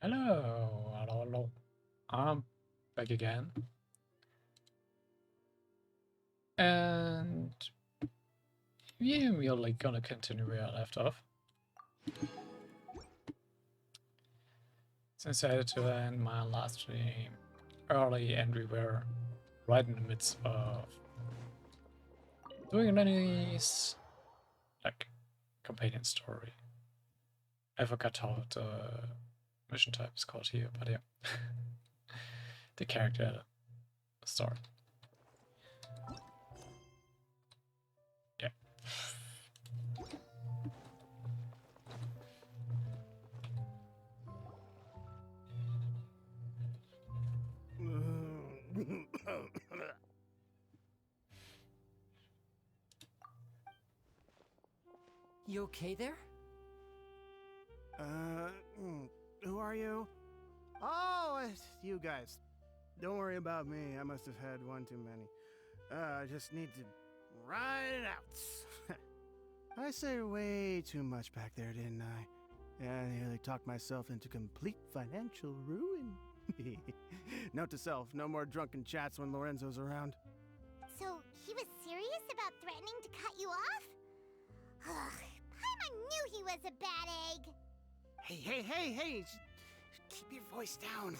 Hello, hello, hello. I'm back again. And yeah, we're like gonna continue where I left off. Since I had to end my last stream early and we were right in the midst of doing Lenny's like companion story. I forgot how the mission type is called here, but yeah. The character story. Yeah. You okay there? Who are you? Oh, it's you guys. Don't worry about me. I must have had one too many. I just need to ride it out. I say way too much back there, didn't I? Yeah, I nearly talked myself into complete financial ruin. Note to self, no more drunken chats when Lorenzo's around. So, he was serious about threatening to cut you off? Ugh, Paimon knew he was a bad egg! Hey! Keep your voice down.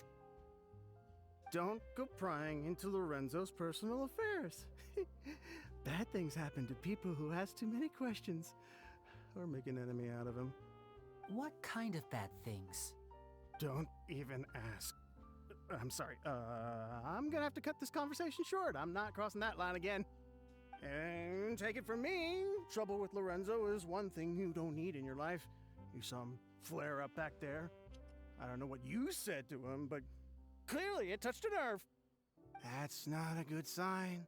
Don't go prying into Lorenzo's personal affairs. Bad things happen to people who ask too many questions. Or make an enemy out of him. What kind of bad things? Don't even ask. I'm sorry. I'm gonna have to cut this conversation short. I'm not crossing that line again. And take it from me, trouble with Lorenzo is one thing you don't need in your life. You saw him flare up back there. I don't know what you said to him, but clearly it touched a nerve. That's not a good sign.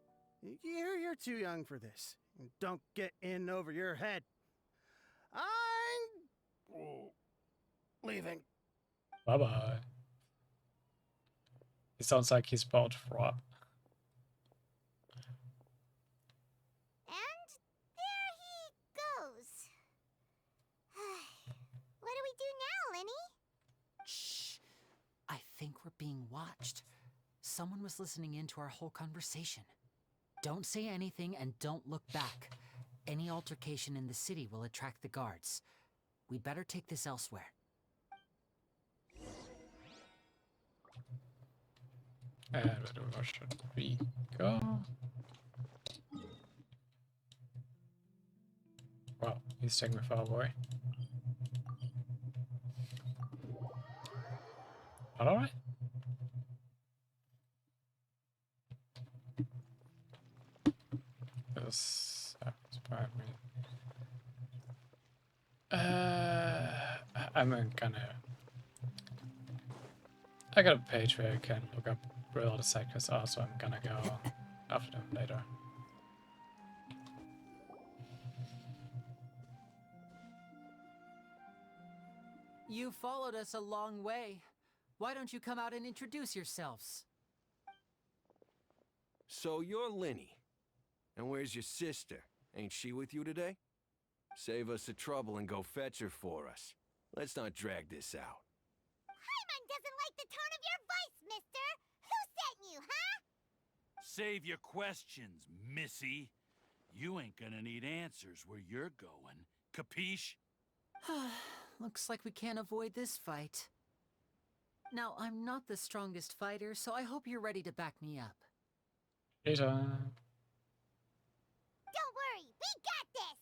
You're too young for this. Don't get in over your head. I'm leaving. Bye bye. He sounds like he's about to throw up. And there he goes. What do we do now, Lyney? Shh! I think we're being watched. Someone was listening in to our whole conversation. Don't say anything and don't look back. Any altercation in the city will attract the guards. We'd better take this elsewhere. And where should we go? Wow, he's taking me far away. Alright. This inspired me. I'm gonna. I got a page where I can look up where all the cyclists are, so I'm gonna go after them later. You followed us a long way. Why don't you come out and introduce yourselves? So you're Lyney. And where's your sister? Ain't she with you today? Save us the trouble and go fetch her for us. Let's not drag this out. Paimon doesn't like the tone of your voice, mister! Who sent you, huh? Save your questions, missy. You ain't gonna need answers where you're going. Capiche? Looks like we can't avoid this fight. Now, I'm not the strongest fighter, so I hope you're ready to back me up. Later. Don't worry, we got this!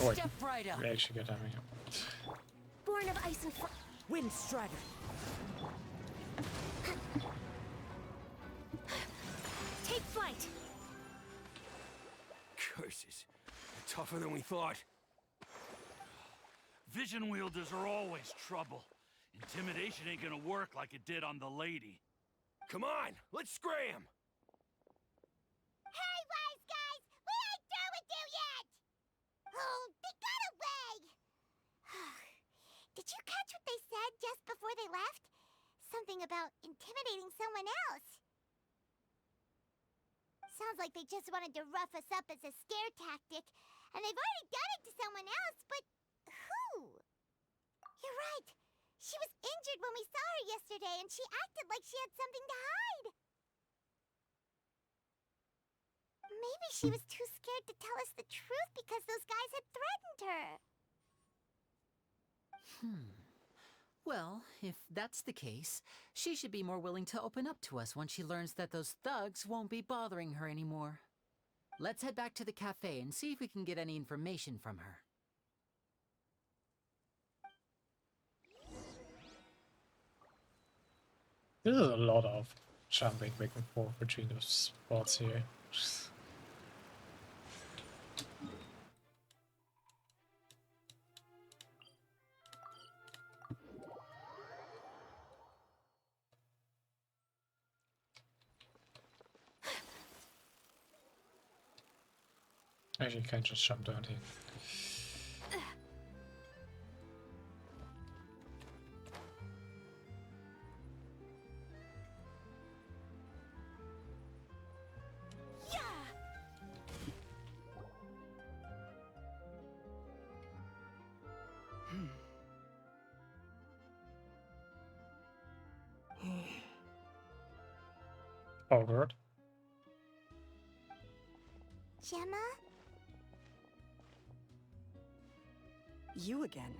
Oh wait, Step right up. we actually get having him. Born of ice and fire. Wind Strider. Take flight. Curses. They're tougher than we thought. Vision wielders are always trouble. Intimidation ain't gonna work like it did on the lady. Come on, let's scram! Hey, wise guys! We ain't through with you yet! Oh, they got away! Did you catch what they said just before they left? Something about intimidating someone else. Sounds like they just wanted to rough us up as a scare tactic. and they've already done it to someone else, but who? You're right. She was injured when we saw her yesterday, and she acted like she had something to hide. Maybe she was too scared to tell us the truth because those guys had threatened her. Well, if that's the case, she should be more willing to open up to us once she learns that those thugs won't be bothering her anymore. Let's head back to the cafe and see if we can get any information from her. This is a lot of jumping back and forth between the spots here. Actually, you can't just jump down here. Oh, God. Gemma? You again.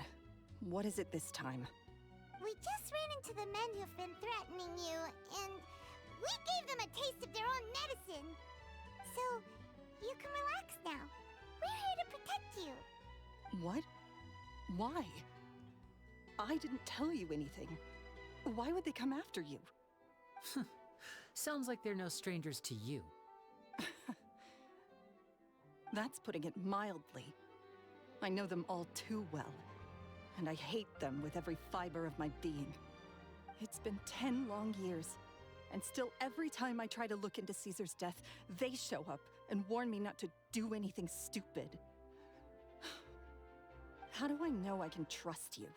What is it this time? We just ran into the men who've been threatening you, and we gave them a taste of their own medicine. So, you can relax now. We're here to protect you. What? Why? I didn't tell you anything. Why would they come after you? Sounds like they're no strangers to you. That's putting it mildly. I know them all too well, and I hate them with every fiber of my being. It's been 10 long years, and still every time I try to look into Caesar's death, they show up and warn me not to do anything stupid. How do I know I can trust you?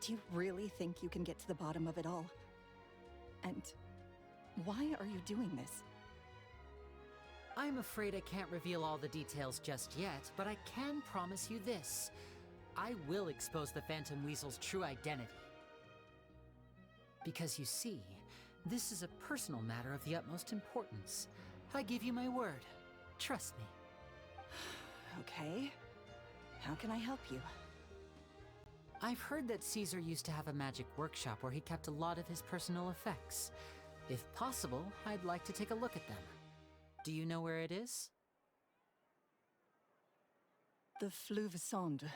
Do you really think you can get to the bottom of it all? And why are you doing this? I'm afraid I can't reveal all the details just yet, but I can promise you this. I will expose the Phantom Weasel's true identity. Because you see, this is a personal matter of the utmost importance. I give you my word. Trust me. Okay. How can I help you? I've heard that Caesar used to have a magic workshop where he kept a lot of his personal effects. If possible, I'd like to take a look at them. Do you know where it is? The Fleuve Cendre.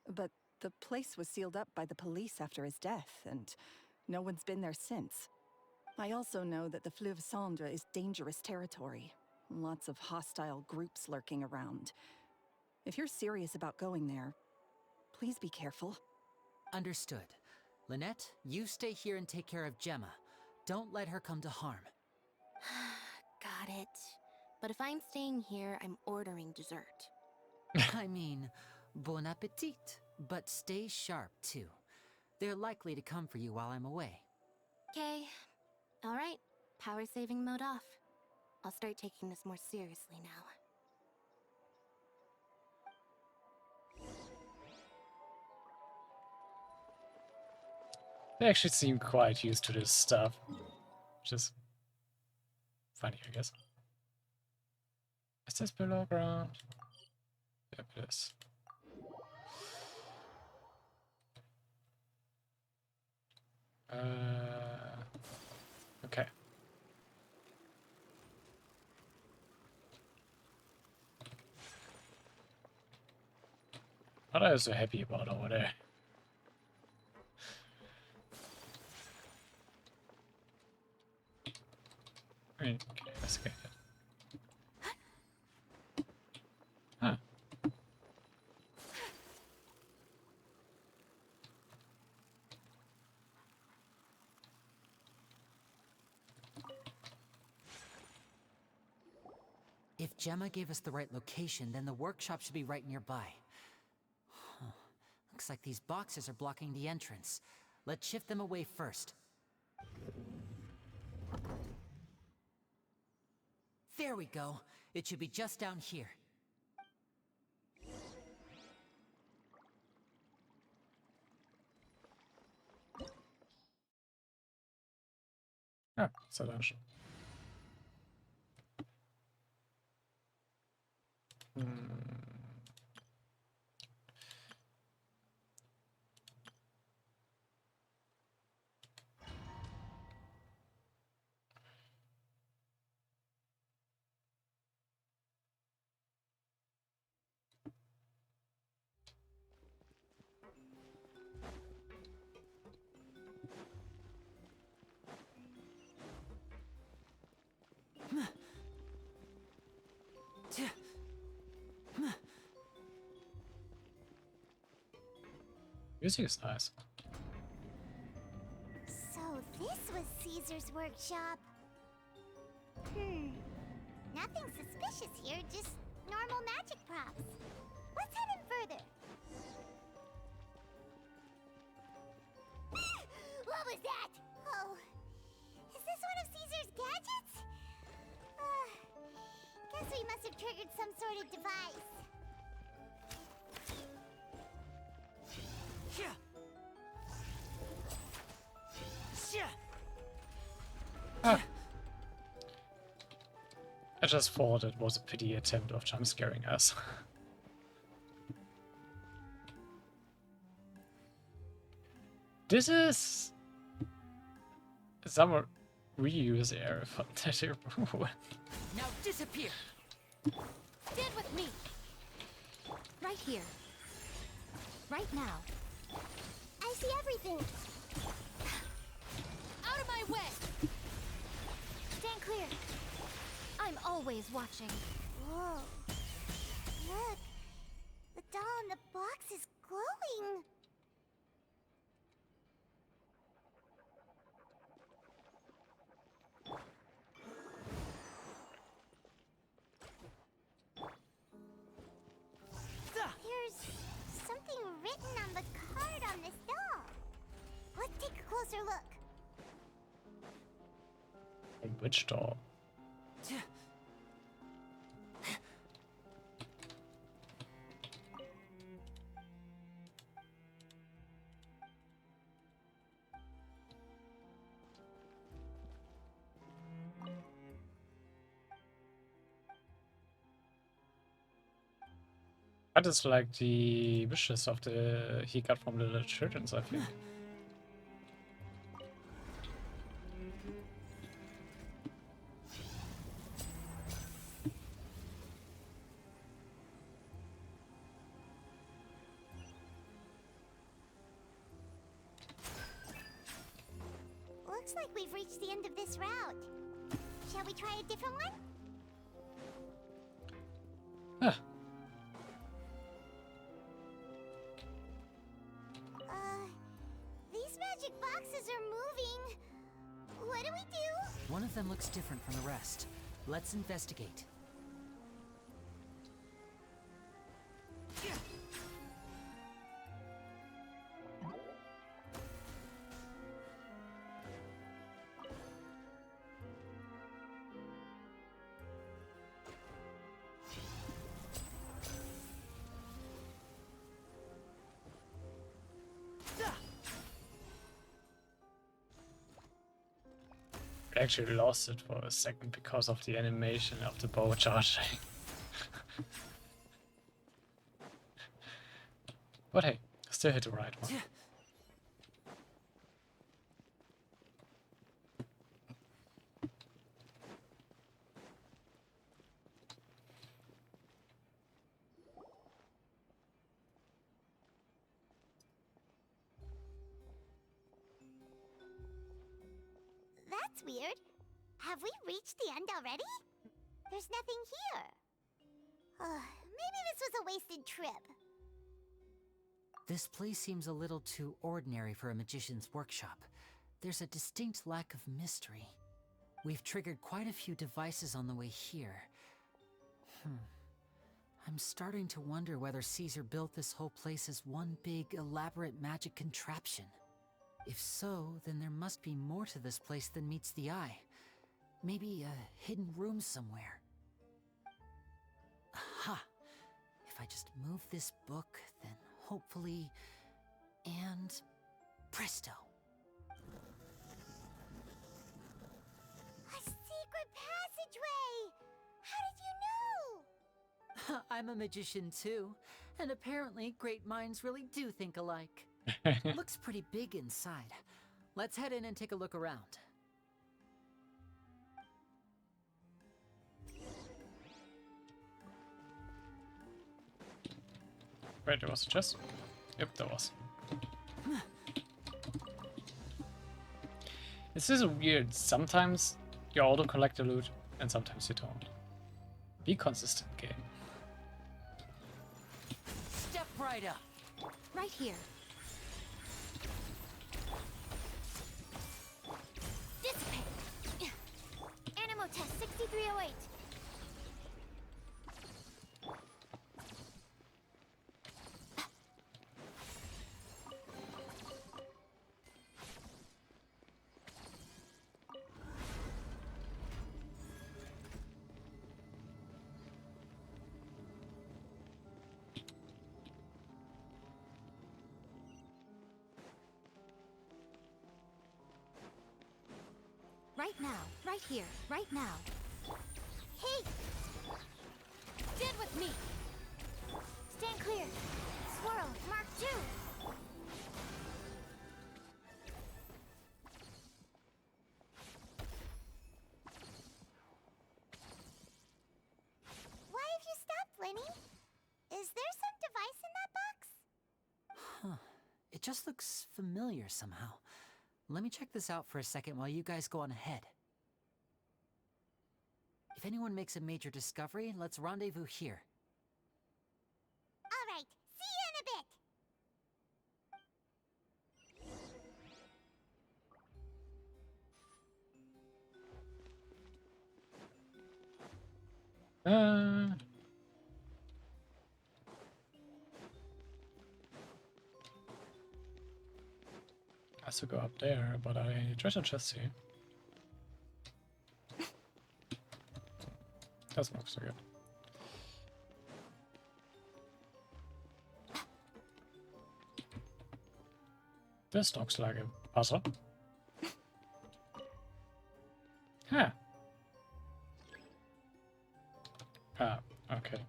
But the place was sealed up by the police after his death, and no one's been there since. I also know that the Fleuve Cendre is dangerous territory. Lots of hostile groups lurking around. If you're serious about going there, please be careful. Understood. Lynette, you stay here and take care of Gemma. Don't let her come to harm. Got it. But if I'm staying here, I'm ordering dessert. I mean, bon appetit, but stay sharp too. They're likely to come for you while I'm away. Okay. Alright. Power saving mode off. I'll start taking this more seriously now. They actually seem quite used to this stuff. Which is funny, I guess. Is this below ground? Yep, it is. Okay. What are you so happy about over there? Okay, let's get it. Huh. If Gemma gave us the right location, then the workshop should be right nearby. Huh. Looks like these boxes are blocking the entrance. Let's shift them away first. There we go. It should be just down here. Ah, it's a dungeon. Music is nice. So this was Caesar's workshop. Nothing suspicious here, just normal magic props. Let's head in further. What was that? Oh, is this one of Caesar's gadgets? Guess we must have triggered some sort of device. Ah. I just thought it was a pity attempt of jump scaring us. This is some reuse area for that removal. Now disappear! Stand with me. Right here. Right now. I see everything. Out of my way! Stand clear. I'm always watching. Whoa. Look. The doll in the box is glowing. There's something written on the card on this doll. Let's take a closer look. Which door? That is like the wishes of the he got from the little children's, I think. Looks like we've reached the end of this route. Shall we try a different one? Ah, These magic boxes are moving. What do we do? One of them looks different from the rest. Let's investigate. I actually lost it for a second because of the animation of the bow charging. But hey, still hit the right one. That's weird. Have we reached the end already? There's nothing here. Maybe this was a wasted trip. This place seems a little too ordinary for a magician's workshop. There's a distinct lack of mystery. We've triggered quite a few devices on the way here. I'm starting to wonder whether Caesar built this whole place as one big, elaborate magic contraption. If so, then there must be more to this place than meets the eye. Maybe a hidden room somewhere. Aha! If I just move this book, then hopefully... and... presto! Ridgeway! How did you know? I'm a magician too, and apparently great minds really do think alike. Looks pretty big inside. Let's head in and take a look around. Wait, there was a chest? Yep, there was. This is weird. Sometimes you auto collect the loot, and sometimes you don't. Be consistent, game. Step right up. Right here. Dissipate. Animo test 6308. Right now, right here, right now. Hey! Stand with me! Stand clear! Swirl, Mark 2! Why have you stopped, Lyney? Is there some device in that box? Huh. It just looks familiar somehow. Let me check this out for a second while you guys go on ahead. If anyone makes a major discovery, let's rendezvous here. All right, see you in a bit. Has to go up there, but I treasure chest here. Doesn't look so good. This looks like a puzzle. Huh. Ah, okay.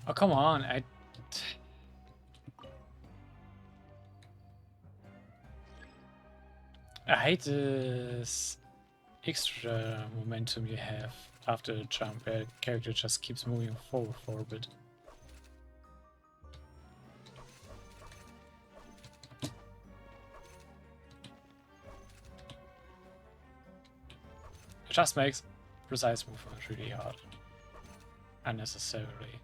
Oh, come on. I hate this extra momentum you have after the jump, where the character just keeps moving forward for a bit. It just makes precise movement really hard. Unnecessarily.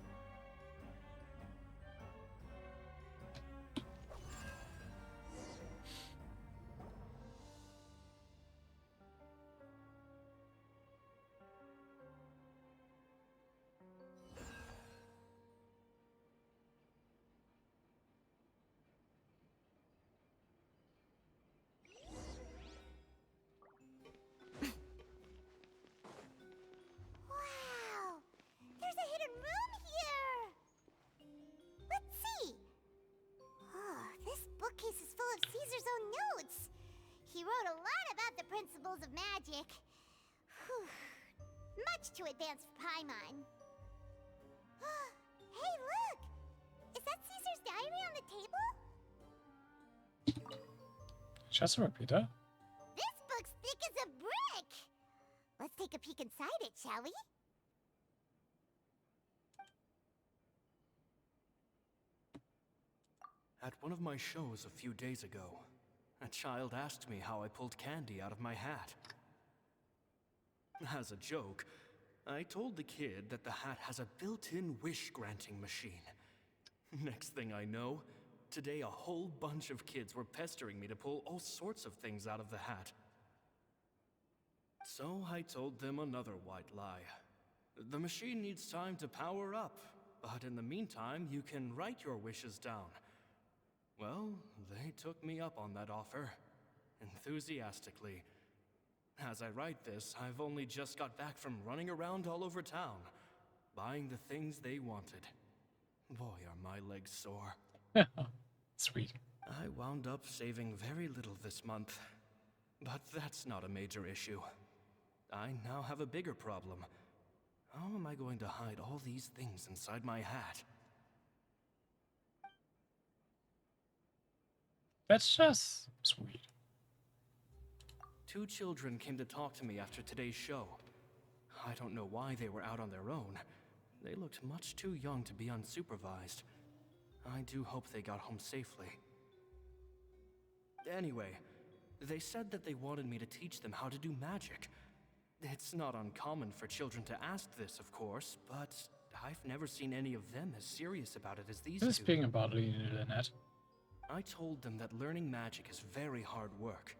Wow, there's a hidden room here. Let's see. Oh, this bookcase is full of Caesar's own notes. He wrote a lot about the principles of magic. Whew. Much too advanced for Paimon. Hey, look! Is that Caesar's diary on the table? Just a repeater. This book's thick as a brick! Let's take a peek inside it, shall we? At one of my shows a few days ago, a child asked me how I pulled candy out of my hat. As a joke, I told the kid that the hat has a built-in wish-granting machine, Next thing I know, today a whole bunch of kids were pestering me to pull all sorts of things out of the hat. So I told them another white lie. The machine needs time to power up, but in the meantime, you can write your wishes down. Well, they took me up on that offer, enthusiastically. As I write this, I've only just got back from running around all over town, buying the things they wanted. Boy, are my legs sore. Sweet. I wound up saving very little this month, but that's not a major issue. I now have a bigger problem. How am I going to hide all these things inside my hat? That's just sweet. 2 children came to talk to me after today's show. I don't know why they were out on their own. They looked much too young to be unsupervised. I do hope they got home safely. Anyway, they said that they wanted me to teach them how to do magic. It's not uncommon for children to ask this, of course, but I've never seen any of them as serious about it as these two. Speaking about Lyney, I told them that learning magic is very hard work,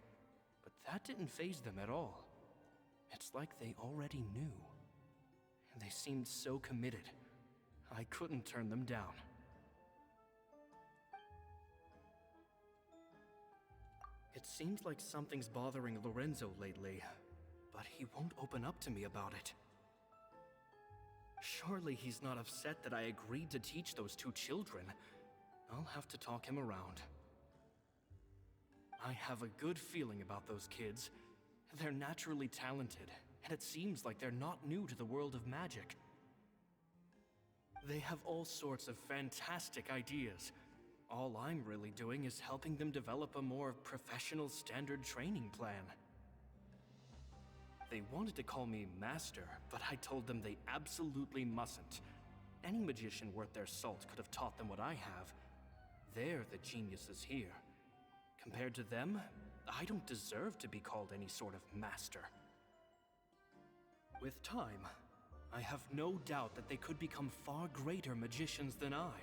but that didn't faze them at all. It's like they already knew. They seemed so committed. I couldn't turn them down. It seems like something's bothering Lorenzo lately, but he won't open up to me about it. Surely he's not upset that I agreed to teach those 2 children. I'll have to talk him around. I have a good feeling about those kids. They're naturally talented, and it seems like they're not new to the world of magic. They have all sorts of fantastic ideas. All I'm really doing is helping them develop a more professional standard training plan. They wanted to call me Master, but I told them they absolutely mustn't. Any magician worth their salt could have taught them what I have. They're the geniuses here. Compared to them, I don't deserve to be called any sort of master. With time, I have no doubt that they could become far greater magicians than I.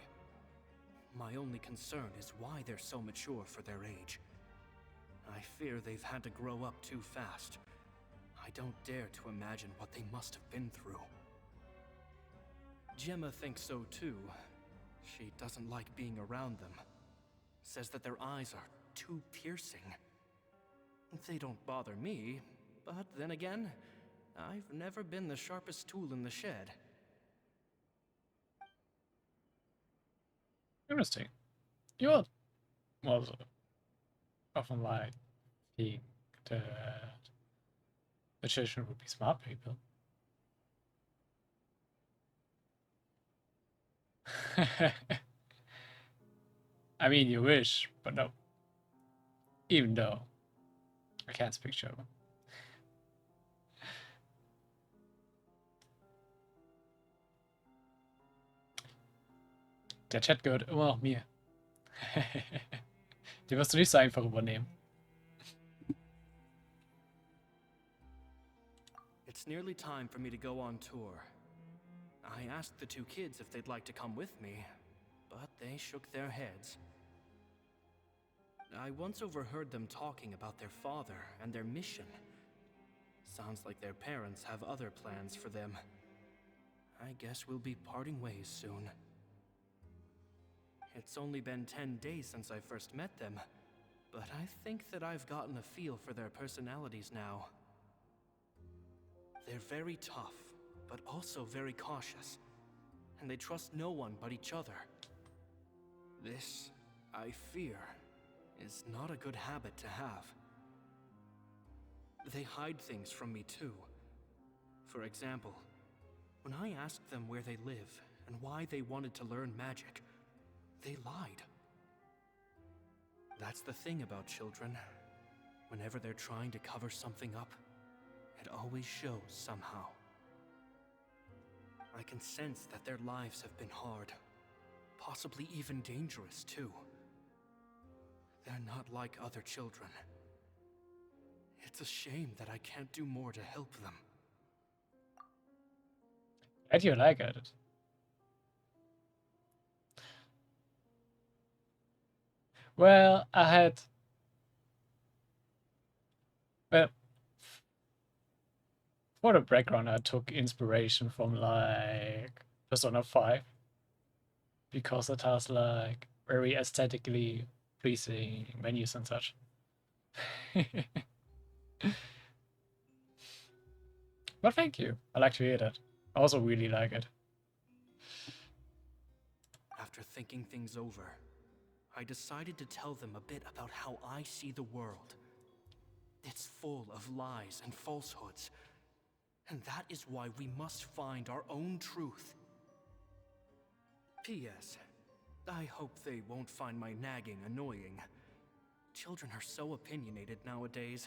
My only concern is why they're so mature for their age. I fear they've had to grow up too fast. I don't dare to imagine what they must have been through. Gemma thinks so too. She doesn't like being around them. Says that their eyes are too piercing. They don't bother me, but then again, I've never been the sharpest tool in the shed. Interesting. You was often like the magician would be smart people. I mean, you wish, but no. Even though I can't speak German. Der Chat gehört immer noch mir. Den wirst du nicht so einfach übernehmen. It's nearly time for me to go on tour. I asked the 2 kids if they'd like to come with me, but they shook their heads. I once overheard them talking about their father and their mission. Sounds like their parents have other plans for them. I guess we'll be parting ways soon. It's only been 10 days since I first met them, but I think that I've gotten a feel for their personalities now. They're very tough, but also very cautious, and they trust no one but each other. This, I fear, is not a good habit to have. They hide things from me too. For example, when I asked them where they live and why they wanted to learn magic, they lied. That's the thing about children. Whenever they're trying to cover something up, it always shows somehow. I can sense that their lives have been hard, possibly even dangerous too. They're not like other children. It's a shame that I can't do more to help them. Glad you like it. Well, I had. Well, for the background, I took inspiration from like Persona 5 because it has like very aesthetically pleasing menus and such. But thank you. I like to hear that. I also really like it. After thinking things over, I decided to tell them a bit about how I see the world. It's full of lies and falsehoods, and that is why we must find our own truth. P.S. I hope they won't find my nagging annoying. Children are so opinionated nowadays.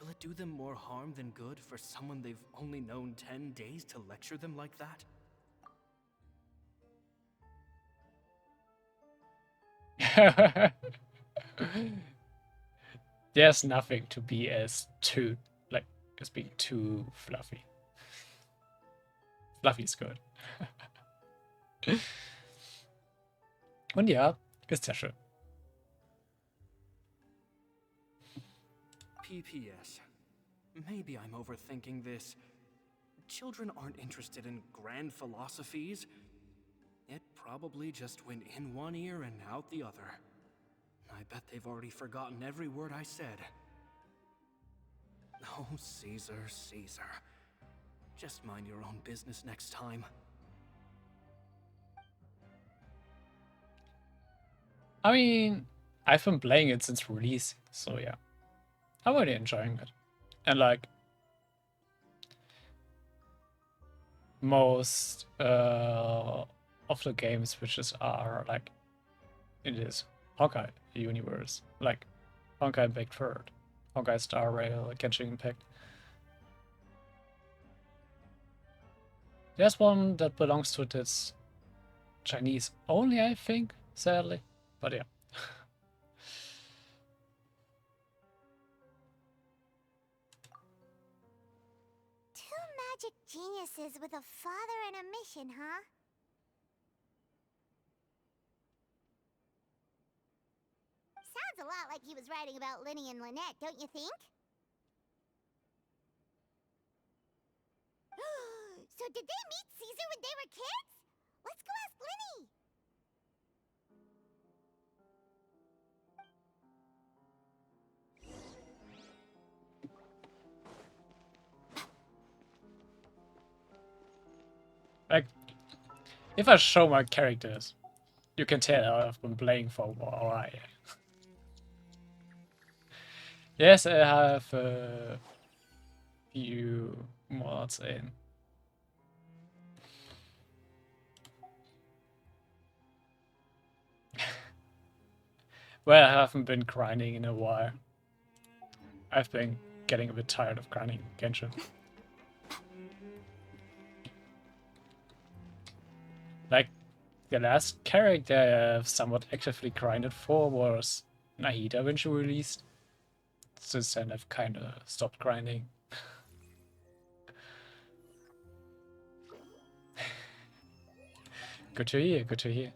Will it do them more harm than good for someone they've only known 10 days to lecture them like that? There's nothing to be as being too fluffy. Fluffy ist good. Und ja, ist sehr schön. PPS. Maybe I'm overthinking this. Children aren't interested in grand philosophies. It probably just went in one ear and out the other. I bet they've already forgotten every word I said. Oh, Caesar, Caesar. Just mind your own business next time. I mean, I've been playing it since release, so yeah. I'm really enjoying it. And like, most of the games which are like in this Honkai universe, like Honkai Impact Third, Honkai Star Rail, Genshin Impact. There's one that belongs to this Chinese only, I think, sadly. But yeah. Two magic geniuses with a father and a mission, huh? Sounds a lot like he was writing about Lyney and Lynette, don't you think? So did they meet Caesar when they were kids? Let's go ask Lyney! Like, if I show my characters, you can tell I've been playing for a while. Yes, I have a few mods in. Well, I haven't been grinding in a while. I've been getting a bit tired of grinding Genshin. Like, the last character I've somewhat actively grinded for was Nahida when she released. Since then I've kinda stopped grinding. Good to hear, good to hear.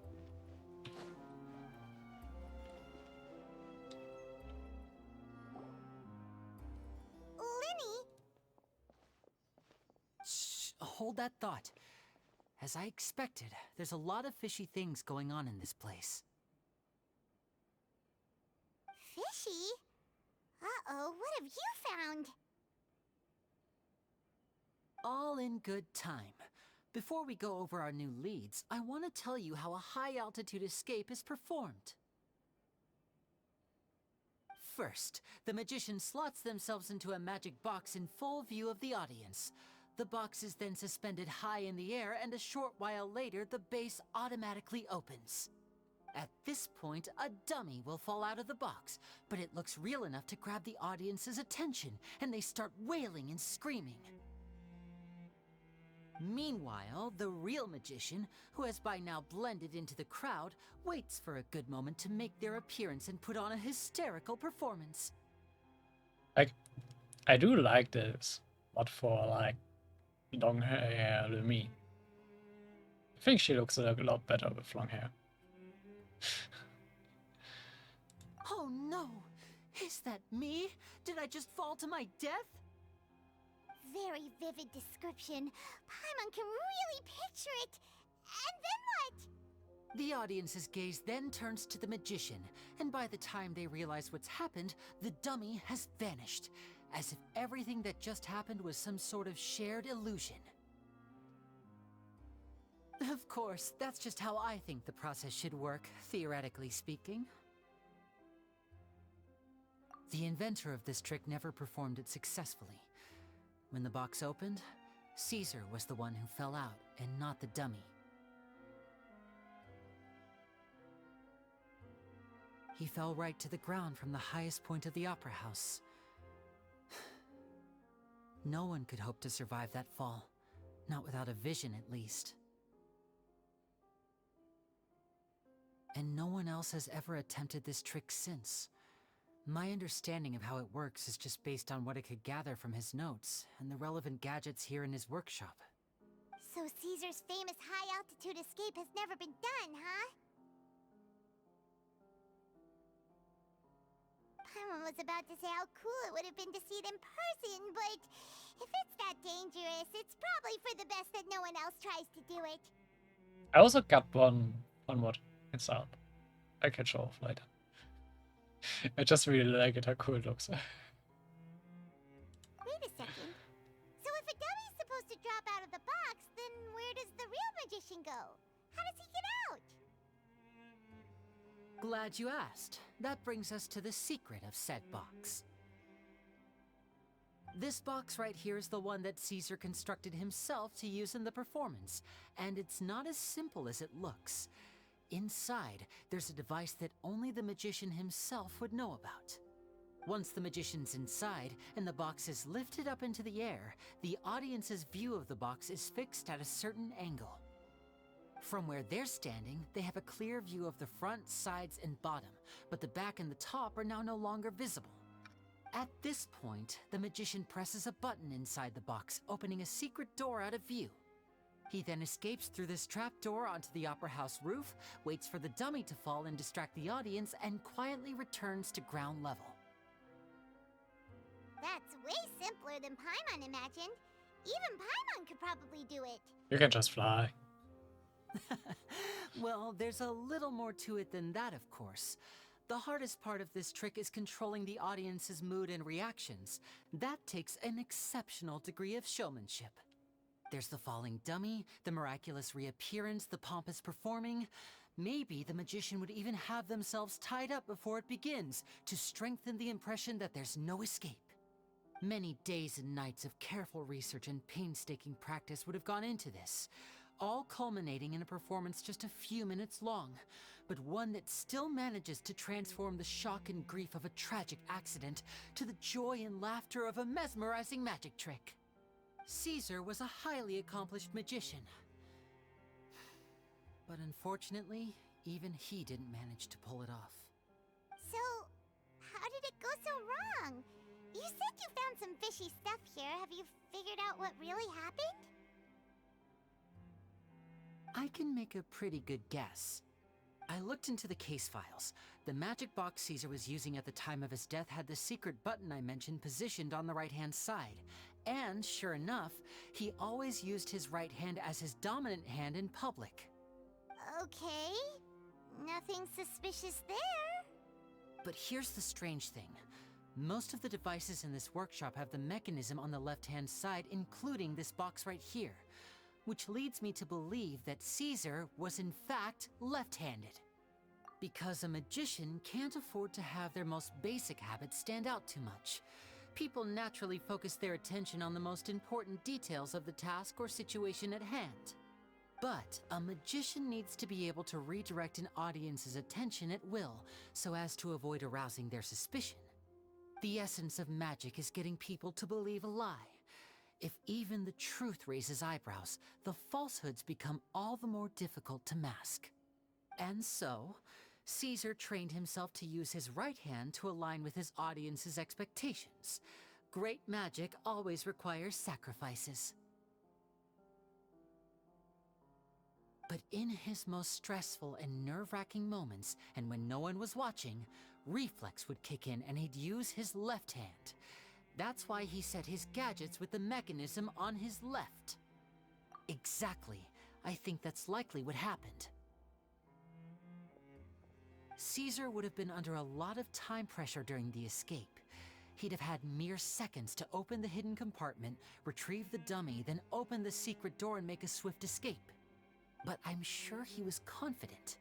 Lyney? Shh, hold that thought. As I expected, there's a lot of fishy things going on in this place. Fishy? Uh-oh, what have you found? All in good time. Before we go over our new leads, I want to tell you how a high-altitude escape is performed. First, the magician slots themselves into a magic box in full view of the audience. The box is then suspended high in the air, and a short while later, the base automatically opens. At this point, a dummy will fall out of the box, but it looks real enough to grab the audience's attention, and they start wailing and screaming. Meanwhile, the real magician, who has by now blended into the crowd, waits for a good moment to make their appearance and put on a hysterical performance. Like, I do like this, but for like long hair Lumi. I think she looks a lot better with long hair. Oh no! Is that me? Did I just fall to my death? Very vivid description. Paimon can really picture it. And then what? The audience's gaze then turns to the magician, and by the time they realize what's happened, the dummy has vanished, as if everything that just happened was some sort of shared illusion. Of course, that's just how I think the process should work, theoretically speaking. The inventor of this trick never performed it successfully. When the box opened, Caesar was the one who fell out, and not the dummy. He fell right to the ground from the highest point of the opera house. No one could hope to survive that fall, not without a vision at least. And no one else has ever attempted this trick since. My understanding of how it works is just based on what I could gather from his notes and the relevant gadgets here in his workshop. So Caesar's famous high-altitude escape has never been done, huh? Paimon was about to say how cool it would have been to see it in person, but if it's that dangerous, it's probably for the best that no one else tries to do it. I also got one word in sound. I can show off later. I just really like it, how cool it looks. Wait a second. So if a dummy's supposed to drop out of the box, then where does the real magician go? How does he get out? Glad you asked. That brings us to the secret of said box. This box right here is the one that Caesar constructed himself to use in the performance, and it's not as simple as it looks. Inside, there's a device that only the magician himself would know about. Once the magician's inside and the box is lifted up into the air, the audience's view of the box is fixed at a certain angle. From where they're standing, they have a clear view of the front, sides, and bottom, but the back and the top are now no longer visible. At this point, the magician presses a button inside the box, opening a secret door out of view. He then escapes through this trapdoor onto the opera house roof, waits for the dummy to fall and distract the audience, and quietly returns to ground level. That's way simpler than Paimon imagined. Even Paimon could probably do it. You can just fly. Well, there's a little more to it than that, of course. The hardest part of this trick is controlling the audience's mood and reactions. That takes an exceptional degree of showmanship. There's the falling dummy, the miraculous reappearance, the pompous performing. Maybe the magician would even have themselves tied up before it begins to strengthen the impression that there's no escape. Many days and nights of careful research and painstaking practice would have gone into this, all culminating in a performance just a few minutes long, but one that still manages to transform the shock and grief of a tragic accident to the joy and laughter of a mesmerizing magic trick. Caesar was a highly accomplished magician. But unfortunately, even he didn't manage to pull it off. So, how did it go so wrong? You said you found some fishy stuff here. Have you figured out what really happened? I can make a pretty good guess. I looked into the case files. The magic box Caesar was using at the time of his death had the secret button I mentioned positioned on the right-hand side. And, sure enough, he always used his right hand as his dominant hand in public. Okay. Nothing suspicious there. But here's the strange thing. Most of the devices in this workshop have the mechanism on the left-hand side, including this box right here, which leads me to believe that Caesar was in fact left-handed. Because a magician can't afford to have their most basic habits stand out too much. People naturally focus their attention on the most important details of the task or situation at hand. But a magician needs to be able to redirect an audience's attention at will, so as to avoid arousing their suspicion. The essence of magic is getting people to believe a lie. If even the truth raises eyebrows, the falsehoods become all the more difficult to mask. And so, Caesar trained himself to use his right hand to align with his audience's expectations. Great magic always requires sacrifices. But in his most stressful and nerve-wracking moments, and when no one was watching, reflex would kick in and he'd use his left hand. That's why he set his gadgets with the mechanism on his left. Exactly. I think that's likely what happened. Caesar would have been under a lot of time pressure during the escape. He'd have had mere seconds to open the hidden compartment, retrieve the dummy, then open the secret door and make a swift escape. But I'm sure he was confident.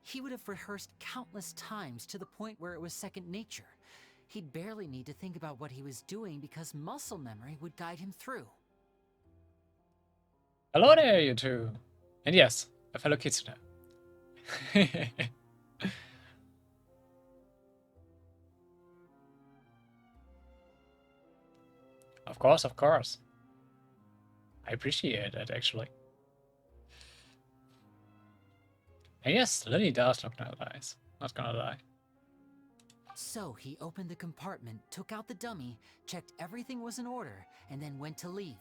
He would have rehearsed countless times to the point where it was second nature. He'd barely need to think about what he was doing because muscle memory would guide him through. Hello there, you two. And yes, a fellow Kitsune. Of course, of course. I appreciate it, actually. And yes, Lyney does look nice. Not gonna lie. So he opened the compartment, took out the dummy, checked everything was in order, and then went to leave.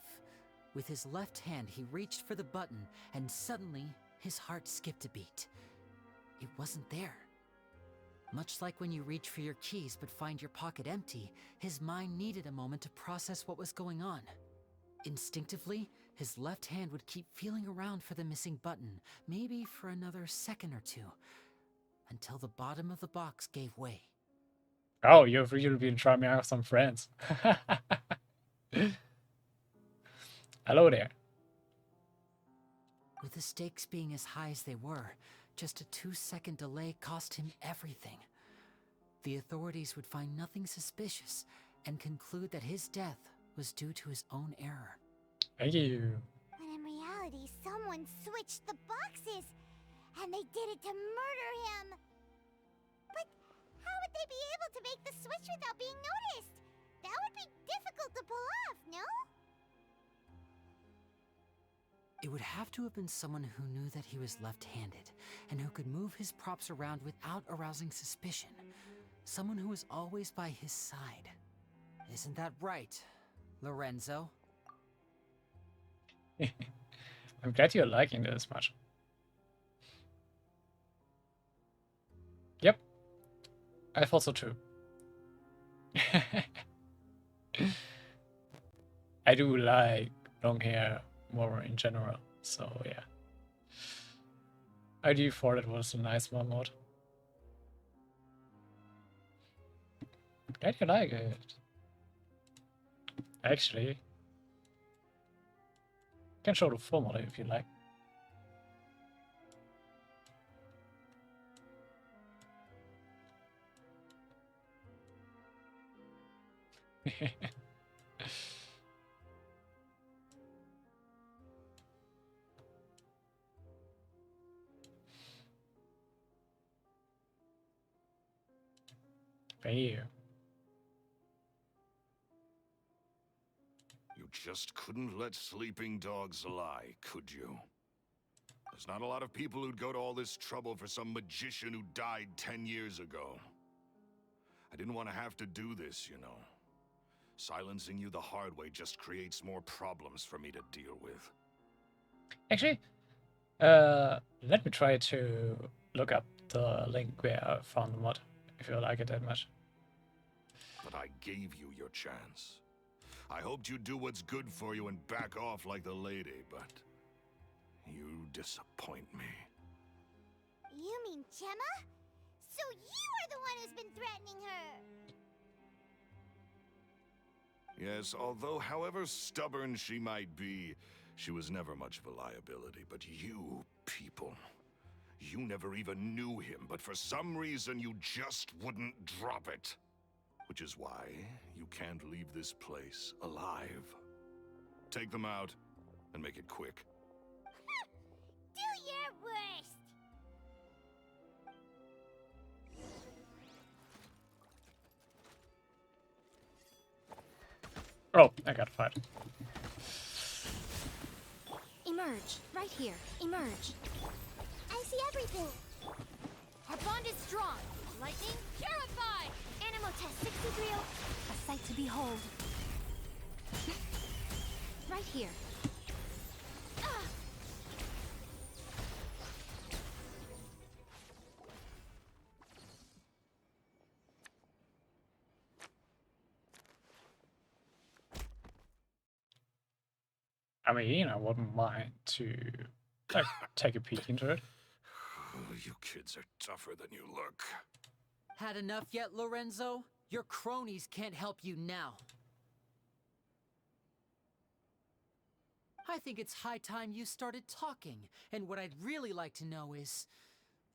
With his left hand, he reached for the button, and suddenly, his heart skipped a beat. It wasn't there. Much like when you reach for your keys but find your pocket empty, his mind needed a moment to process what was going on. Instinctively, his left hand would keep feeling around for the missing button, maybe for another second or two, until the bottom of the box gave way. Oh, you've really been trying me out with some friends. Hello there. With the stakes being as high as they were, just a 2-second delay cost him everything. The authorities would find nothing suspicious and conclude that his death was due to his own error. Thank you. When in reality, someone switched the boxes, and they did it to murder him. But how would they be able to make the switch without being noticed? That would be difficult to pull off, no? It would have to have been someone who knew that he was left-handed, and who could move his props around without arousing suspicion. Someone who was always by his side. Isn't that right, Lorenzo? I'm glad you're liking this much. Yep. I thought so too. I do like long hair more in general, so yeah. I do thought it was a nice one mod. Glad you like it. Actually, you can show the full mod if you like. Thank you. You just couldn't let sleeping dogs lie, could you? There's not a lot of people who'd go to all this trouble for some magician who died 10 years ago. I didn't want to have to do this, you know. Silencing you the hard way just creates more problems for me to deal with. Actually, let me try to look up the link where I found the mod, if you like it that much. But I gave you your chance. I hoped you'd do what's good for you and back off like the lady, but you disappoint me. You mean Gemma? So you are the one who's been threatening her! Yes, although however stubborn she might be, she was never much of a liability. But you people, you never even knew him, but for some reason you just wouldn't drop it. Which is why you can't leave this place alive. Take them out, and make it quick. Do your worst! Oh, I got fired. Emerge. Right here. Emerge. I see everything! Our bond is strong. Lightning, purify! Animal test 630. A sight to behold. Right here. I mean, I wouldn't mind to like, take a peek into it. You kids are tougher than you look. Had enough yet, Lorenzo? Your cronies can't help you now. I think it's high time you started talking. And what I'd really like to know is,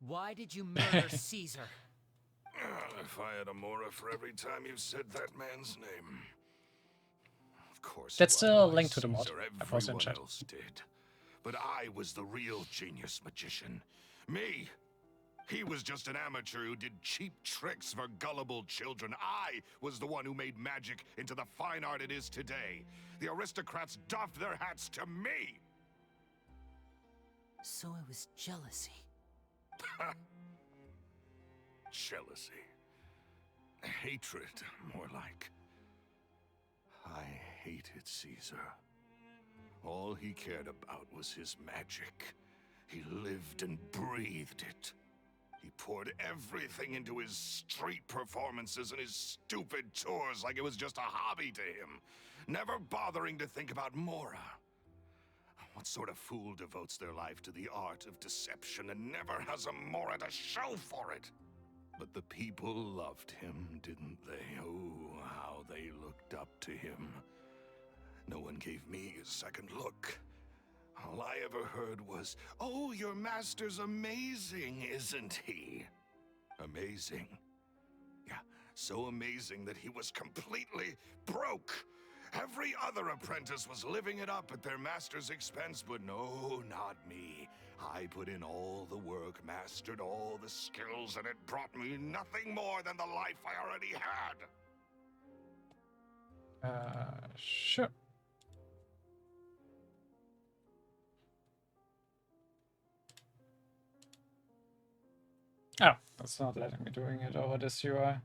why did you murder Caesar? If I had a Mora for every time you said that man's name. Of course. That's it the wasn't link to the mod. Caesar, I posted in everyone chat. else did. But I was the real genius magician. Me. He was just an amateur who did cheap tricks for gullible children. I was the one who made magic into the fine art it is today. The aristocrats doffed their hats to me. So it was jealousy. Jealousy. Hatred, more like. I hated Caesar. All he cared about was his magic. He lived and breathed it. He poured everything into his street performances and his stupid tours like it was just a hobby to him, never bothering to think about Mora. What sort of fool devotes their life to the art of deception and never has a Mora to show for it? But the people loved him, didn't they? Oh, how they looked up to him. No one gave me a second look. All I ever heard was, "Oh, your master's amazing, isn't he?" Amazing. Yeah, so amazing that he was completely broke. Every other apprentice was living it up at their master's expense, but no, not me. I put in all the work, mastered all the skills, and it brought me nothing more than the life I already had. Sure. Oh, that's not letting me doing it over this UI.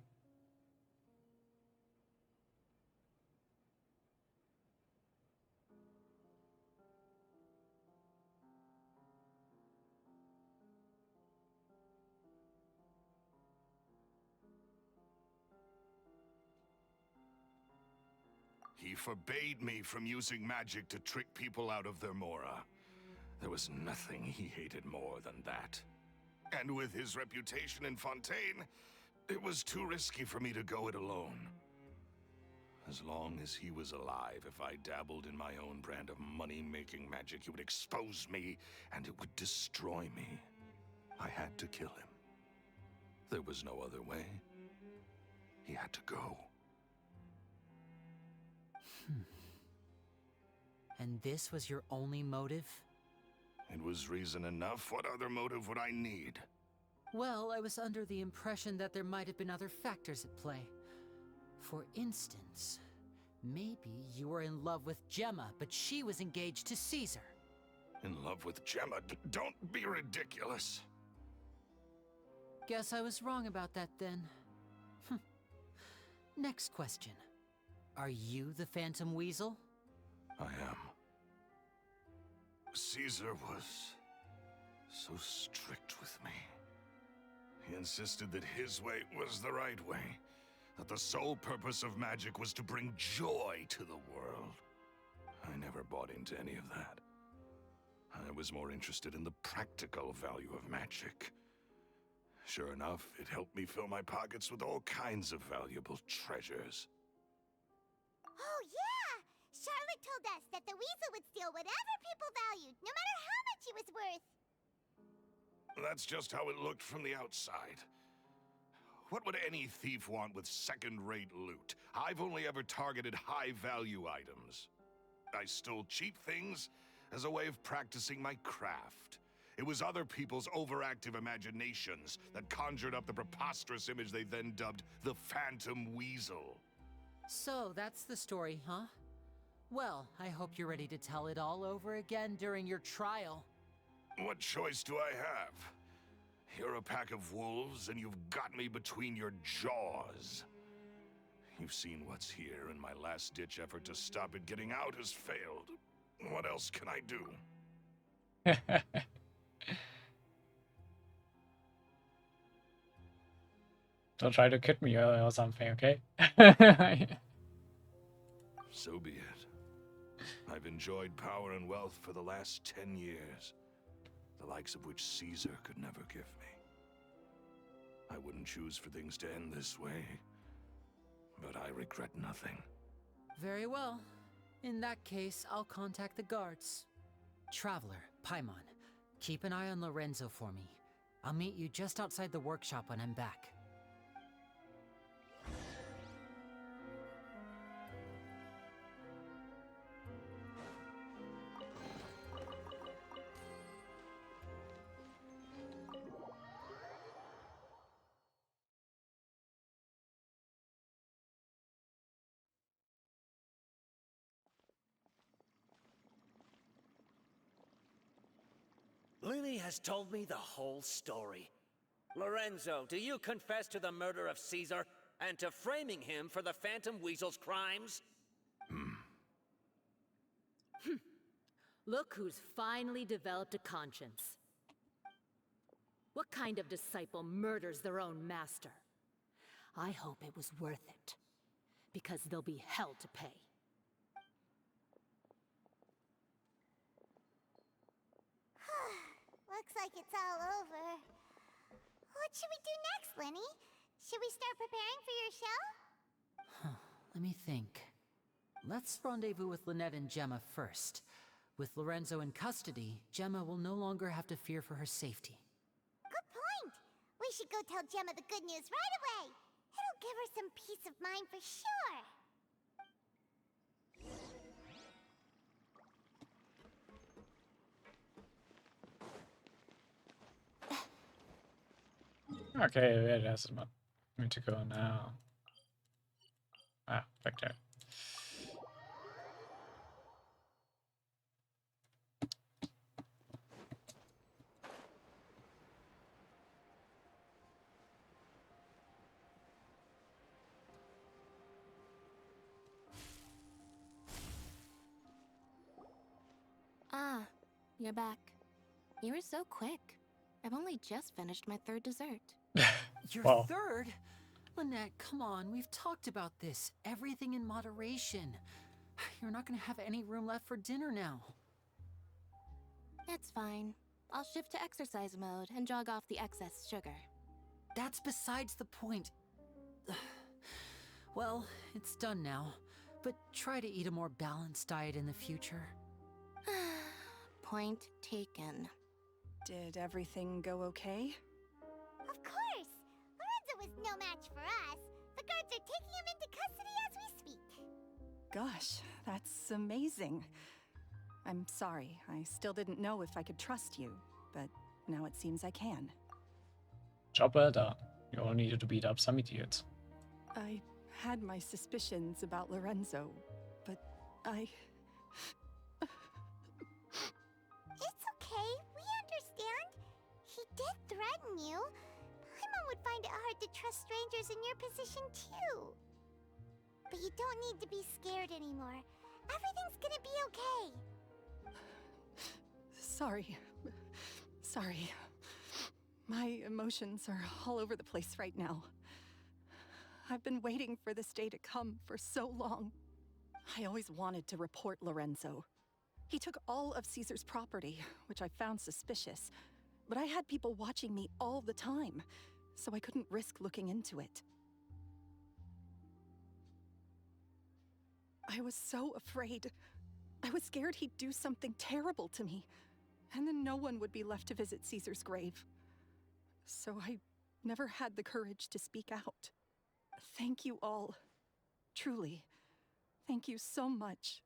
He forbade me from using magic to trick people out of their Mora. There was nothing he hated more than that. And with his reputation in Fontaine, it was too risky for me to go it alone. As long as he was alive, if I dabbled in my own brand of money-making magic, he would expose me, and it would destroy me. I had to kill him. There was no other way. He had to go. And this was your only motive? It was reason enough. What other motive would I need? Well, I was under the impression that there might have been other factors at play. For instance, maybe you were in love with Gemma, but she was engaged to Caesar. In love with Gemma? Don't be ridiculous. Guess I was wrong about that then. Next question. Are you the Phantom Weasel? I am. Caesar was so strict with me. He insisted that his way was the right way, that the sole purpose of magic was to bring joy to the world. I never bought into any of that. I was more interested in the practical value of magic. Sure enough, it helped me fill my pockets with all kinds of valuable treasures. Oh, yeah! Charlotte told us that the weasel would steal whatever people valued, no matter how much it was worth. That's just how it looked from the outside. What would any thief want with second-rate loot? I've only ever targeted high-value items. I stole cheap things as a way of practicing my craft. It was other people's overactive imaginations that conjured up the preposterous image they then dubbed the Phantom Weasel. So, that's the story, huh? Well, I hope you're ready to tell it all over again during your trial. What choice do I have? You're a pack of wolves, and you've got me between your jaws. You've seen what's here, and my last-ditch effort to stop it getting out has failed. What else can I do? Don't try to kid me or something, okay? So be I've enjoyed power and wealth for the last 10 years, the likes of which Caesar could never give me. I wouldn't choose for things to end this way, but I regret nothing. Very well. In that case, I'll contact the guards. Traveler, Paimon, keep an eye on Lorenzo for me. I'll meet you just outside the workshop when I'm back. Lyney has told me the whole story. Lorenzo, do you confess to the murder of Caesar and to framing him for the Phantom Weasel's crimes? Look who's finally developed a conscience. What kind of disciple murders their own master? I hope it was worth it, because there'll be hell to pay. Looks like it's all over. What should we do next, Lyney? Should we start preparing for your show? Let me think. Let's rendezvous with Lynette and Gemma first. With Lorenzo in custody, Gemma will no longer have to fear for her safety. Good point. We should go tell Gemma the good news right away. It'll give her some peace of mind for sure. Okay, where does it me to go now? Ah, back there. Ah, you're back. You were so quick. I've only just finished my third dessert. Your Wow. third? Lynette, come on, we've talked about this. Everything in moderation. You're not gonna have any room left for dinner now. It's fine. I'll shift to exercise mode and jog off the excess sugar. That's besides the point. Well, it's done now, but try to eat a more balanced diet in the future. Point taken. Did everything go okay? Of course! Lorenzo was no match for us. The guards are taking him into custody as we speak. Gosh, that's amazing. I'm sorry, I still didn't know if I could trust you, but now it seems I can. Job well done. You all needed to beat up some idiots. I had my suspicions about Lorenzo, but It's okay, we understand. He did threaten you. Paimon would find it hard to trust strangers in your position too. But you don't need to be scared anymore. Everything's gonna be okay. Sorry. My emotions are all over the place right now. I've been waiting for this day to come for so long. I always wanted to report Lorenzo. He took all of Caesar's property, which I found suspicious, but I had people watching me all the time, so I couldn't risk looking into it. I was so afraid. I was scared he'd do something terrible to me, and then no one would be left to visit Caesar's grave. So I never had the courage to speak out. Thank you all. Truly. Thank you so much.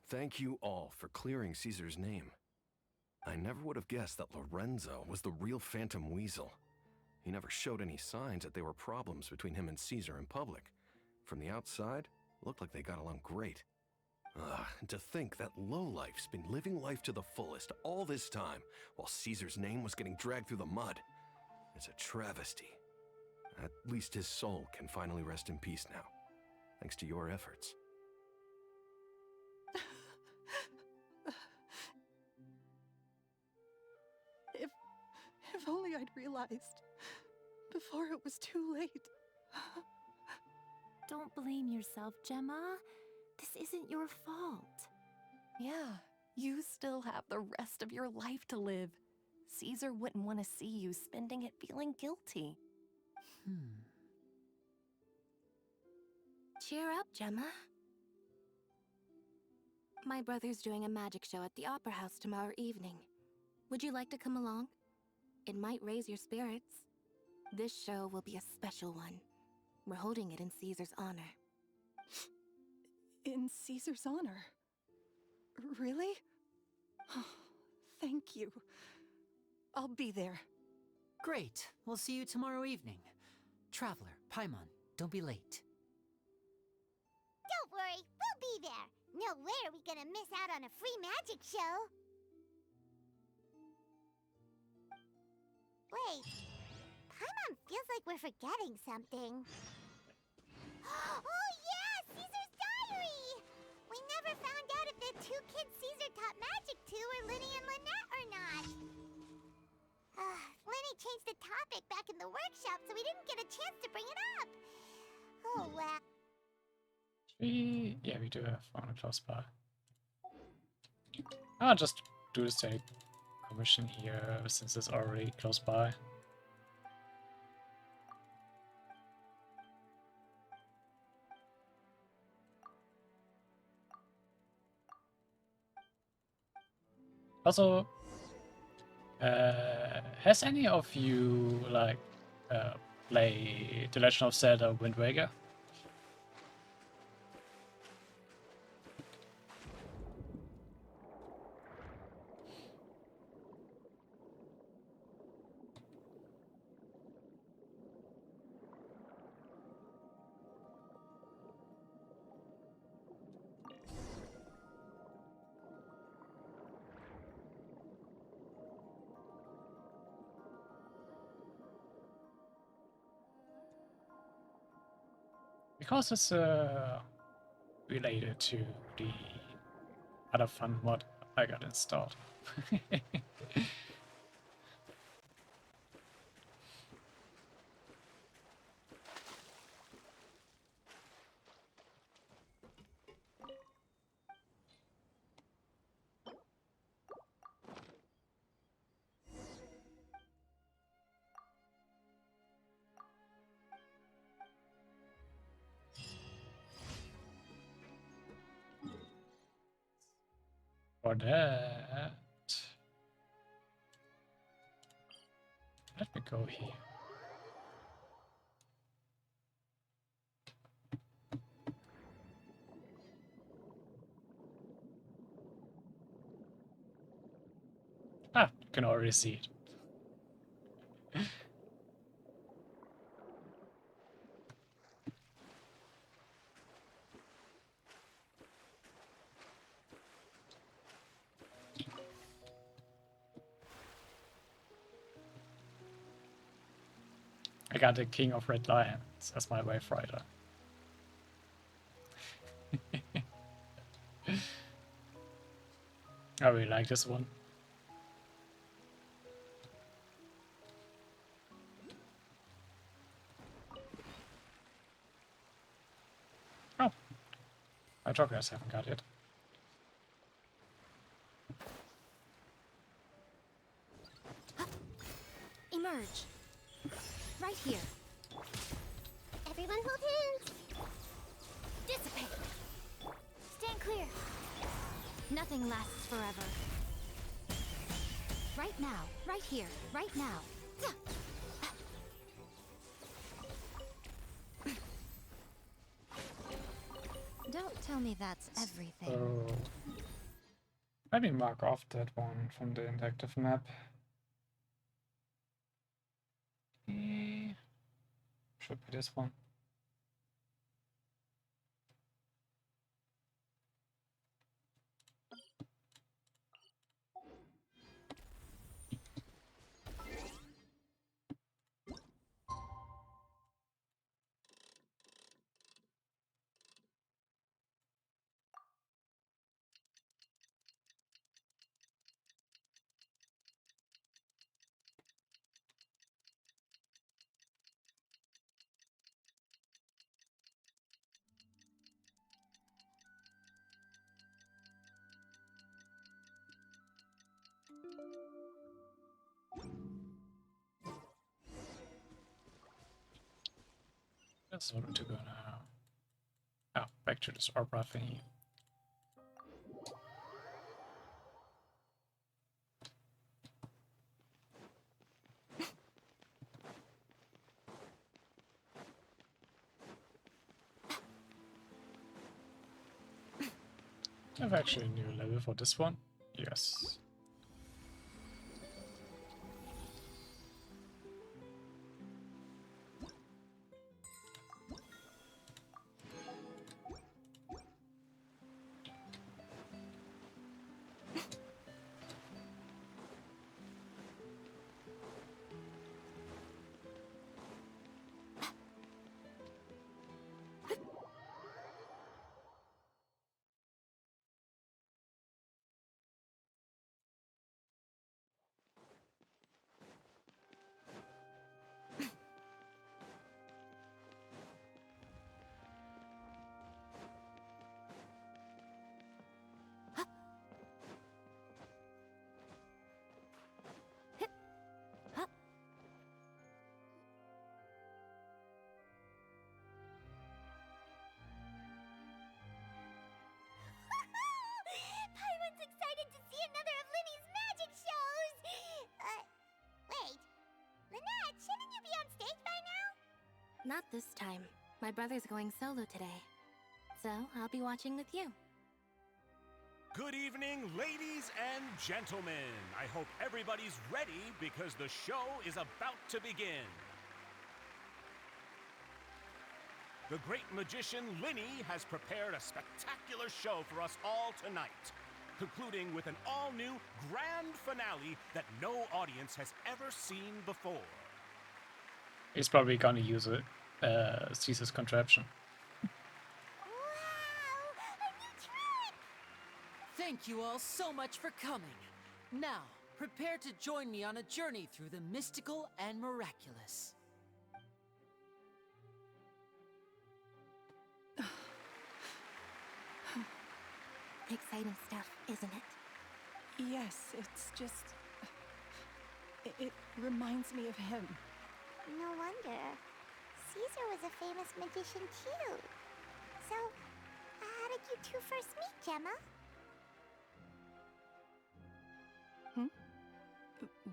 Thank you all for clearing Caesar's name. I never would have guessed that Lorenzo was the real Phantom Weasel. He never showed any signs that there were problems between him and Caesar in public. From the outside, it looked like they got along great. And to think that lowlife's been living life to the fullest all this time, while Caesar's name was getting dragged through the mud. It's a travesty. At least his soul can finally rest in peace now, thanks to your efforts. If only realized. Before it was too late. Don't blame yourself, Gemma. This isn't your fault. Yeah, you still have the rest of your life to live. Caesar wouldn't want to see you spending it feeling guilty. Cheer up, Gemma. My brother's doing a magic show at the Opera House tomorrow evening. Would you like to come along? It might raise your spirits. This show will be a special one. We're holding it in Caesar's honor. In Caesar's honor? Really? Oh, thank you. I'll be there. Great. We'll see you tomorrow evening. Traveler, Paimon, don't be late. Don't worry, we'll be there. No way are we gonna miss out on a free magic show. Wait, Paimon feels like we're forgetting something. Oh yeah, Caesar's diary! We never found out if the two kids Caesar taught magic to were Lyney and Lynette or not. Lyney changed the topic back in the workshop, so we didn't get a chance to bring it up. Oh well. Yeah, we do have one close by. I'll just do the state commission here since it's already close by. Also, has any of you like play The Legend of Zelda Wind Waker? Because it's related to the other fun mod I got installed. For that, let me go here. Ah, you can already see it. I got the King of Red Lions as my Wave Rider. I really like this one. Oh, my Joggers haven't got it. Emerge. Right here. Everyone hold hands. Dissipate. Stand clear. Nothing lasts forever. Right now. Right here. Right now. Don't tell me that's everything. So, let me mark off that one from the interactive map. Should be this one. That's what to go now. Oh, back to this opera thingy. I have actually a new level for this one. Yes. Pyron's excited to see another of Lyney's magic shows! Wait. Lynette, shouldn't you be on stage by now? Not this time. My brother's going solo today. So, I'll be watching with you. Good evening, ladies and gentlemen. I hope everybody's ready because the show is about to begin. The great magician Lyney has prepared a spectacular show for us all tonight, concluding with an all-new grand finale that no audience has ever seen before. He's probably gonna use it, Caesar's contraption. Thank you all so much for coming. Now, prepare to join me on a journey through the mystical and miraculous. Exciting stuff, isn't it? Yes, it's just... It reminds me of him. No wonder. Caesar was a famous magician too. So, how did you two first meet, Gemma?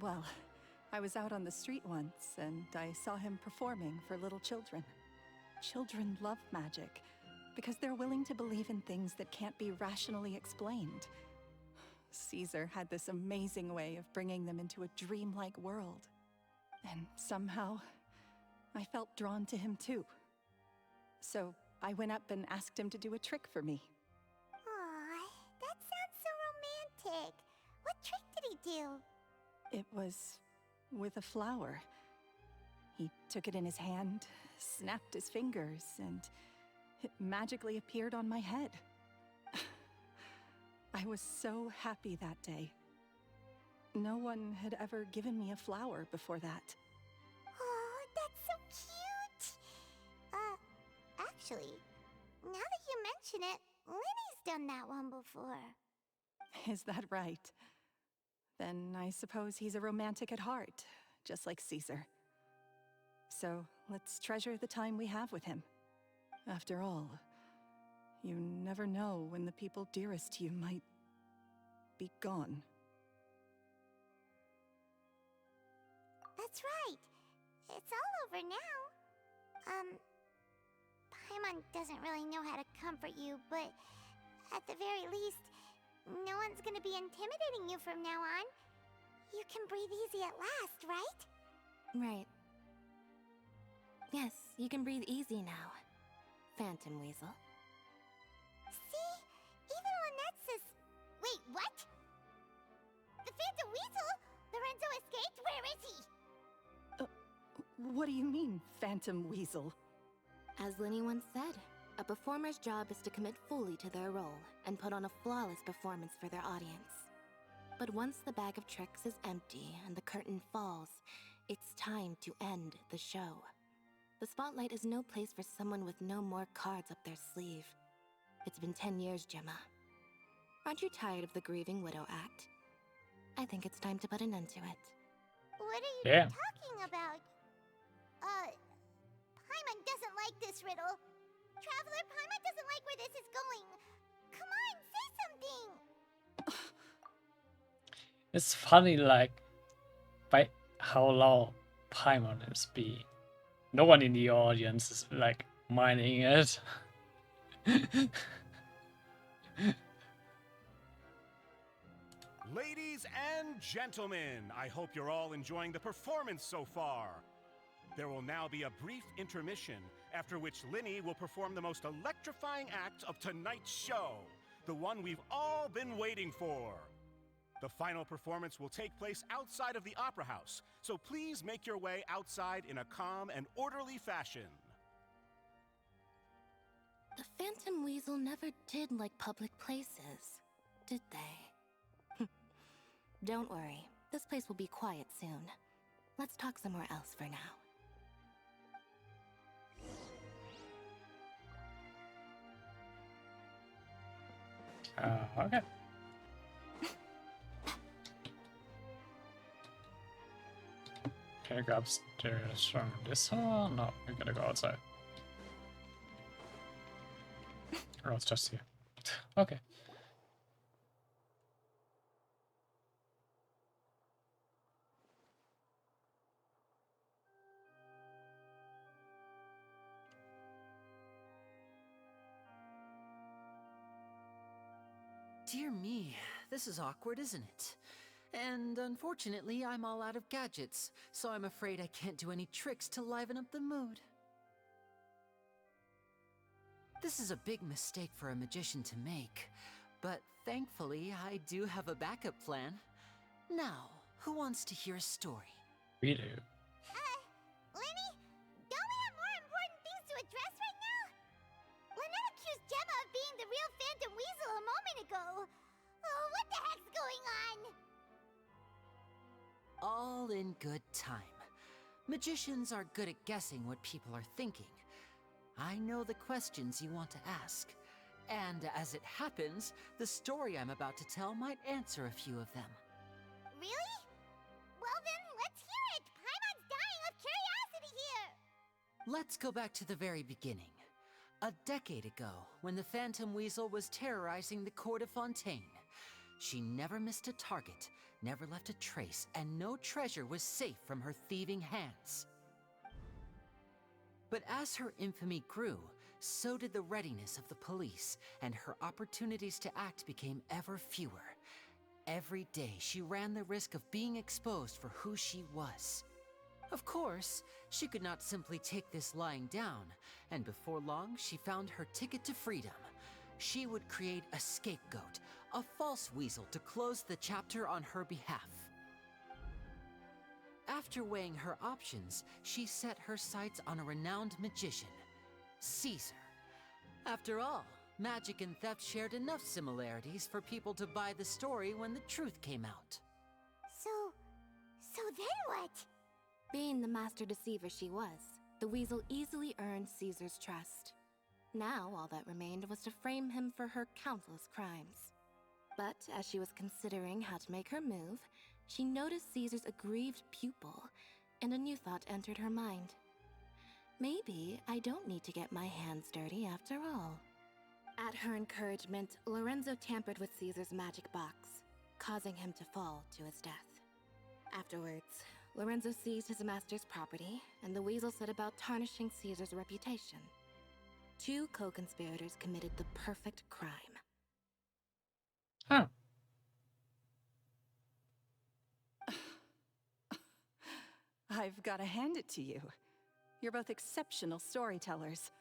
Well, I was out on the street once, and I saw him performing for little children. Children love magic, because they're willing to believe in things that can't be rationally explained. Caesar had this amazing way of bringing them into a dreamlike world. And somehow, I felt drawn to him too. So I went up and asked him to do a trick for me. Aw, that sounds so romantic. What trick did he do? It was with a flower. He took it in his hand, snapped his fingers, and it magically appeared on my head. I was so happy that day. No one had ever given me a flower before that. Oh, that's so cute! Actually, now that you mention it, Lyney's done that one before. Is that right? Then I suppose he's a romantic at heart, just like Caesar. So let's treasure the time we have with him. After all, you never know when the people dearest to you might be gone. That's right. It's all over now. Paimon doesn't really know how to comfort you, but at the very least, no one's gonna be intimidating you from now on. You can breathe easy at last, right? Right. Yes, you can breathe easy now, Phantom Weasel. See? Even Lynette says... Wait, what? The Phantom Weasel? Lorenzo escaped? Where is he? What do you mean, Phantom Weasel? As Lyney once said, a performer's job is to commit fully to their role and put on a flawless performance for their audience. But once the bag of tricks is empty and the curtain falls, it's time to end the show. The spotlight is no place for someone with no more cards up their sleeve. It's been 10 years, Gemma. Aren't you tired of the grieving widow act? I think it's time to put an end to it. What are you Yeah. talking about? Paimon doesn't like this riddle. Traveler, Paimon doesn't like where this is going. Come on, say something! It's funny, like, by how loud Paimon is being. No one in the audience is, like, minding it. Ladies and gentlemen, I hope you're all enjoying the performance so far. There will now be a brief intermission, after which Lyney will perform the most electrifying act of tonight's show, the one we've all been waiting for. The final performance will take place outside of the Opera House, so please make your way outside in a calm and orderly fashion. The Phantom Weasel never did like public places, did they? Don't worry, this place will be quiet soon. Let's talk somewhere else for now. Okay. Can I go upstairs from this hall? No, we gotta go outside. Oh, it's just here. Okay. Dear me, this is awkward, isn't it? And unfortunately, I'm all out of gadgets, so I'm afraid I can't do any tricks to liven up the mood. This is a big mistake for a magician to make, but thankfully, I do have a backup plan. Now, who wants to hear a story? We do. Lyney, don't we have more important things to address right now? Lynette accused Gemma of being the real Phantom Weasel a moment ago. Oh, what the heck's going on? All in good time. Magicians are good at guessing what people are thinking. I know the questions you want to ask. And as it happens, the story I'm about to tell might answer a few of them. Really? Well then, let's hear it! Paimon's dying of curiosity here! Let's go back to the very beginning. A decade ago, when the Phantom Weasel was terrorizing the court of Fontaine. She never missed a target, never left a trace, and no treasure was safe from her thieving hands. But as her infamy grew, so did the readiness of the police, and her opportunities to act became ever fewer. Every day, she ran the risk of being exposed for who she was. Of course, she could not simply take this lying down, and before long, she found her ticket to freedom. She would create a scapegoat, a false weasel to close the chapter on her behalf. After weighing her options, she set her sights on a renowned magician, Caesar. After all, magic and theft shared enough similarities for people to buy the story when the truth came out. So then what? Being the master deceiver she was, the weasel easily earned Caesar's trust. Now all that remained was to frame him for her countless crimes. But as she was considering how to make her move, she noticed Caesar's aggrieved pupil, and a new thought entered her mind. Maybe I don't need to get my hands dirty after all. At her encouragement, Lorenzo tampered with Caesar's magic box, causing him to fall to his death. Afterwards, Lorenzo seized his master's property, and the weasel set about tarnishing Caesar's reputation. Two co-conspirators committed the perfect crime. Huh. I've got to hand it to you. You're both exceptional storytellers.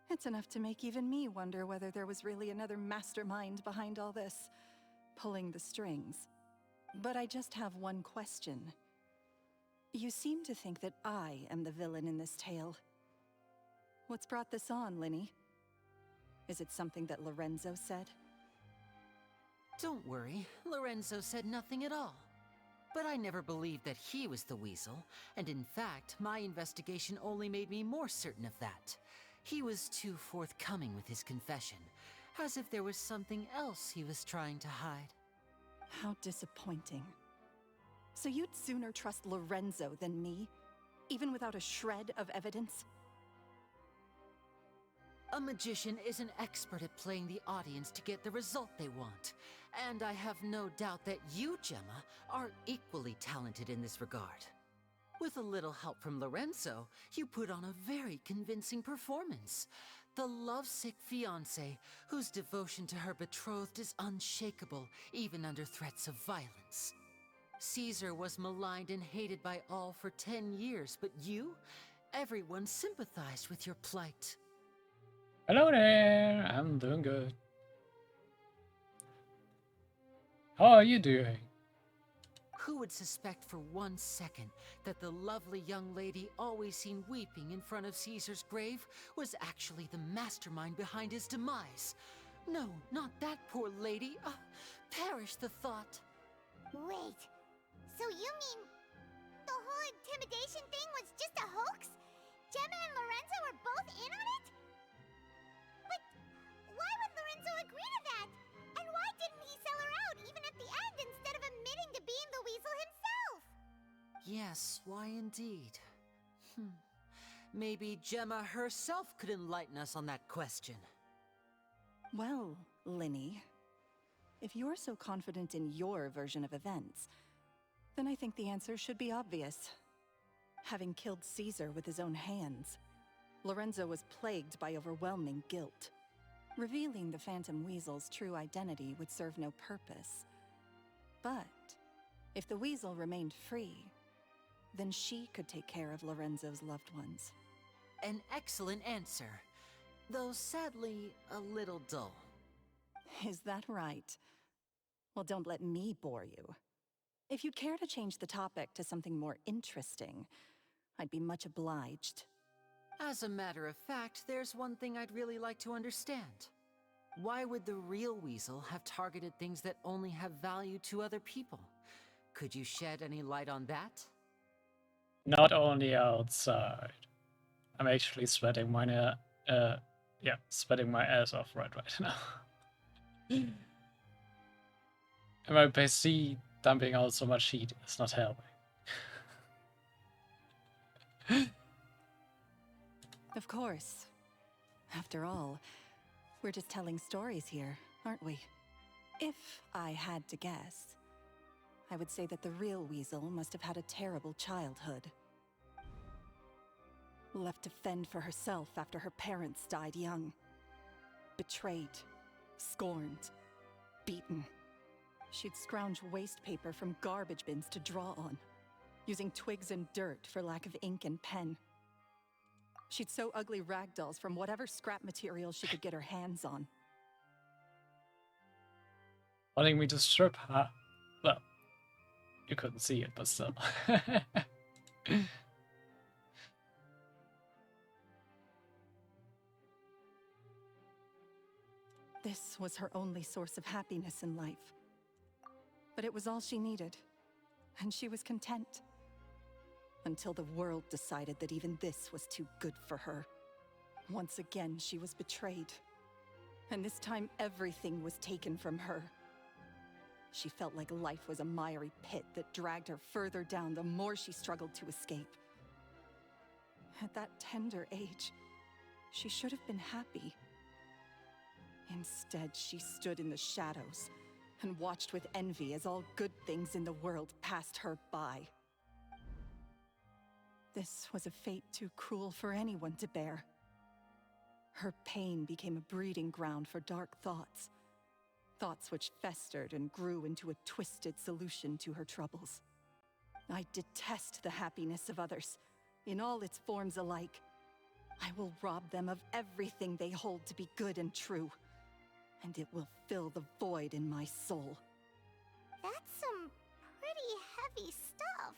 It's enough to make even me wonder whether there was really another mastermind behind all this, pulling the strings. But I just have one question. You seem to think that I am the villain in this tale. What's brought this on, Lyney? Is it something that Lorenzo said? Don't worry, Lorenzo said nothing at all. But I never believed that he was the weasel, and in fact, my investigation only made me more certain of that. He was too forthcoming with his confession, as if there was something else he was trying to hide. How disappointing. So you'd sooner trust Lorenzo than me, even without a shred of evidence? A magician is an expert at playing the audience to get the result they want. And I have no doubt that you, Gemma, are equally talented in this regard. With a little help from Lorenzo, you put on a very convincing performance. The lovesick fiancé, whose devotion to her betrothed is unshakable, even under threats of violence. Caesar was maligned and hated by all for 10 years, but you? Everyone sympathized with your plight. Hello there, I'm doing good. How are you doing? Who would suspect for 1 second that the lovely young lady always seen weeping in front of Caesar's grave was actually the mastermind behind his demise? No, not that poor lady. Perish the thought. Wait, so you mean the whole intimidation thing was just a hoax? Gemma and Lorenzo were both in on it? But why would Lorenzo agree to that? And why didn't he sell her out even at the end instead of admitting to being the weasel himself? Yes, why indeed? Maybe Gemma herself could enlighten us on that question. Well, Lyney, if you're so confident in your version of events, then I think the answer should be obvious. Having killed Caesar with his own hands, Lorenzo was plagued by overwhelming guilt. Revealing the Phantom Weasel's true identity would serve no purpose. But if the Weasel remained free, then she could take care of Lorenzo's loved ones. An excellent answer, though sadly a little dull. Is that right? Well, don't let me bore you. If you'd care to change the topic to something more interesting, I'd be much obliged. As a matter of fact, there's one thing I'd really like to understand. Why would the real Weasel have targeted things that only have value to other people? Could you shed any light on that? Not only outside. I'm actually sweating sweating my ass off right now. And my PC dumping out so much heat is not helping. Of course. After all, we're just telling stories here, aren't we? If I had to guess, I would say that the real Weasel must have had a terrible childhood. Left to fend for herself after her parents died young. Betrayed, scorned, beaten. She'd scrounge waste paper from garbage bins to draw on, using twigs and dirt for lack of ink and pen. She'd sew ugly rag dolls from whatever scrap material she could get her hands on. Wanting me to strip her? Well, you couldn't see it, but still. This was her only source of happiness in life. But it was all she needed, and she was content. Until the world decided that even this was too good for her. Once again, she was betrayed. And this time, everything was taken from her. She felt like life was a miry pit that dragged her further down the more she struggled to escape. At that tender age, she should have been happy. Instead, she stood in the shadows and watched with envy as all good things in the world passed her by. This was a fate too cruel for anyone to bear. Her pain became a breeding ground for dark thoughts. Thoughts which festered and grew into a twisted solution to her troubles. I detest the happiness of others, in all its forms alike. I will rob them of everything they hold to be good and true, and it will fill the void in my soul. That's some pretty heavy stuff.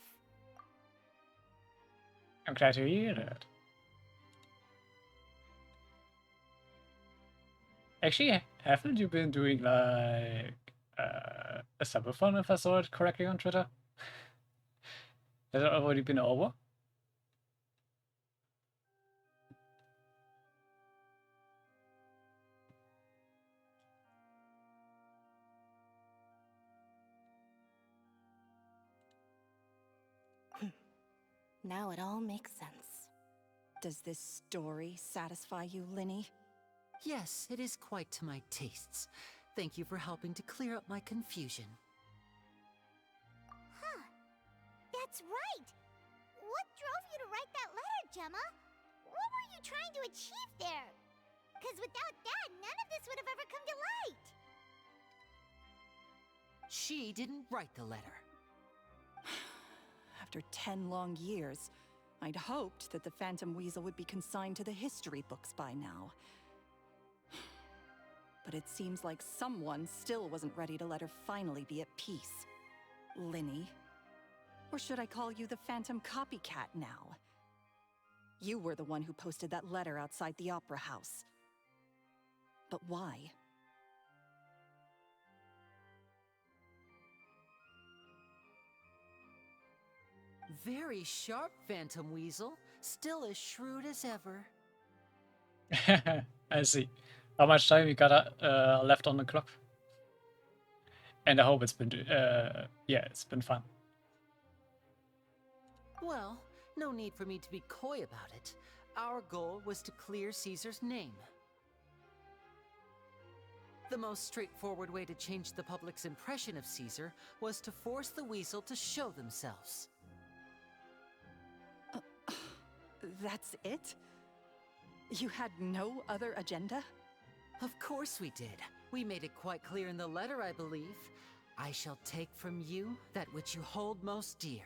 I'm glad to hear that. Actually, haven't you been doing like a subathon, if I saw it correctly on Twitter? Has it already been over? Now it all makes sense. Does this story satisfy you, Lyney? Yes, it is quite to my tastes. Thank you for helping to clear up my confusion. Huh. That's right. What drove you to write that letter, Gemma? What were you trying to achieve there? Because without that, none of this would have ever come to light. She didn't write the letter. After 10 long years, I'd hoped that the Phantom Weasel would be consigned to the history books by now. But it seems like someone still wasn't ready to let her finally be at peace. Lyney. Or should I call you the Phantom Copycat now? You were the one who posted that letter outside the Opera House. But why? Very sharp, Phantom Weasel. Still as shrewd as ever. I see. How much time you got left on the clock? And I hope it's been, yeah, it's been fun. Well, no need for me to be coy about it. Our goal was to clear Caesar's name. The most straightforward way to change the public's impression of Caesar was to force the Weasel to show themselves. That's it? You had no other agenda? Of course we did. We made it quite clear in the letter, I believe. I shall take from you that which you hold most dear,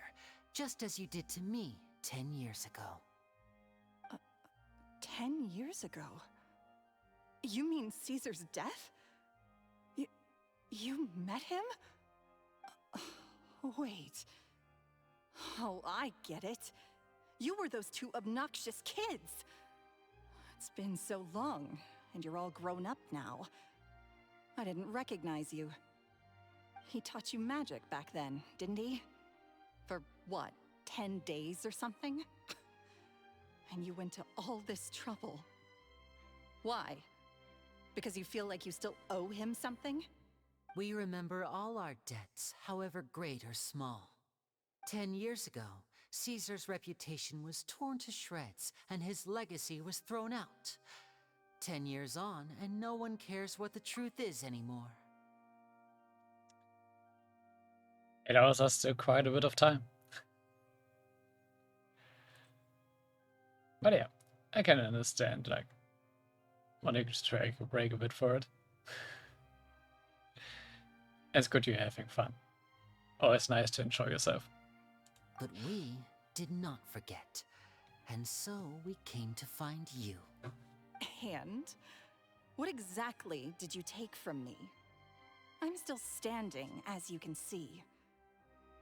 just as you did to me 10 years ago. 10 years ago? You mean Caesar's death? You met him? Wait. Oh, I get it. You were those two obnoxious kids. It's been so long, and you're all grown up now. I didn't recognize you. He taught you magic back then, didn't he? For what, 10 days or something? And you went to all this trouble. Why? Because you feel like you still owe him something? We remember all our debts, however great or small. 10 years ago, Caesar's reputation was torn to shreds, and his legacy was thrown out. 10 years on, and no one cares what the truth is anymore. It owes us still quite a bit of time. But yeah, I can understand, like, wanting to take a break a bit for it. It's good you're having fun. Always nice to enjoy yourself. But we did not forget, and so we came to find you. And? What exactly did you take from me? I'm still standing, as you can see.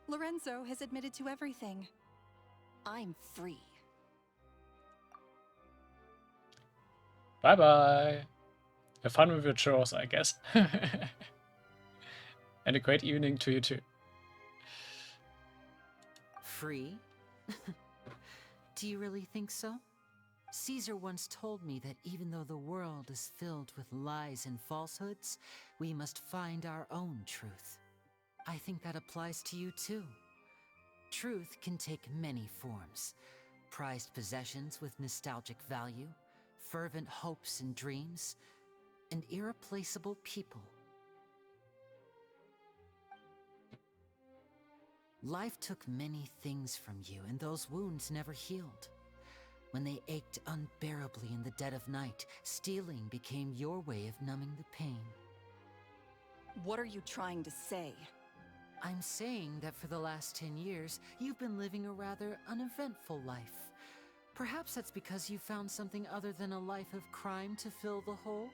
Lorenzo has admitted to everything. I'm free. Bye-bye. Have fun with your chores, I guess. And a great evening to you too. Free? Do you really think so? Caesar once told me that even though the world is filled with lies and falsehoods, we must find our own truth. I think that applies to you too. Truth can take many forms. Prized possessions with nostalgic value, fervent hopes and dreams, and irreplaceable people. Life took many things from you, and those wounds never healed. When they ached unbearably in the dead of night, stealing became your way of numbing the pain. What are you trying to say? I'm saying that for the last 10 years, you've been living a rather uneventful life. Perhaps that's because you found something other than a life of crime to fill the hole?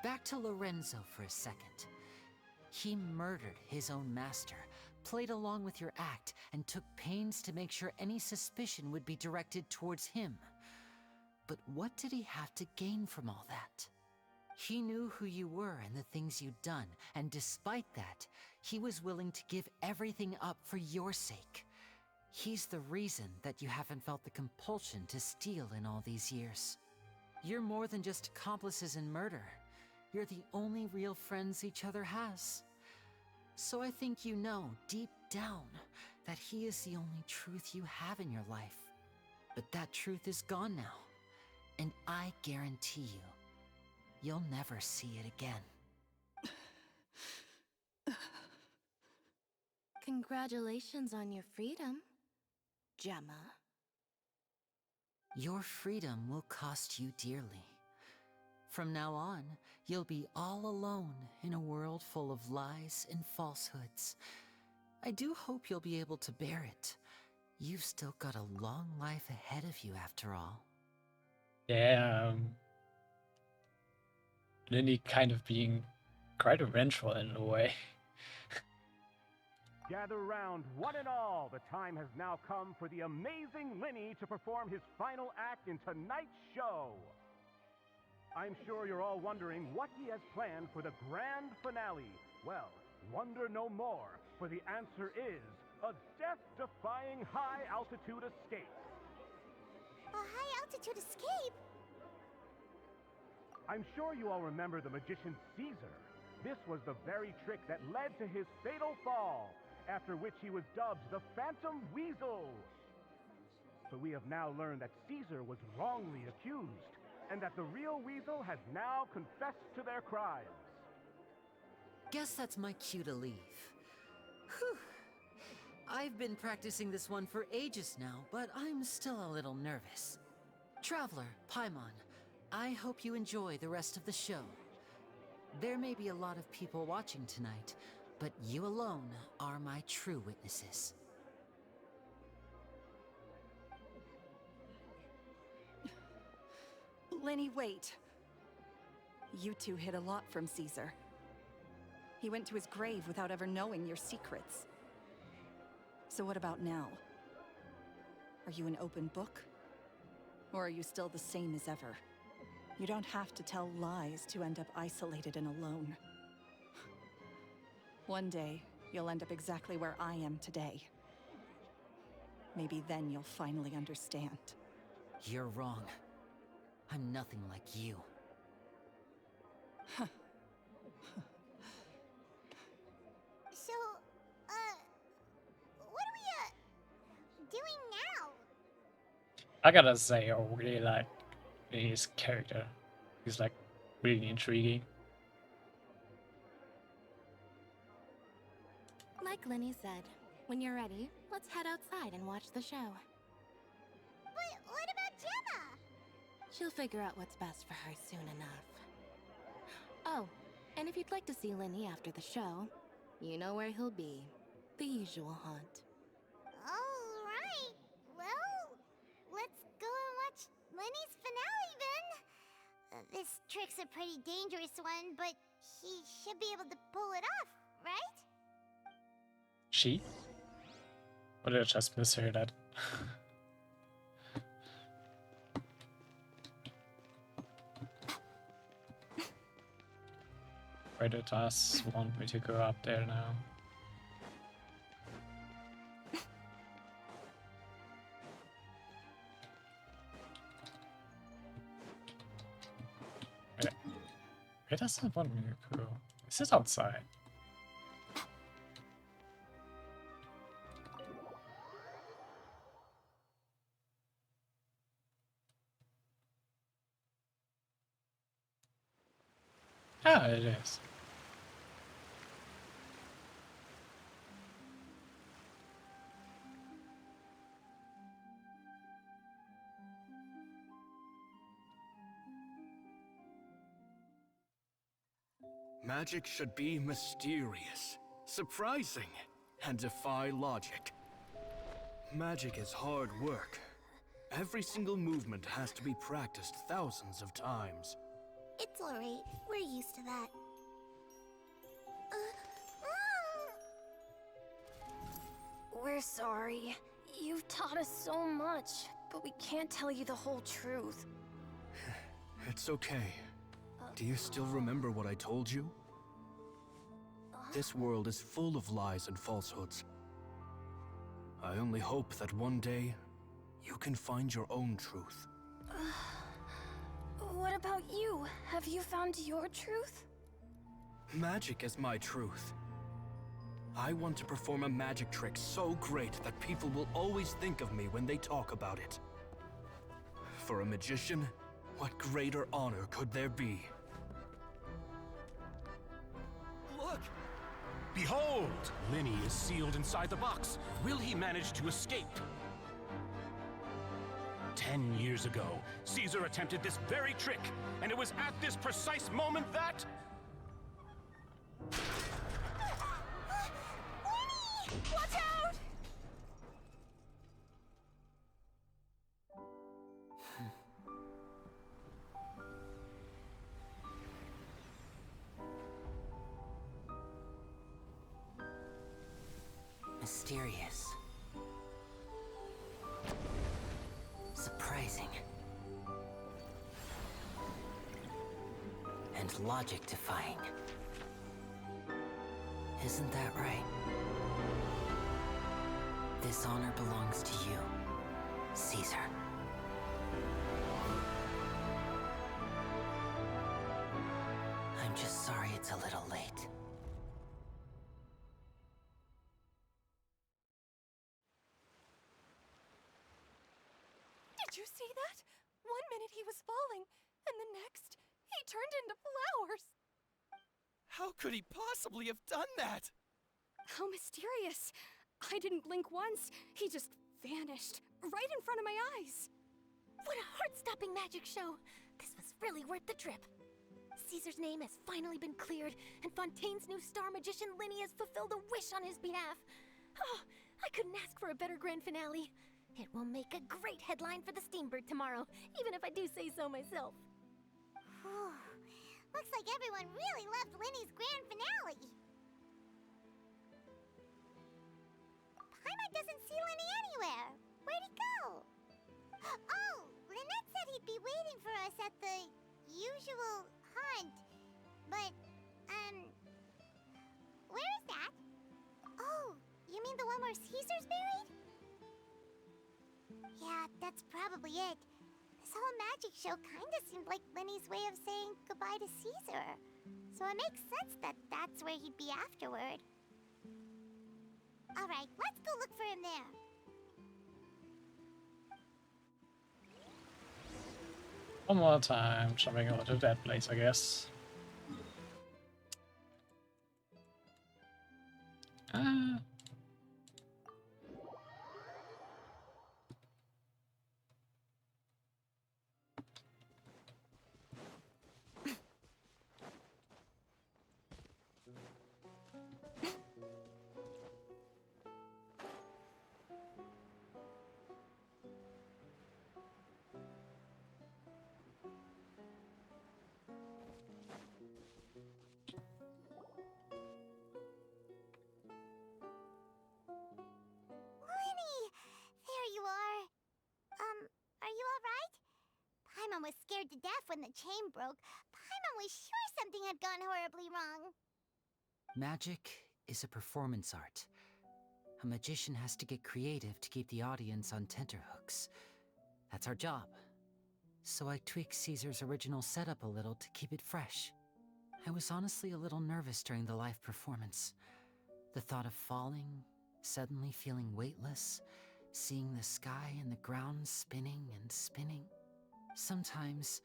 Back to Lorenzo for a second. He murdered his own master, played along with your act, and took pains to make sure any suspicion would be directed towards him. But what did he have to gain from all that? He knew who you were and the things you'd done, and despite that, he was willing to give everything up for your sake. He's the reason that you haven't felt the compulsion to steal in all these years. You're more than just accomplices in murder. You're the only real friends each other has. So I think you know, deep down, that he is the only truth you have in your life. But that truth is gone now, and I guarantee you, you'll never see it again. Congratulations on your freedom, Gemma. Your freedom will cost you dearly. From now on, you'll be all alone in a world full of lies and falsehoods. I do hope you'll be able to bear it. You've still got a long life ahead of you after all. Yeah, Lyney kind of being quite vengeful in a way. Gather round, one and all. The time has now come for the amazing Lyney to perform his final act in tonight's show. I'm sure you're all wondering what he has planned for the grand finale. Well, wonder no more, for the answer is a death-defying high-altitude escape. A high-altitude escape? I'm sure you all remember the magician Caesar. This was the very trick that led to his fatal fall, after which he was dubbed the Phantom Weasel. But we have now learned that Caesar was wrongly accused, and that the real Weasel has now confessed to their crimes. Guess that's my cue to leave. Whew. I've been practicing this one for ages now, but I'm still a little nervous. Traveler, Paimon, I hope you enjoy the rest of the show. There may be a lot of people watching tonight, but you alone are my true witnesses. Lyney, wait. You two hid a lot from Caesar. He went to his grave without ever knowing your secrets. So what about now? Are you an open book? Or are you still the same as ever? You don't have to tell lies to end up isolated and alone. One day, you'll end up exactly where I am today. Maybe then you'll finally understand. You're wrong. I'm nothing like you. So, what are we, doing now? I gotta say, I really like his character. He's like really intriguing. Like Lyney said, when you're ready, let's head outside and watch the show. But what about Gemma? She'll figure out what's best for her soon enough. Oh, and if you'd like to see Lyney after the show, you know where he'll be. The usual haunt. Alright, well, let's go and watch Lyney's finale then. This trick's a pretty dangerous one, but he should be able to pull it off, right? She? Or did I just mishear that? Wait, it does want me to go up there now. Wait, it doesn't want me to go. Is it outside? Ah, it is. Magic should be mysterious, surprising, and defy logic. Magic is hard work. Every single movement has to be practiced thousands of times. It's alright, we're used to that. We're sorry. You've taught us so much, but we can't tell you the whole truth. It's okay. Do you still remember what I told you? This world is full of lies and falsehoods. I only hope that one day, you can find your own truth. What about you? Have you found your truth? Magic is my truth. I want to perform a magic trick so great that people will always think of me when they talk about it. For a magician, what greater honor could there be? Look! Behold! Lyney is sealed inside the box. Will he manage to escape? 10 years ago, Caesar attempted this very trick, and it was at this precise moment that... Watch out! Mysterious. Surprising. And logic-defying. Isn't that right? This honor belongs to you, Caesar. I'm just sorry it's a little late. Did you see that? 1 minute he was falling, and the next, he turned into flowers. How could he possibly have done that? How mysterious. I didn't blink once. He just vanished, right in front of my eyes. What a heart-stopping magic show. This was really worth the trip. Caesar's name has finally been cleared, and Fontaine's new star magician Lyney has fulfilled a wish on his behalf. Oh, I couldn't ask for a better grand finale. It will make a great headline for the Steambird tomorrow, even if I do say so myself. Looks like everyone really loved Lyney's grand finale. Paimon doesn't see Lyney anywhere. Where'd he go? Oh, Lynette said he'd be waiting for us at the usual hunt. But, where is that? Oh, you mean the one where Caesar's buried? Yeah, that's probably it. This whole magic show kinda seemed like Lyney's way of saying goodbye to Caesar. So it makes sense that that's where he'd be afterward. Alright, let's go look for him there. One more time, jumping over to that place, I guess. Paimon was scared to death when the chain broke. Paimon was sure something had gone horribly wrong. Magic is a performance art. A magician has to get creative to keep the audience on tenterhooks. That's our job. So I tweaked Caesar's original setup a little to keep it fresh. I was honestly a little nervous during the live performance. The thought of falling, suddenly feeling weightless, seeing the sky and the ground spinning and spinning. Sometimes,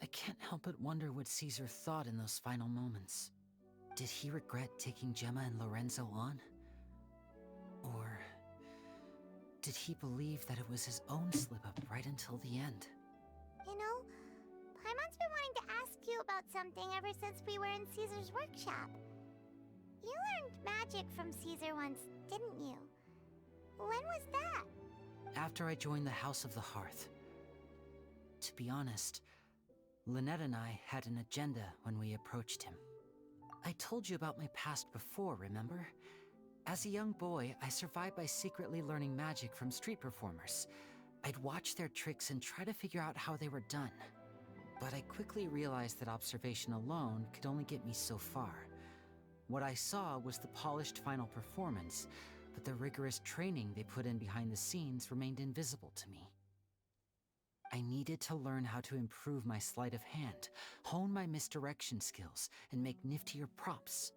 I can't help but wonder what Caesar thought in those final moments. Did he regret taking Gemma and Lorenzo on? Or did he believe that it was his own slip-up right until the end? You know, Paimon's been wanting to ask you about something ever since we were in Caesar's workshop. You learned magic from Caesar once, didn't you? When was that? After I joined the House of the Hearth. To be honest, Lynette and I had an agenda when we approached him. I told you about my past before, remember? As a young boy, I survived by secretly learning magic from street performers. I'd watch their tricks and try to figure out how they were done. But I quickly realized that observation alone could only get me so far. What I saw was the polished final performance, but the rigorous training they put in behind the scenes remained invisible to me. I needed to learn how to improve my sleight of hand, hone my misdirection skills, and make niftier props.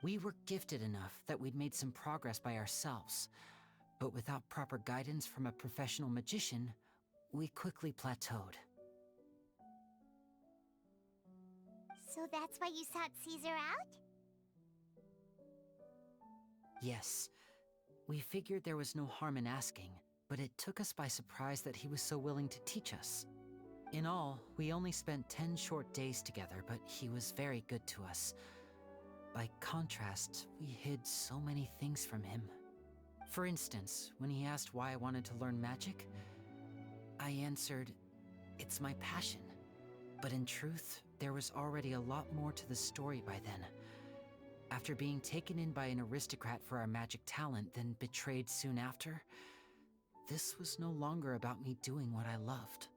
We were gifted enough that we'd made some progress by ourselves, but without proper guidance from a professional magician, we quickly plateaued. So that's why you sought Caesar out? Yes. We figured there was no harm in asking, but it took us by surprise that he was so willing to teach us. In all, we only spent 10 short days together, but he was very good to us. By contrast, we hid so many things from him. For instance, when he asked why I wanted to learn magic, I answered, "It's my passion." But in truth, there was already a lot more to the story by then. After being taken in by an aristocrat for our magic talent, then betrayed soon after, this was no longer about me doing what I loved.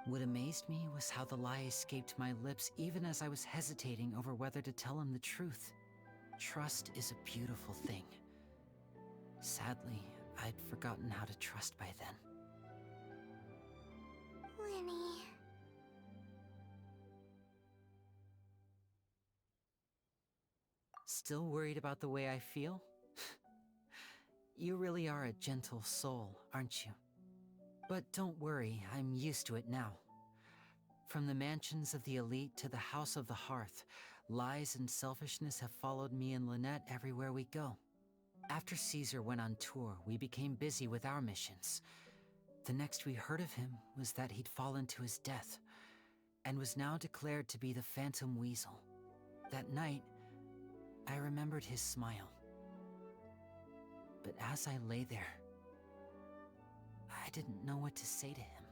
What amazed me was how the lie escaped my lips even as I was hesitating over whether to tell him the truth. Trust is a beautiful thing. Sadly, I'd forgotten how to trust by then. Lyney. Still worried about the way I feel? You really are a gentle soul, aren't you? But don't worry, I'm used to it now. From the mansions of the elite to the house of the hearth, lies and selfishness have followed me and Lynette everywhere we go. After Caesar went on tour, we became busy with our missions. The next we heard of him was that he'd fallen to his death, and was now declared to be the Phantom Weasel. That night, I remembered his smile. But as I lay there, I didn't know what to say to him.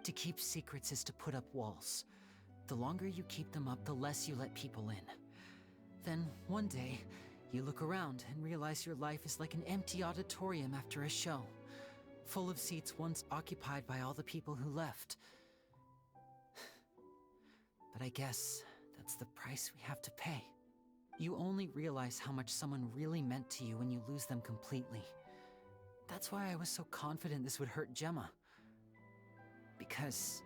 To keep secrets is to put up walls. The longer you keep them up, the less you let people in. Then, one day, you look around and realize your life is like an empty auditorium after a show, full of seats once occupied by all the people who left. But I guess that's the price we have to pay. You only realize how much someone really meant to you when you lose them completely. That's why I was so confident this would hurt Gemma. Because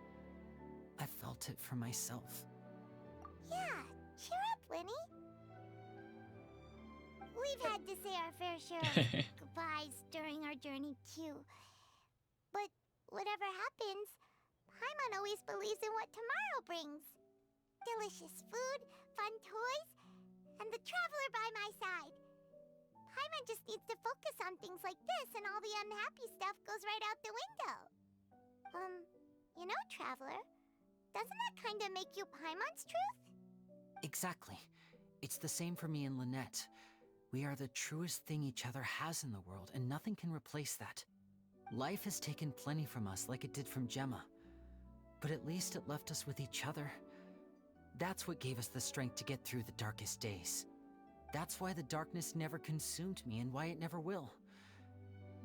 I felt it for myself. Yeah, cheer up, Lyney. We've had to say our fair share of goodbyes during our journey, too. But whatever happens, Paimon always believes in what tomorrow brings. Delicious food, fun toys, and the traveler by my side. Paimon just needs to focus on things like this, and all the unhappy stuff goes right out the window. You know, Traveler, doesn't that kind of make you Paimon's truth? Exactly. It's the same for me and Lynette. We are the truest thing each other has in the world, and nothing can replace that. Life has taken plenty from us, like it did from Gemma. But at least it left us with each other. That's what gave us the strength to get through the darkest days. That's why the darkness never consumed me, and why it never will.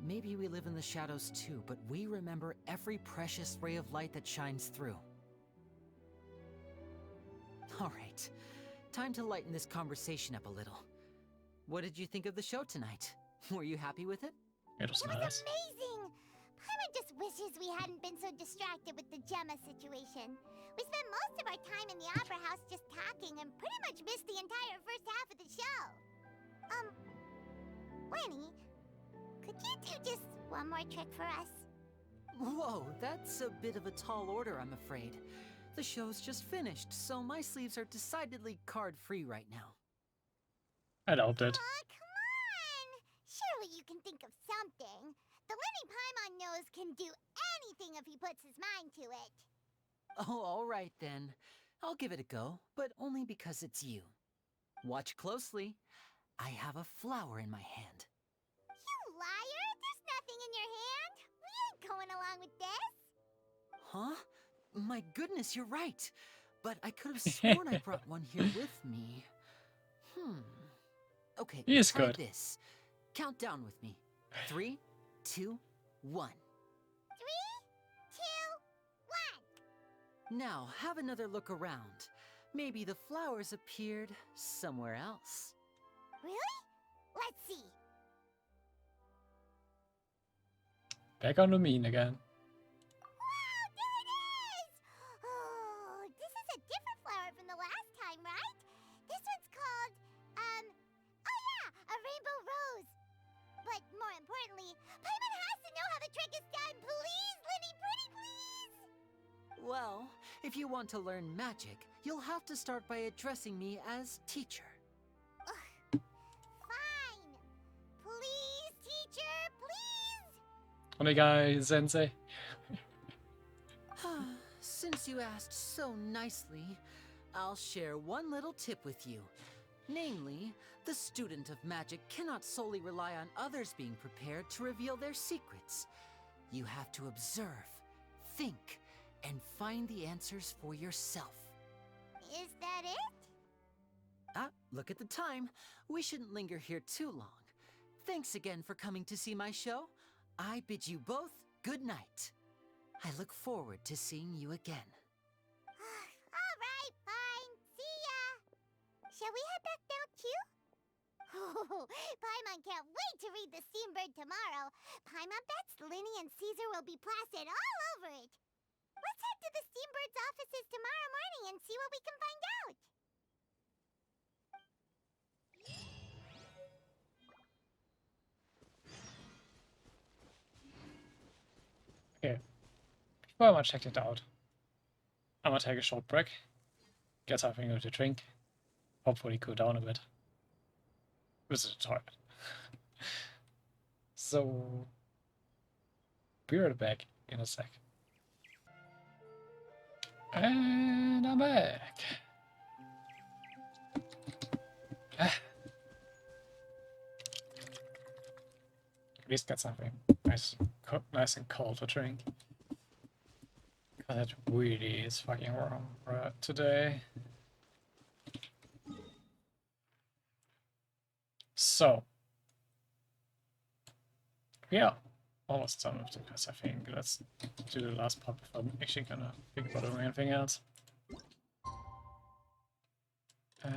Maybe we live in the shadows too, but we remember every precious ray of light that shines through. Alright, time to lighten this conversation up a little. What did you think of the show tonight? Were you happy with it? It was nice. Amazing! Paimon just wishes we hadn't been so distracted with the Gemma situation. We spent most of our time in the Opera House just talking and pretty much missed the entire first half of the show. Lyney, could you do just one more trick for us? Whoa, that's a bit of a tall order, I'm afraid. The show's just finished, so my sleeves are decidedly card-free right now. I doubt it. Aw, come on! Surely you can think of something. The Lyney Paimon knows can do anything if he puts his mind to it. Oh, all right then. I'll give it a go, but only because it's you. Watch closely. I have a flower in my hand. You liar! There's nothing in your hand! We ain't going along with this! Huh? My goodness, you're right. But I could have sworn I brought one here with me. Okay, He is try good. this. Count down with me. 3, 2, 1. 3, 2, 1. Now, have another look around. Maybe the flowers appeared somewhere else. Really? Let's see. Back on the mean again. Wow, there it is! Oh, this is a different flower from the last time, right? If you want to learn magic, you'll have to start by addressing me as teacher. Fine. Please, teacher, please. Onegai, sensei. Since you asked so nicely, I'll share one little tip with you. Namely, the student of magic cannot solely rely on others being prepared to reveal their secrets. You have to observe, think, and find the answers for yourself. Is that it? Look at the time. We shouldn't linger here too long. Thanks again for coming to see my show. I bid you both good night. I look forward to seeing you again. All right, fine. See ya. Shall we head back now, too? Oh, Paimon can't wait to read The Steambird tomorrow. Paimon bets Lyney and Caesar will be plastered all over it. Let's head to the Steambird's offices tomorrow morning and see what we can find out. Okay. Before I want to check it out, I'm gonna take a short break, get something to drink, hopefully cool down a bit. Visit the toilet. So, be right back in a sec. And I'm back. At least get something nice and cold to drink. Cause it really is fucking warm today. So, yeah, almost done with the quest. I think let's do the last part before I'm actually gonna think about doing anything else. I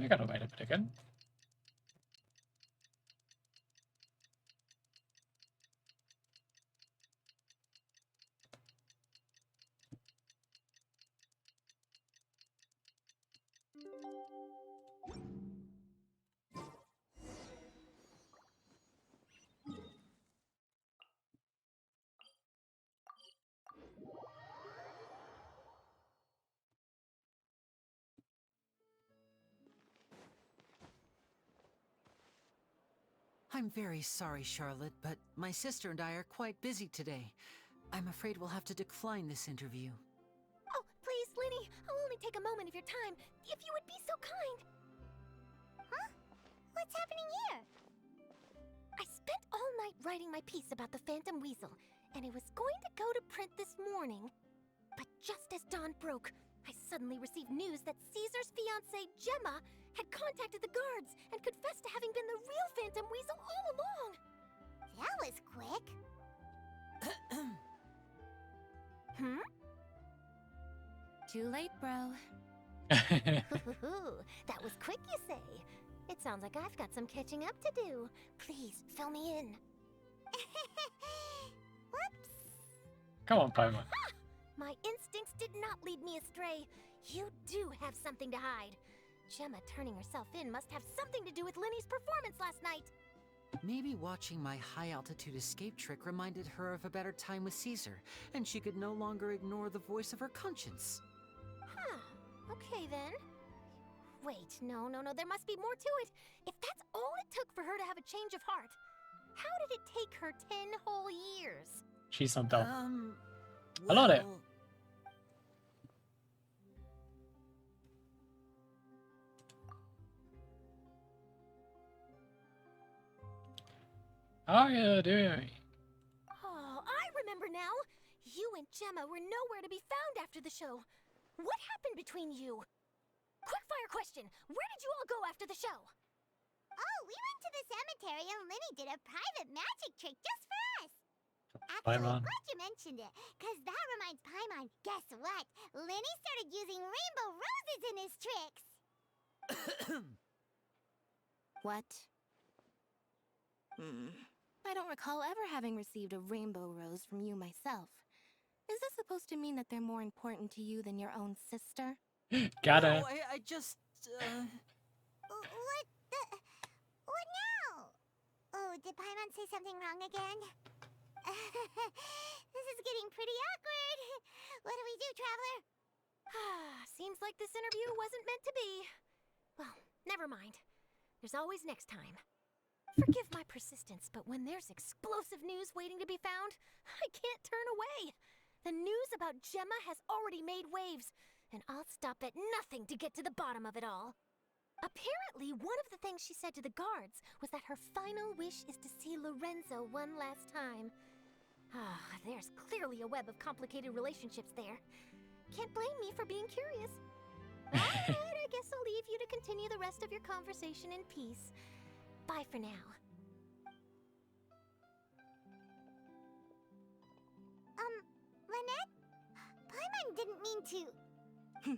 gotta wait a bit again. I'm very sorry, Charlotte, but my sister and I are quite busy today. I'm afraid we'll have to decline this interview. Oh, please, Lyney, I'll only take a moment of your time, if you would be so kind. Huh? What's happening here? I spent all night writing my piece about the Phantom Weasel, and it was going to go to print this morning. But just as dawn broke, I suddenly received news that Caesar's fiancée, Gemma, had contacted the guards and confessed to having been the real Phantom Weasel all along. That was quick. Too late, bro. That was quick, you say? It sounds like I've got some catching up to do. Please, fill me in. Whoops. Come on, Paimon. My instincts did not lead me astray. You do have something to hide. Gemma turning herself in must have something to do with Lyney's performance last night. Maybe watching my high-altitude escape trick reminded her of a better time with Caesar, and she could no longer ignore the voice of her conscience. Huh. Okay, then. Wait, no, there must be more to it. If that's all it took for her to have a change of heart, how did it take her 10 whole years? She's not dumb. Well, I love it. How are you doing? Oh, I remember now. You and Gemma were nowhere to be found after the show. What happened between you? Quickfire question. Where did you all go after the show? Oh, we went to the cemetery and Lyney did a private magic trick just for us. Actually, Paimon. glad you mentioned it, because that reminds Paimon, guess what? Lyney started using rainbow roses in his tricks. What? I don't recall ever having received a rainbow rose from you myself. Is this supposed to mean that they're more important to you than your own sister? Got No, it. I just, What now? Oh, did Paimon say something wrong again? This is getting pretty awkward. What do we do, Traveler? Seems like this interview wasn't meant to be. Well, never mind. There's always next time. Forgive my persistence, but when there's explosive news waiting to be found, I can't turn away. The news about Gemma has already made waves, and I'll stop at nothing to get to the bottom of it all. Apparently, one of the things she said to the guards was that her final wish is to see Lorenzo one last time. There's clearly a web of complicated relationships there. Can't blame me for being curious. Alright, I guess I'll leave you to continue the rest of your conversation in peace. Bye for now. Lynette? Paimon didn't mean to...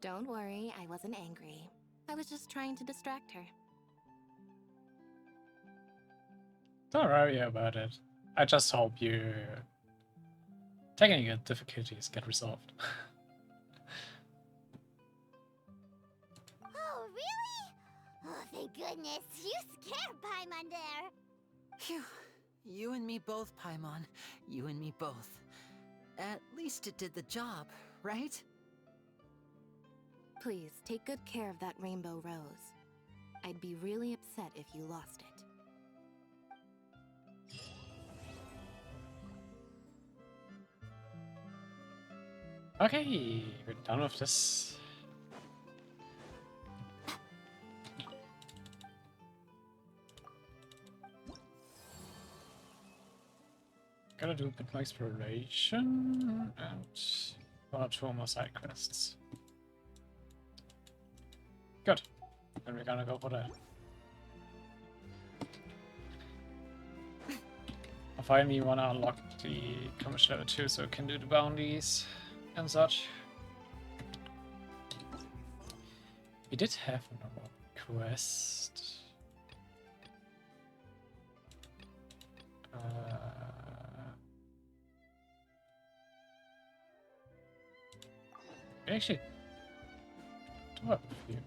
Don't worry, I wasn't angry. I was just trying to distract her. Don't worry about it. I just hope your technical difficulties get resolved. Oh, really? Oh, thank goodness. You scared Paimon there. Phew. You and me both, Paimon. You and me both. At least it did the job, right? Please, take good care of that rainbow rose. I'd be really upset if you lost it. Okay, we're done with this. Gotta do a bit more exploration and one or two more side quests. Good. Then we're gonna go for that. I finally wanna unlock the commission level 2 so I can do the bounties and such. We did have another quest. We actually do have a few.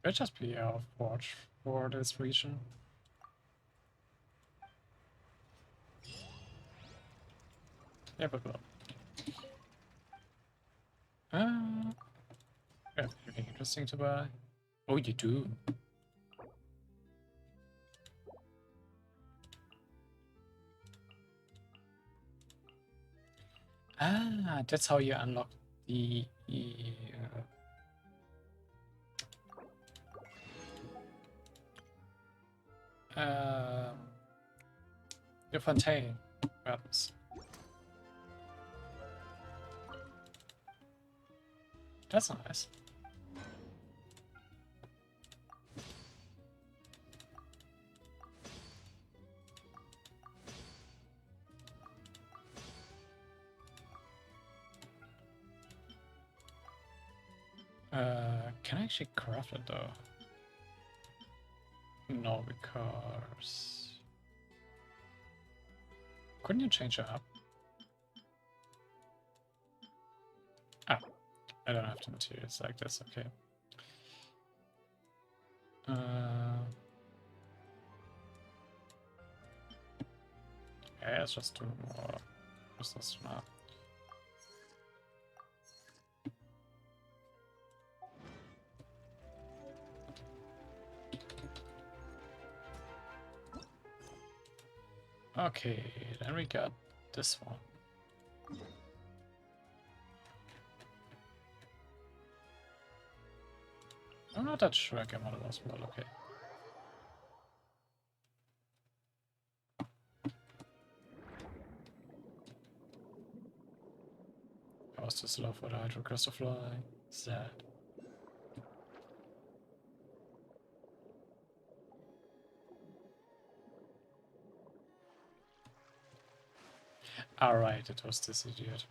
Could just be out of watch for this region. Yeah, but well. Yeah, anything interesting to buy? Oh, you do. Ah, that's how you unlock the your Fontaine weapons. That's nice. Can I actually craft it though? No, because Couldn't you change her up? Ah, I don't have the materials like this, okay. Yeah, let's just do more. What's this now? Okay, then we got this one. I'm not that sure again what it was, but okay. How's this love for the Hydro Crystal Fly? Sad. Alright, it was this idiot.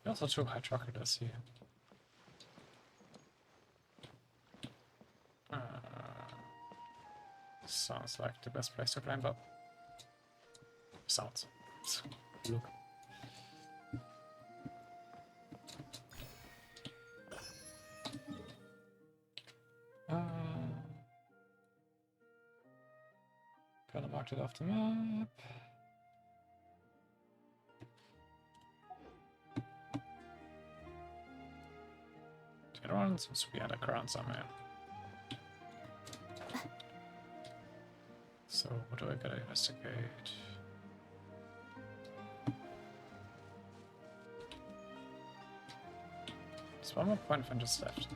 Also two Hydroculus here. Sounds like the best place to climb up. Sounds. Look. Gonna mark it off the map. The other one seems to be underground somewhere. So, what do I gotta investigate? There's one more point of interest left.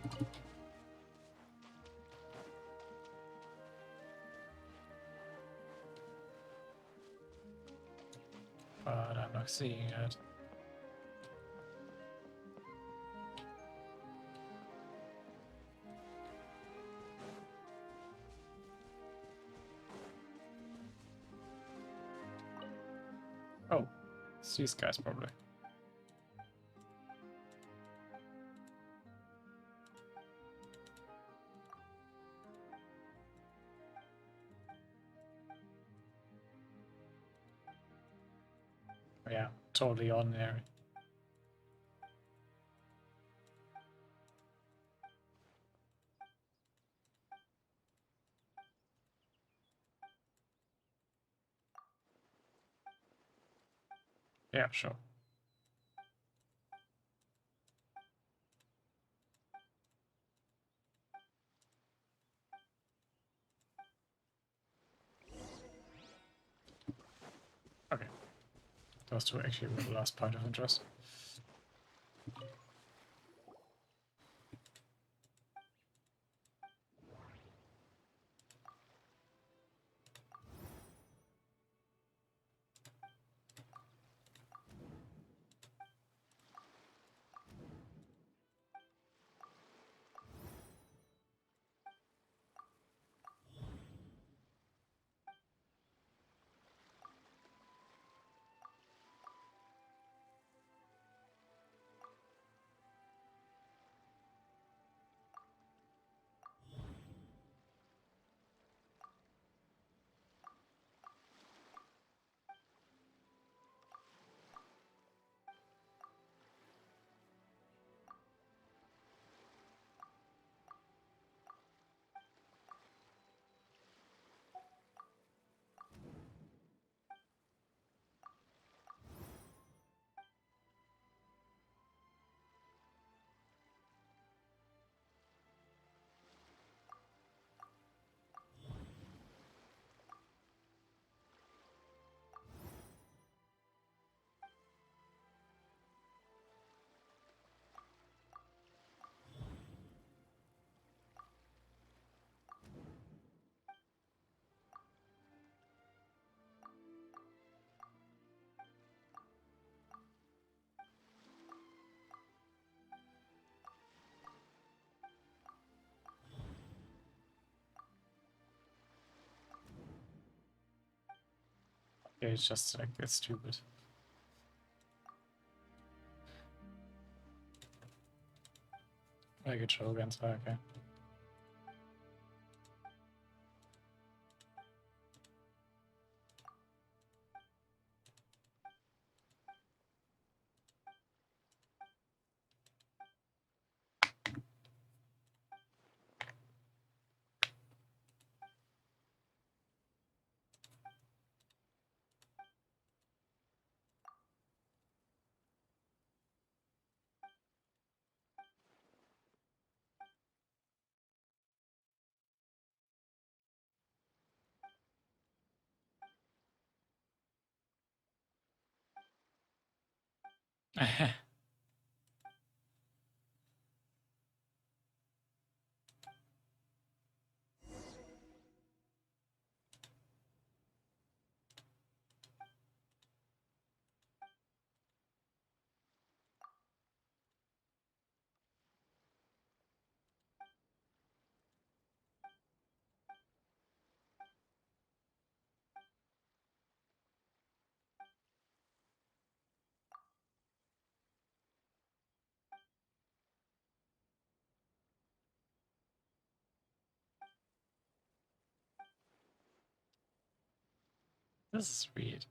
But I'm not seeing it. Oh, it's these guys probably. Yeah, totally ordinary. Yeah, sure. Okay. Those two actually were the last point of interest. Yeah, it's just like, it's stupid. make a joke and so okay. This is weird.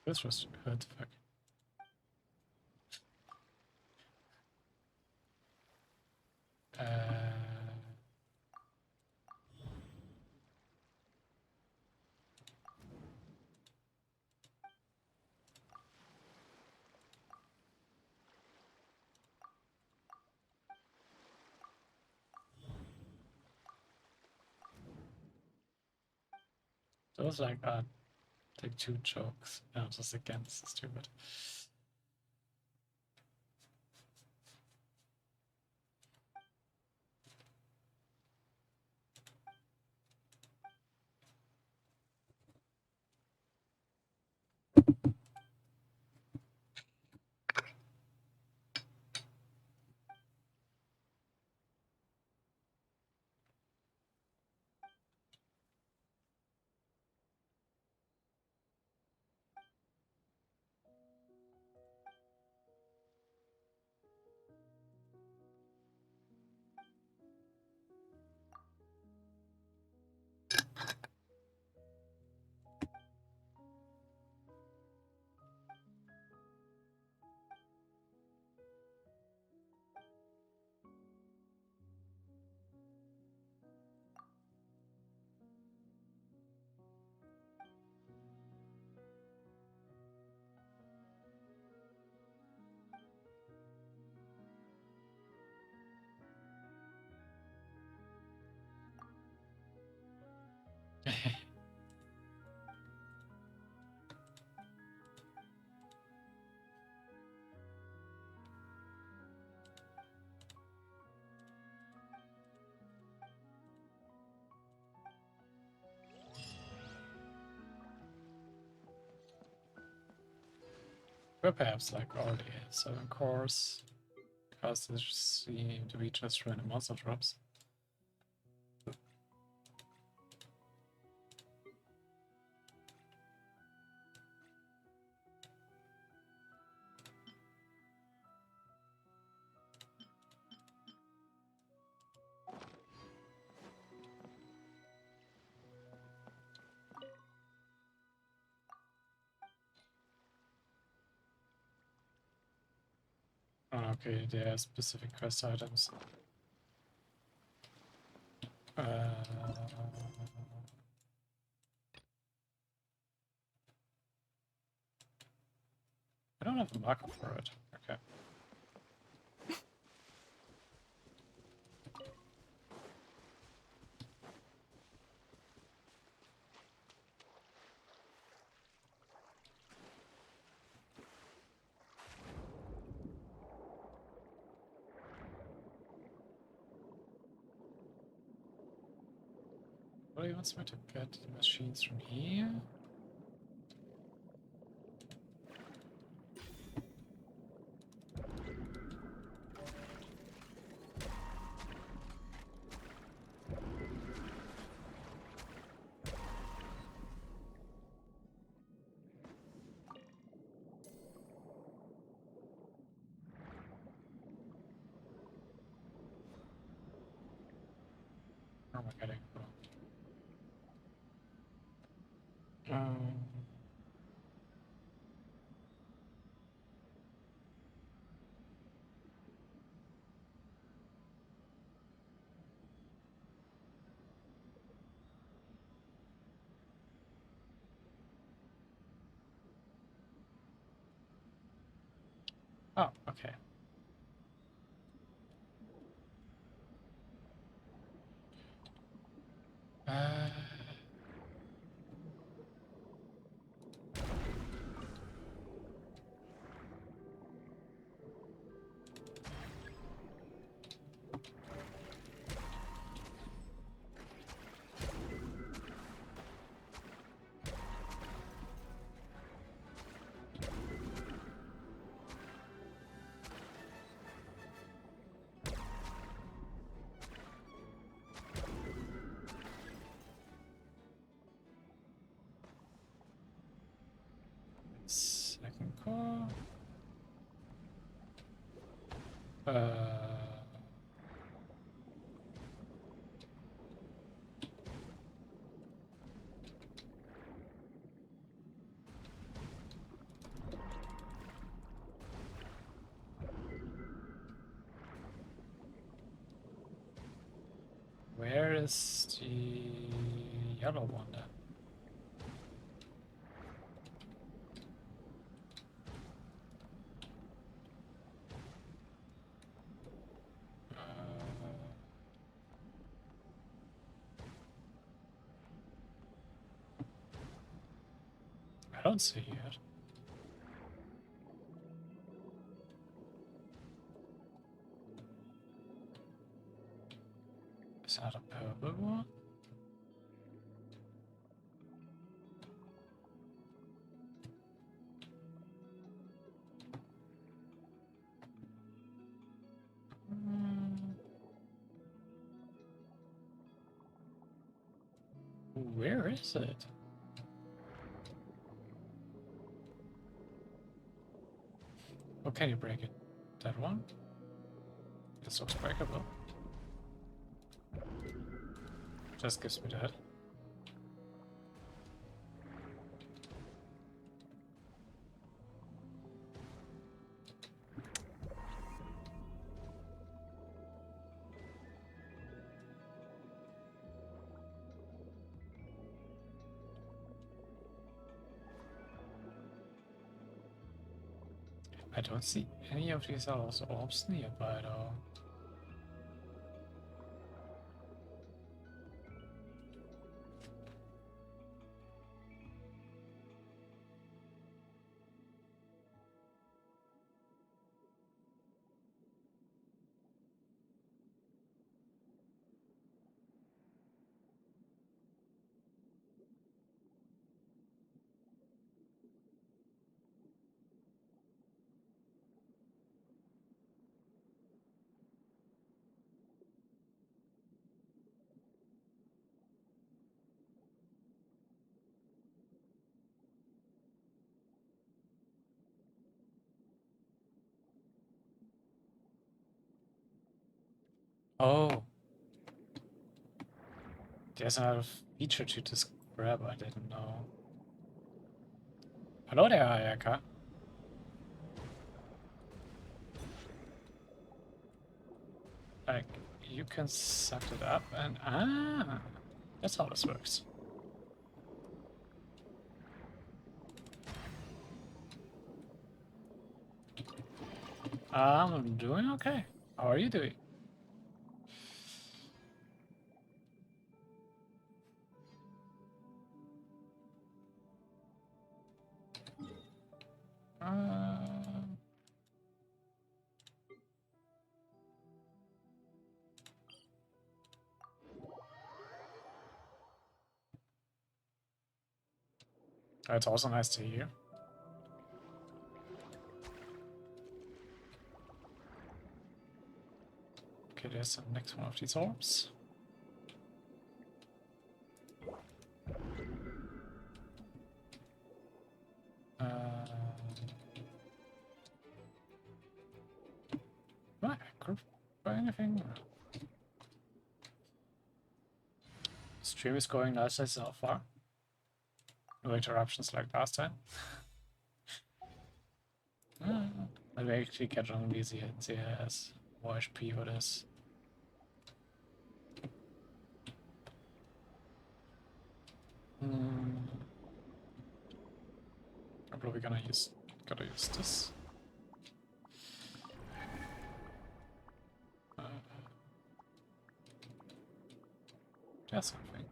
This was what the fuck. So it was like two jokes. No, just against stupid. But perhaps like already 7 cores, because they seem to be just random monster drops. Okay, there are specific quest items. I don't have a marker for it. Okay. Well, he wants me to get the machines from here. Where am I getting from? Oh, okay. Second core. Where is the yellow one then? I don't see it. Is that a purple one? Where is it? Oh, can you break it? That one? This looks breakable. Just gives me that. I don't see any of these other orbs nearby though. Oh. There's another feature to this grab I didn't know. Hello there, Ayaka. Like, you can suck it up and... that's how this works. I'm doing okay. How are you doing? It's also nice to hear. Okay, there's the next one of these orbs. Am I grouped by anything? Stream is going nicely so far. No interruptions like last time. Maybe I actually get on easy and see has more HP for this. I'm probably gotta use this. There's something.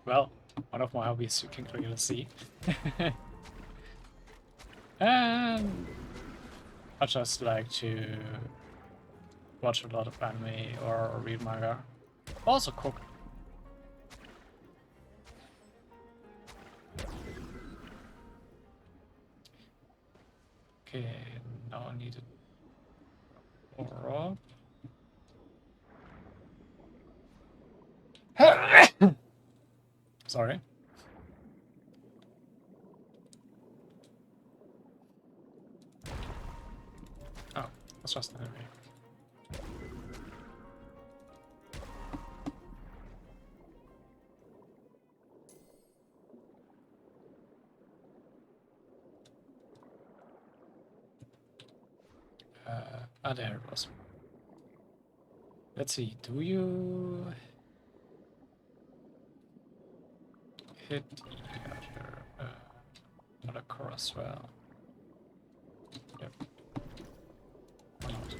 Well, one of my hobbies you can clearly see. And I just like to watch a lot of anime or read manga. Also cook. Okay, now I need a orb. Sorry. Oh, that's just an enemy. There it was. Let's see, do you hit the other core as well? Yep. Why not?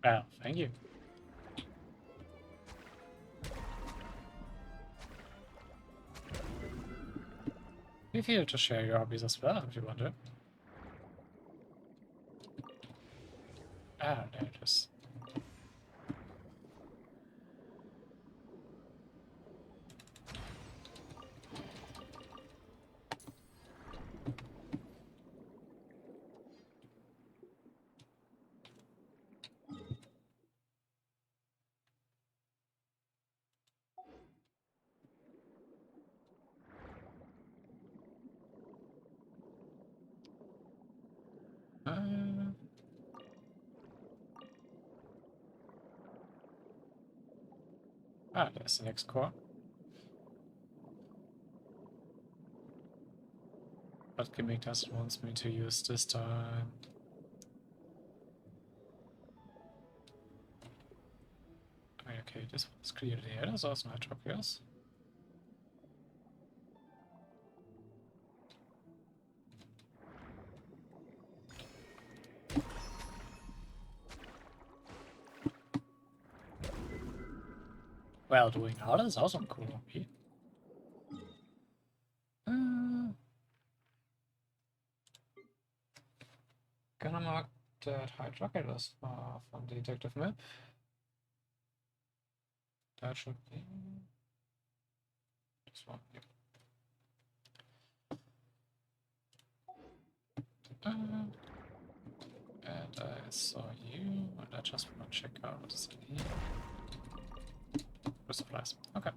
Well, thank you. Feel free to share your hobbies as well if you want to. There it is. There's the next core. But Gimmick doesn't want me to use this time. I mean, okay, this one's clearly here. There's also Metropolis. Well, doing that is also cool on me. Gonna mark that Hydroculus from the detective map. That should be this one. Yep. And I saw you, and I just want to check out what is in here. For supplies. Okay.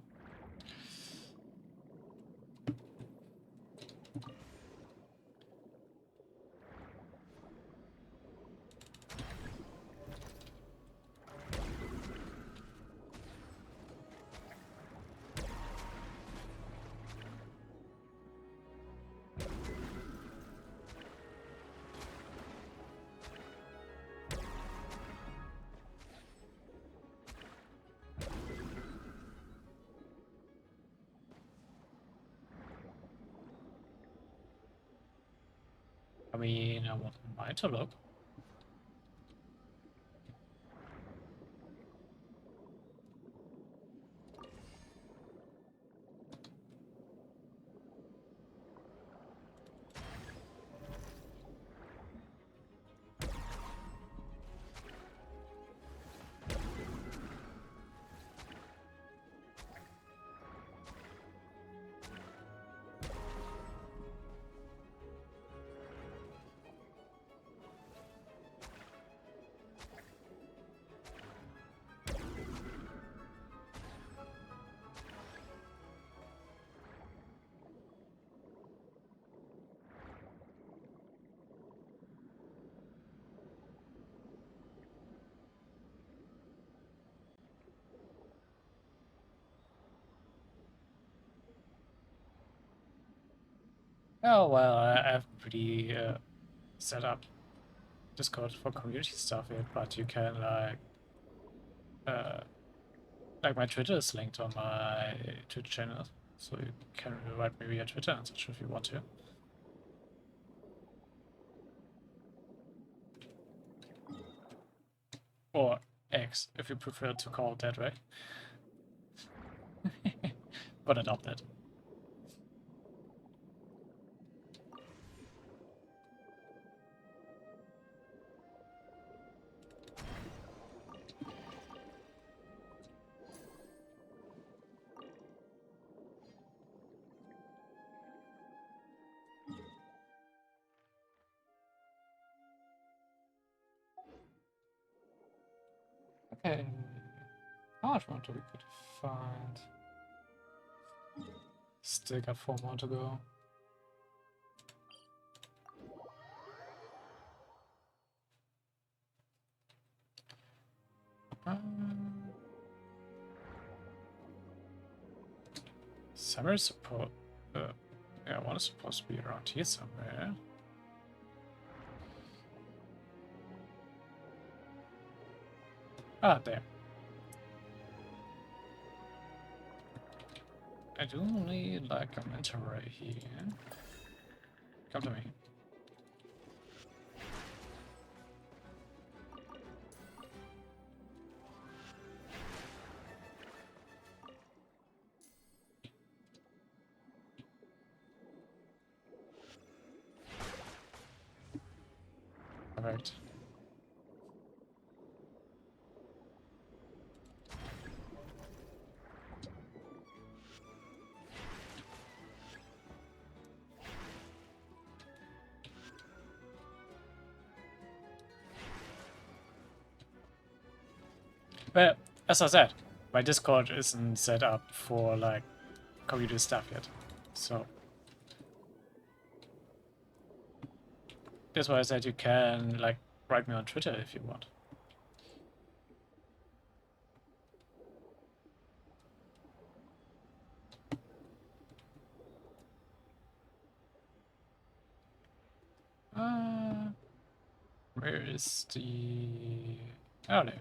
I mean, I want mine to look. Oh well, I haven't really set up Discord for community stuff yet, but you can like my Twitter is linked on my Twitch channel, so you can write me via Twitter and such if you want to. Or X, if you prefer to call it that way. But adopt that. Okay. How much more do we could find? Still got 4 more to go. Summer is supposed. Yeah, one is supposed to be around here somewhere. Ah, there. I do need like a mentor right here. Come to me. Perfect. But as I said, my Discord isn't set up for like community stuff yet, so that's why I said you can like write me on Twitter if you want. Where is the... Oh, there.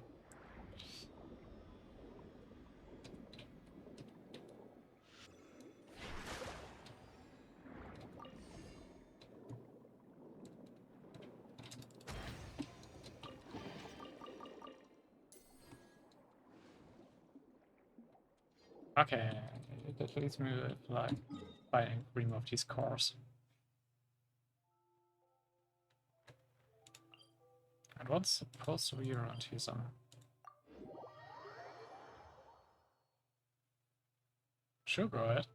Okay, that leaves me with like finding remove these cores. And what's supposed to be around here somewhere? Sure, go ahead.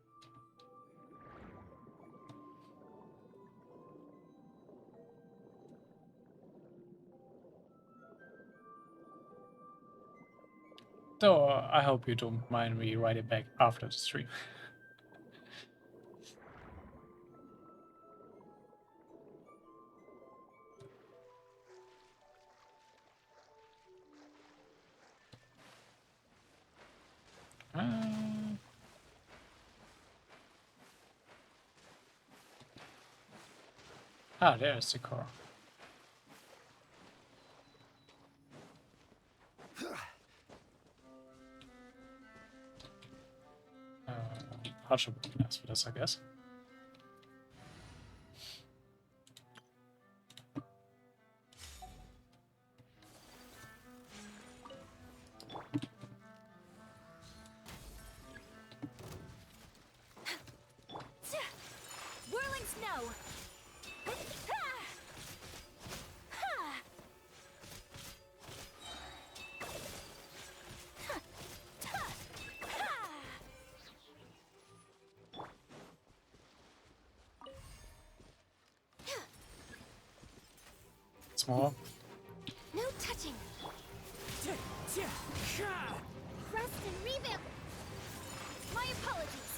Though I hope you don't mind me writing back after the stream. There's the car. Archer would be nice for this, I guess. Whirling snow! Small. No touching! Rest and rebuild! My apologies!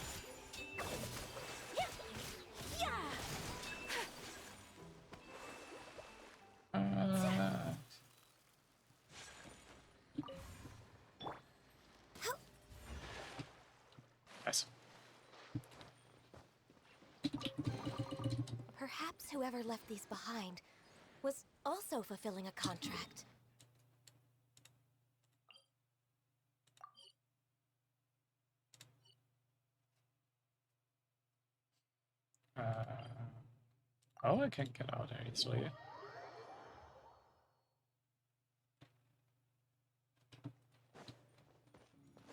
Nice. Perhaps whoever left these behind was also fulfilling a contract. Oh, I can get out there easily.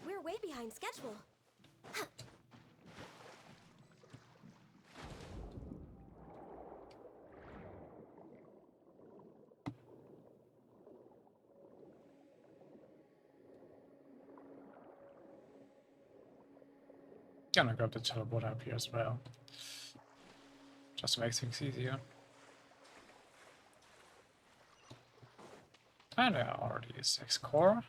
We're way behind schedule. Gonna grab the teleport up here as well. Just to make things easier. And there are already 6 core.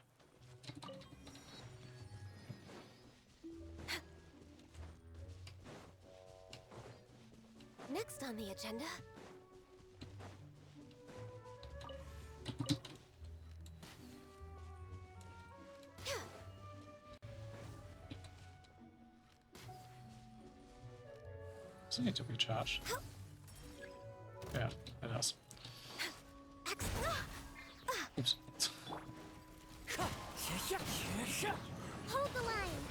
Next on the agenda. Does it need to be charged? Yeah, it does. Oops. Hold the line.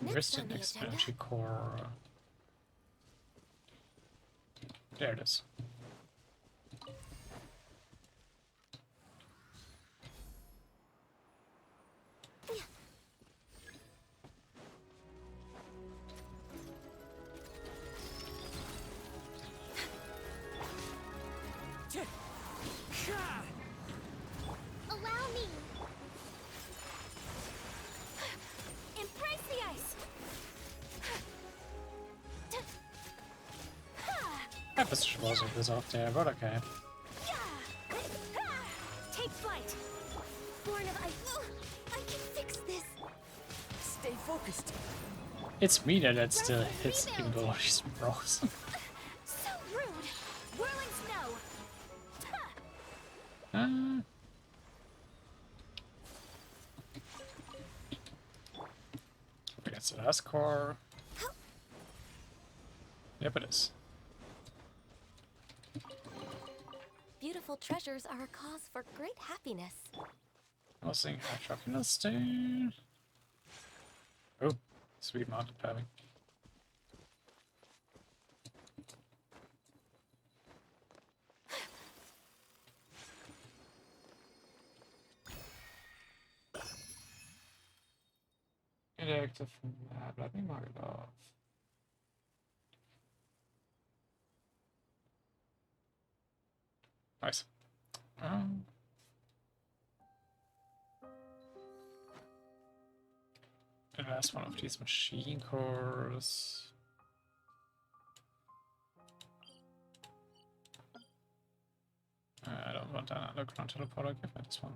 Where's the next energy core? There it is. Allow me. Embrace the ice. I was wasn't this off there, but okay. Take flight. Born of ice. I can fix this. Stay focused. It's me that still hits even though she's frozen. So rude. Whirling snow. That's the last core. Yep, it is. Beautiful treasures are a cause for great happiness. I was thinking I dropped in the stain. Oh, sweet mountain padding. Inactive map, let me mark it off. Nice. The last one of these machine cores. I don't want an underground teleporter. Give me this one.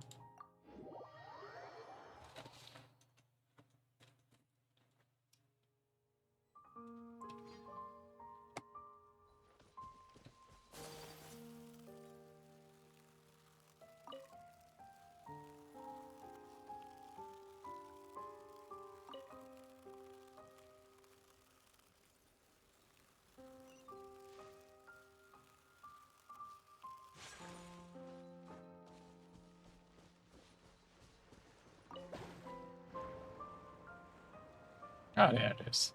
Ah, there it is.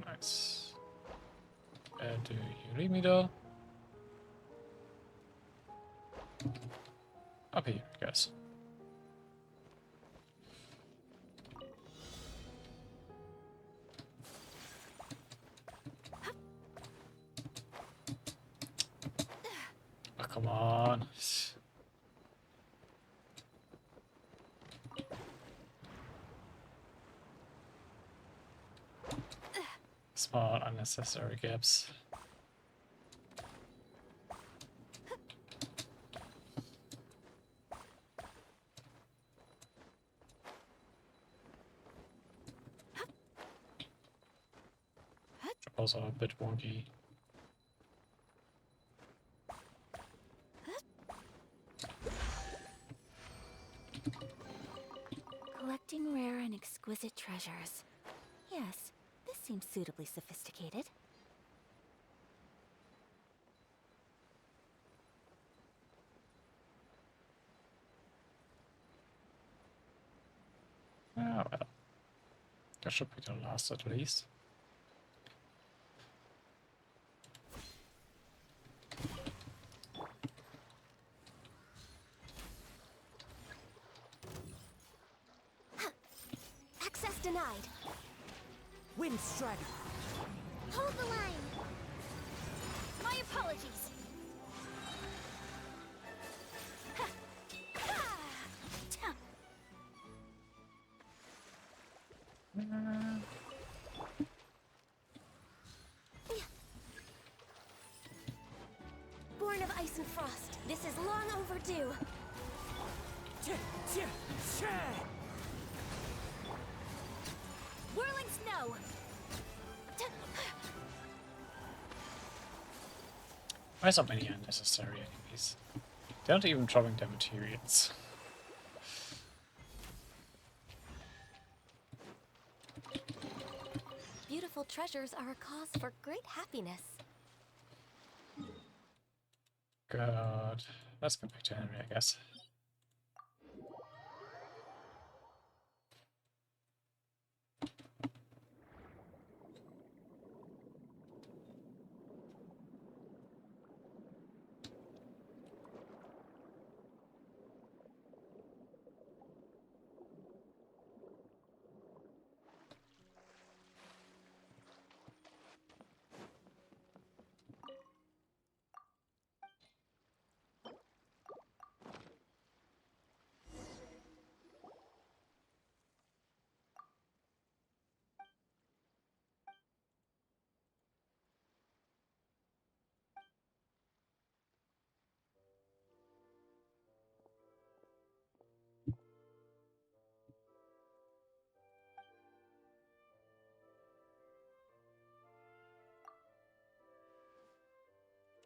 Nice. Do you leave me though? Up here, I guess. Oh, come on. Small unnecessary gaps. Also a bit wonky. Collecting rare and exquisite treasures. Yes, this seems suitably sophisticated. Ah, well. That should be the last at least. Access denied. Wind strike. Hold the line. My apologies. Born of ice and frost, this is long overdue. Whirling snow. Why so many unnecessary enemies? They're not even dropping their materials. Beautiful treasures are a cause for great happiness. God. Let's go back to Henry, I guess.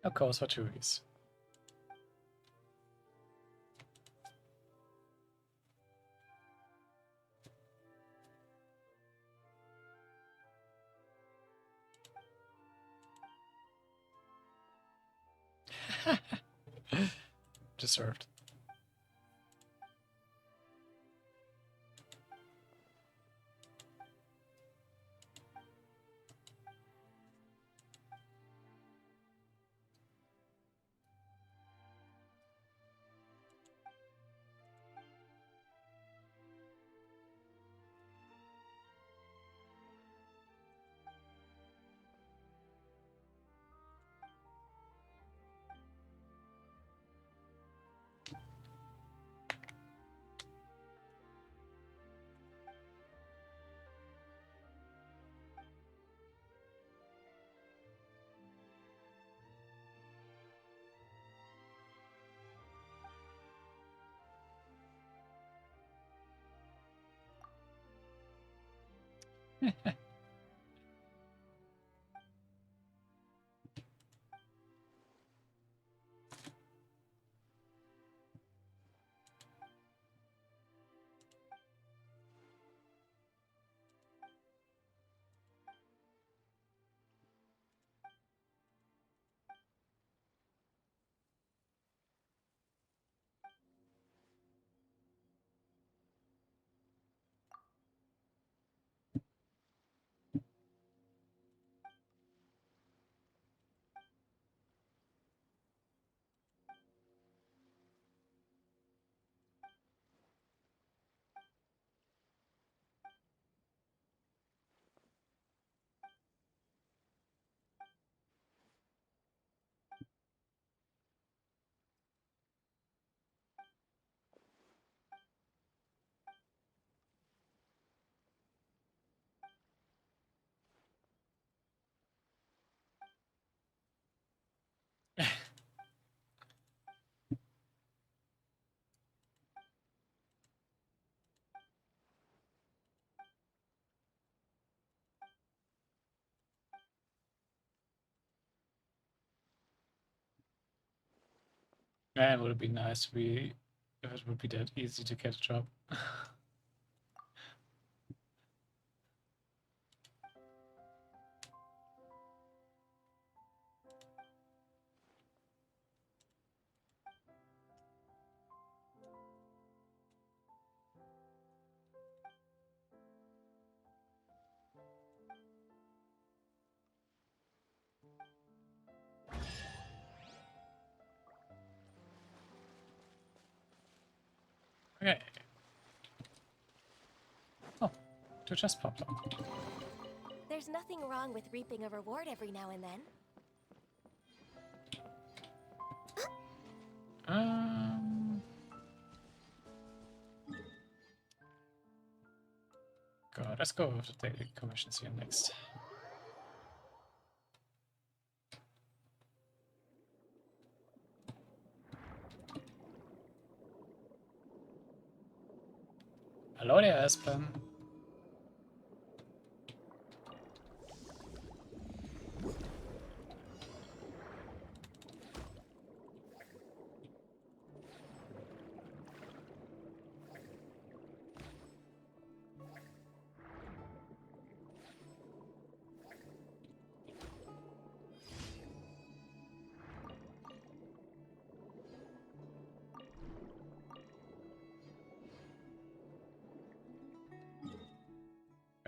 Of course, for tourists. Deserved. Man, it would be nice to be if it would be that easy to get a job. Okay. Oh, two just popped up. There's nothing wrong with reaping a reward every now and then. God, let's go with the daily commissions here next. Hello there, Aspen.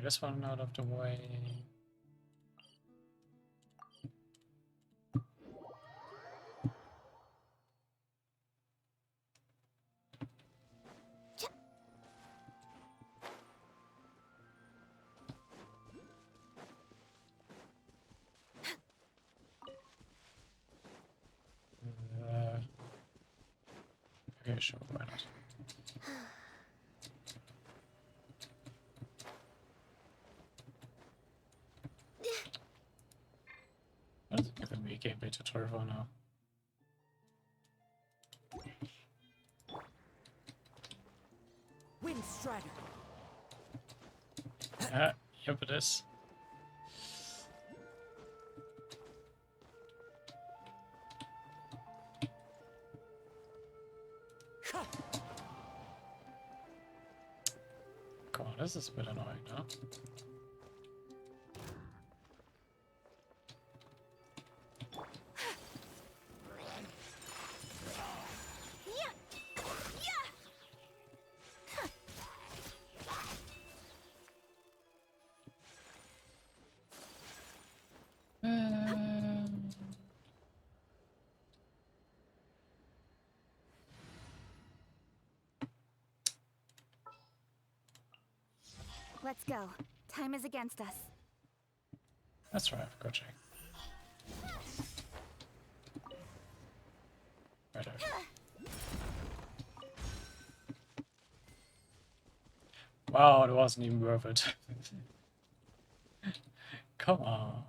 This one out of the way. Okay, sure, why not? What is it giving me a gameplay tutorial for now? Wind Strider. Yep, it is. Come on, this is a bit annoying, no? Let's go. Time is against us. That's right, I forgot check. Right there. Wow, it wasn't even worth it. Come on.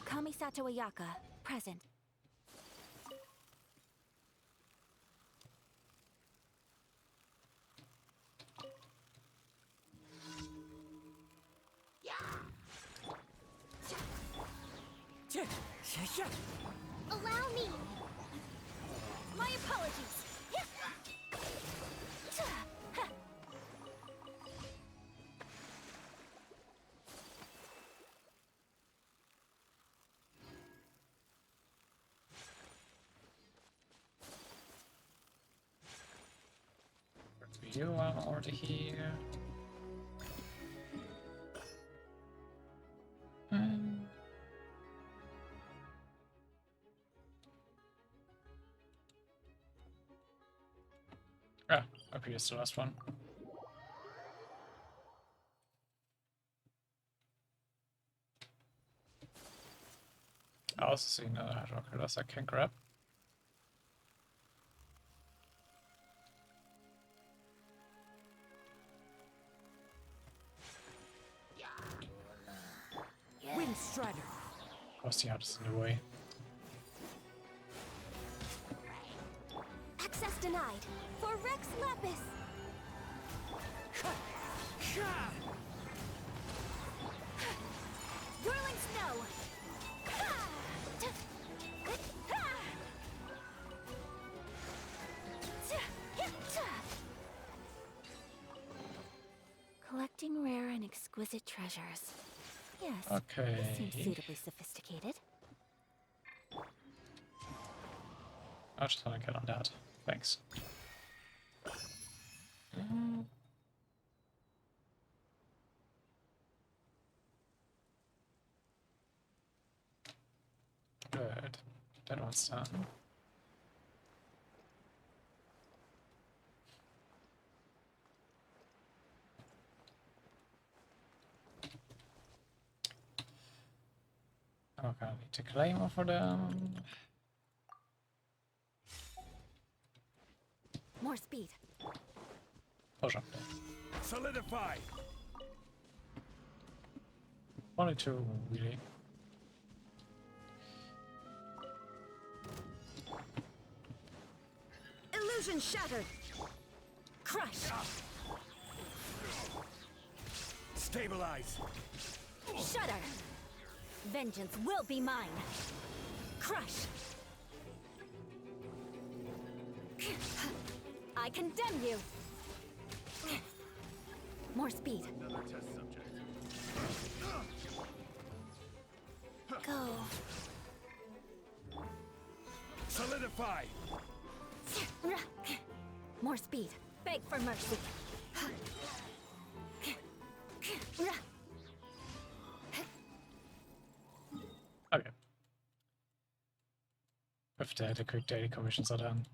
Kamisato Ayaka, present. Allow me. My apologies. You are already here. Ah, okay, it's the last one. I also see another hydroculus I can grab. Wind Strider. Cross the others in the way. Access denied. For Rex Lapis. Whirling Snow. Collecting rare and exquisite treasures. Yes. Okay. This seems suitably sophisticated. I just want to get on that. Thanks. Good. That one's done. I'm gonna need to claim for them. More speed. Push up. Solidify. Only two, really. Illusion shattered. Crush. Stabilize. Shudder. Vengeance will be mine. Crush. I condemn you. More speed. Another test subject. Go. Solidify. More speed. Beg for mercy. Okay. If the quick daily commissions are done.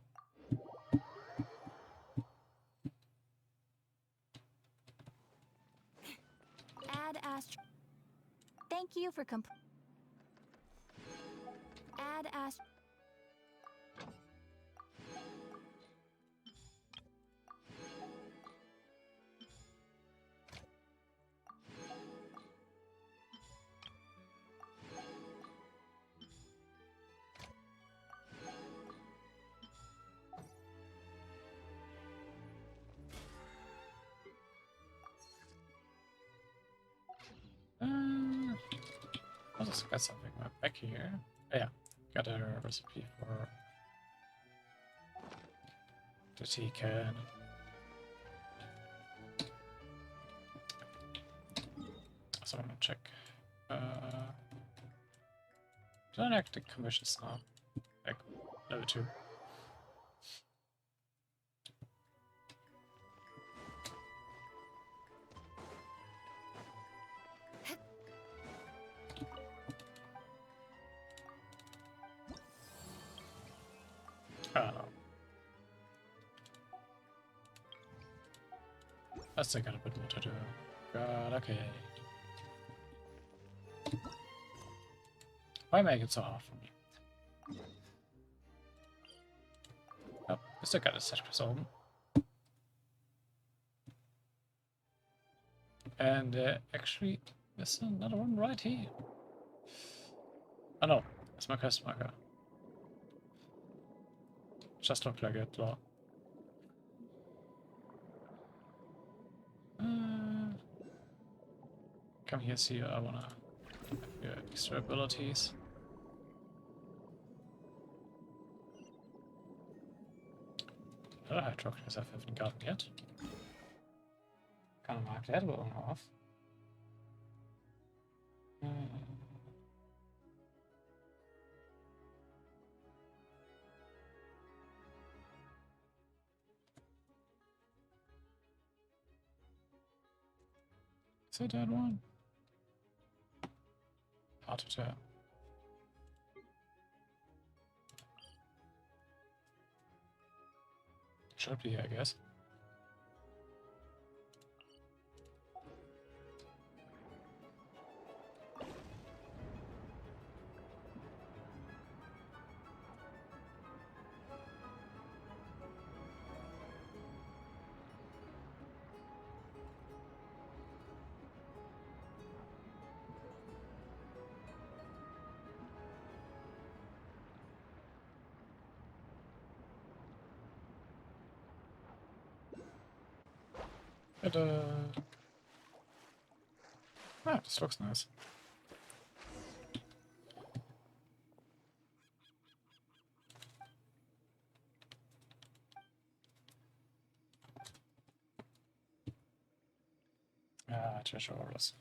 Add Ast. Thank you for Add Ast. I'll just get something back here. Oh, yeah, got a recipe for the tea can. So I'm gonna check. Did I activate commissions now? Like level 2. I still got a bit more to do. God, okay. Why make it so hard for me? Oh, I still got a set open. And actually, there's another one right here. Oh no, it's my quest marker. Just look like it, lol. Come here, see, I wanna have your extra abilities. Other hydroculus I haven't gotten yet. Gonna mark that one off. Is it that one? Hard to tell. Should be, I guess. Ah, this looks nice. Ah, treasure orders.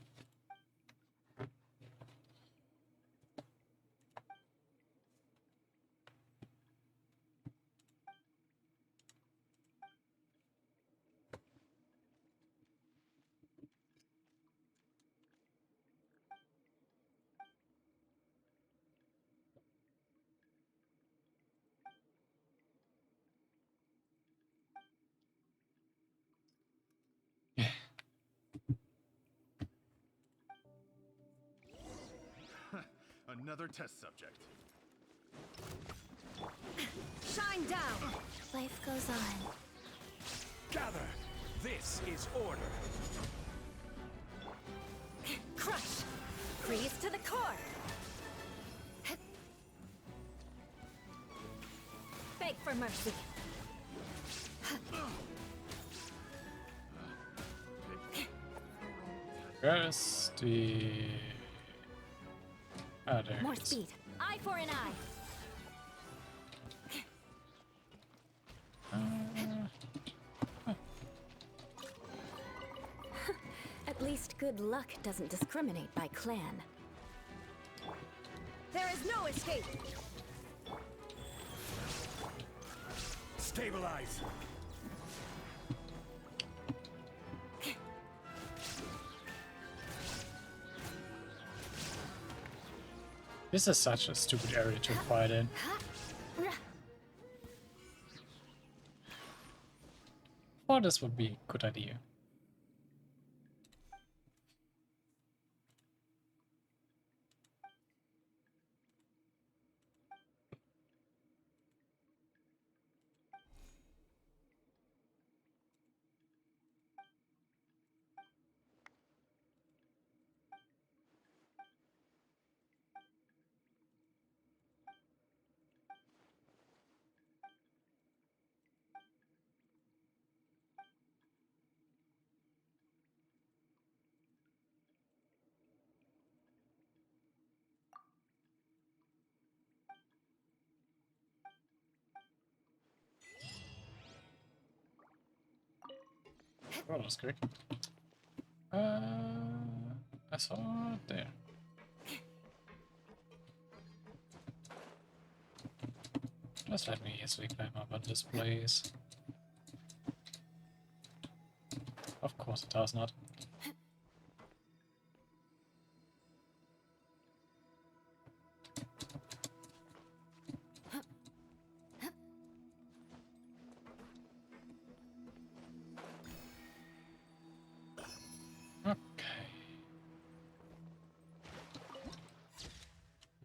Another test subject. Shine down! Life goes on. Gather! This is order. Crush! Freeze to the core! Beg for mercy. Where's the... Ah, there More it is. speed. Eye for an eye. At least good luck doesn't discriminate by clan. There is no escape. Stabilize. This is such a stupid area to fight in. Well, this would be a good idea. Oh, that's quick. I saw it there. Just let me easily climb up on this place. Of course it does not.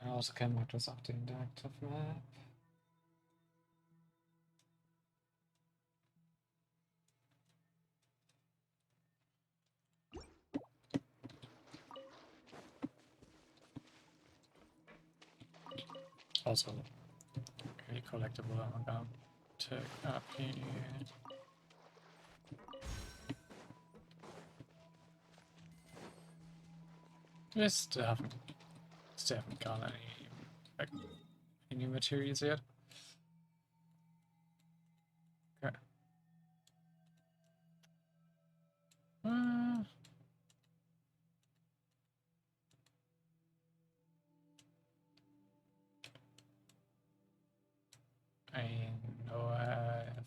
I also can mark this up the interactive map. Also, really collectible I'm gonna take up here. We still haven't got any new materials yet. Okay. I know I have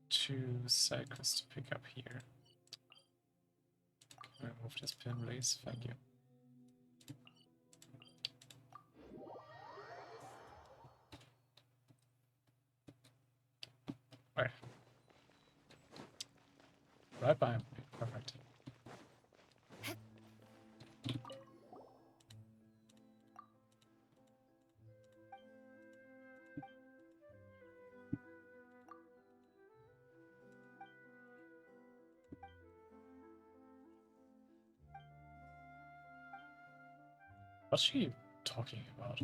2 cycles to pick up here. Can we remove this pin, please? Thank you. Right. Right behind me. Perfect. What's she talking about?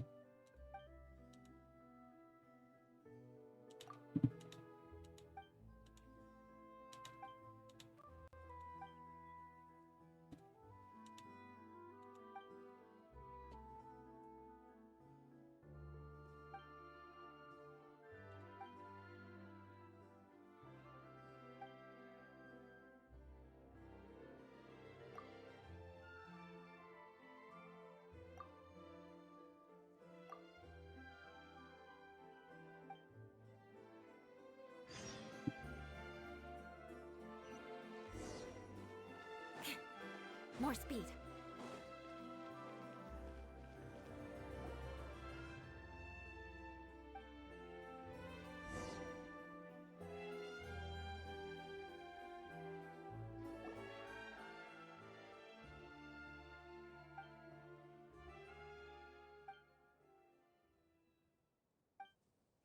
More speed.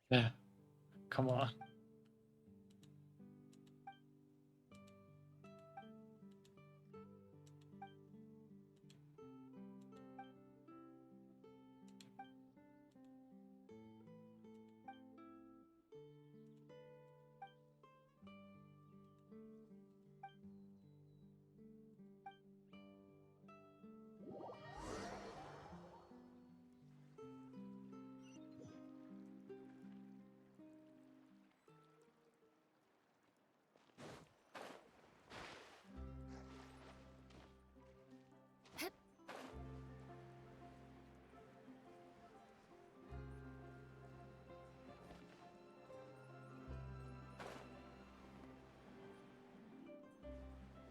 Yeah. Come on.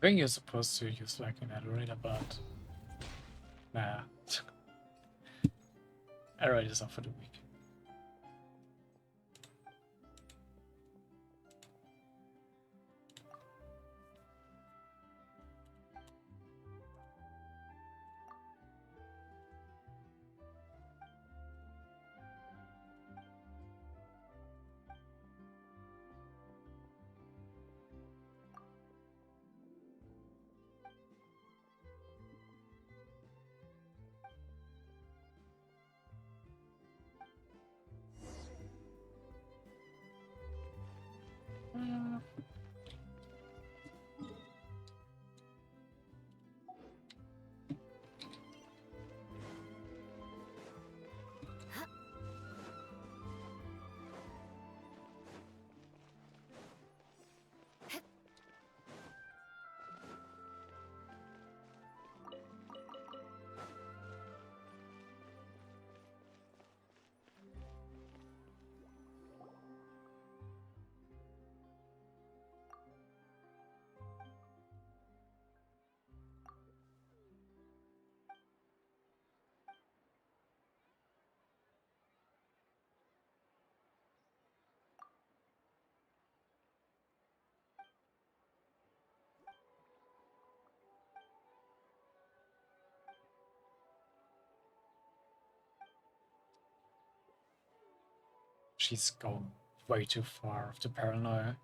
I think you're supposed to use like an adorator, but nah. Adorator's not for the weak. She's gone way too far of the paranoia.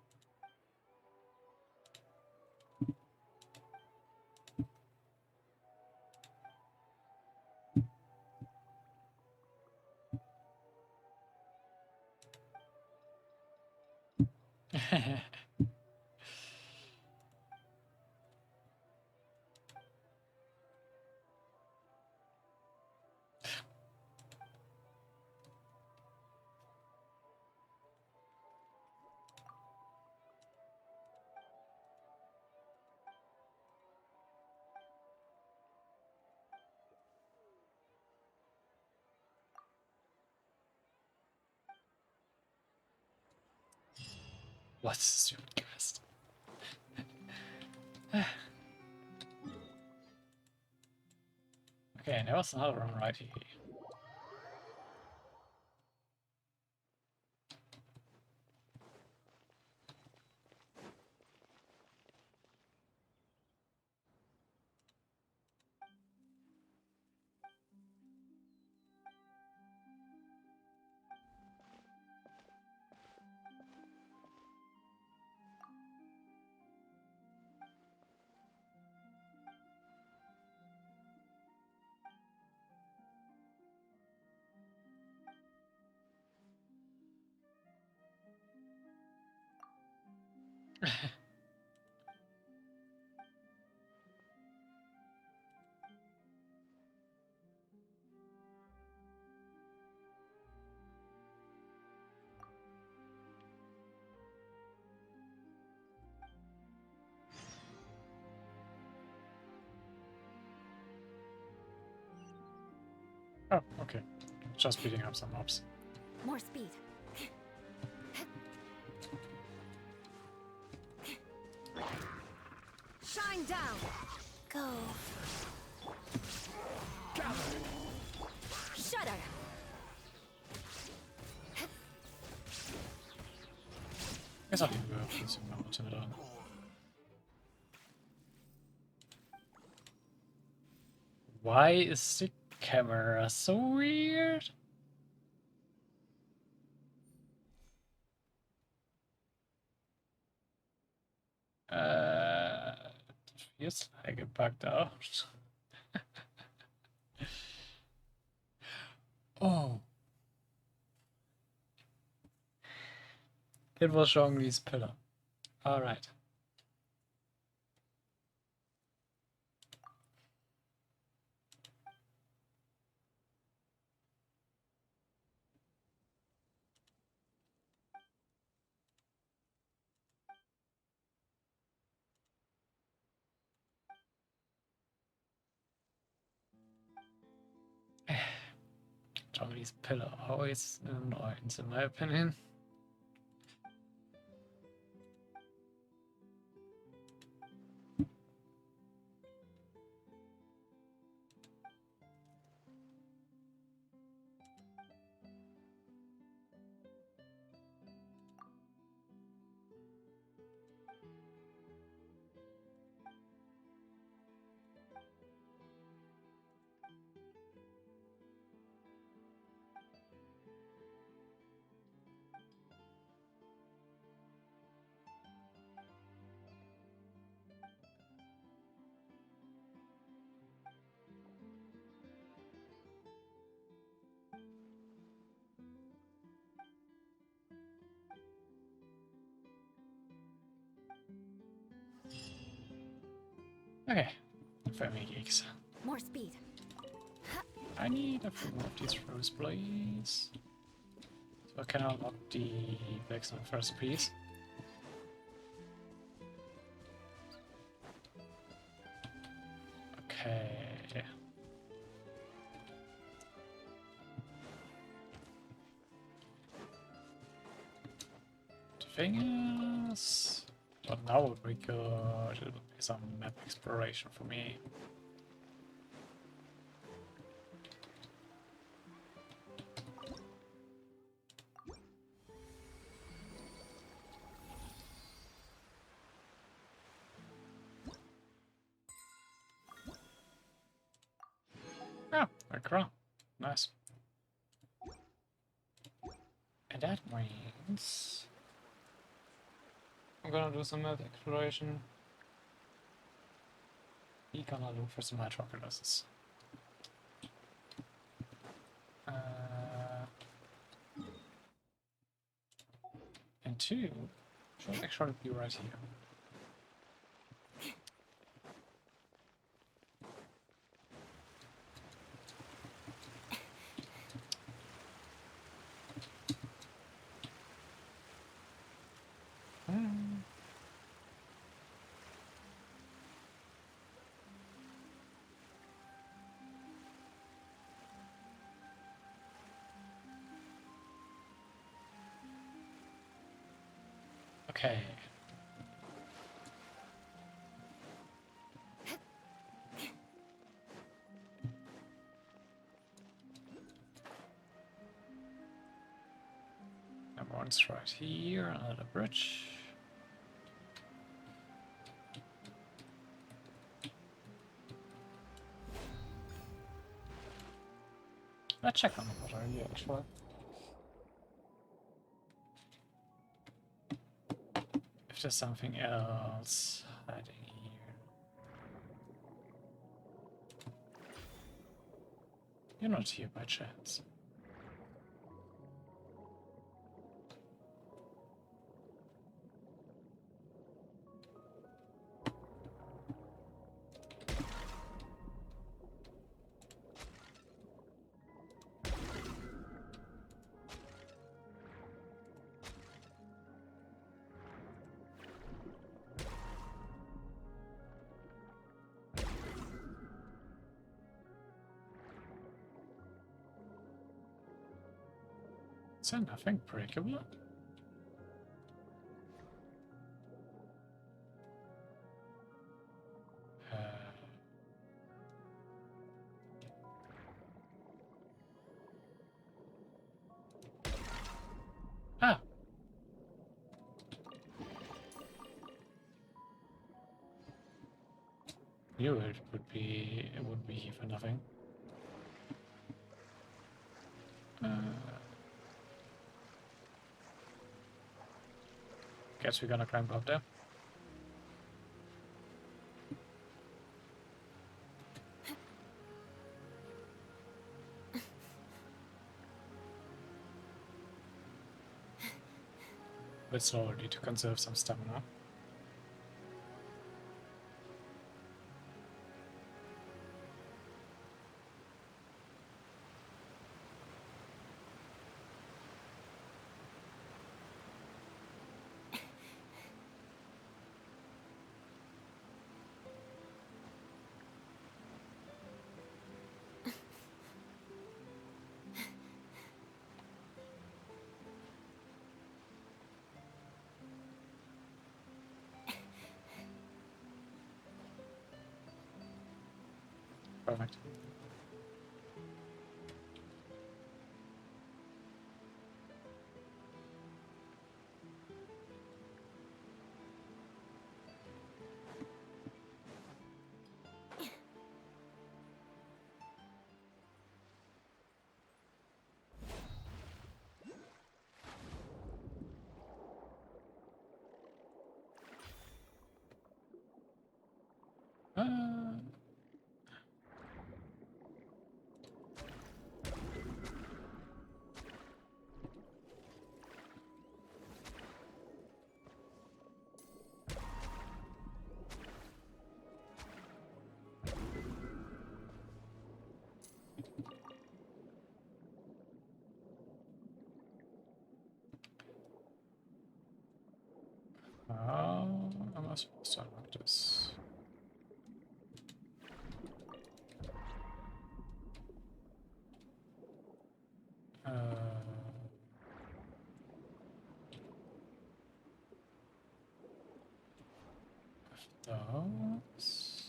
What's the stupid quest? Okay, and there was another one right here. Oh, okay. Just beating up some mobs. More speed. Shine down! Go. Shudder! Guess I'll leave it with some ultimate on. Why is the camera so weird? It feels like it bugged out. Oh. It was Zhongli's pillar. Alright. Zhongli's pillar always an annoyance in my opinion. Okay, family geeks. More speed. I need a few more of these rows, please. So I can unlock the excellent first piece. Okay. The thing is, but now would be good. It would be some map exploration for me. Oh, a crown. Nice. And that means I'm gonna do some map exploration. We're gonna look for some metropolises. And two should actually be right here. Okay. And one's right here, another bridge. Let's check on the water here, actually. If there's something else hiding here. You're not here by chance. Is there nothing breakable? Ah! Knew it would be here for nothing. Guess we're gonna climb up there. Bit slowly to conserve some stamina. Perfect. How am I supposed to unlock this? Those.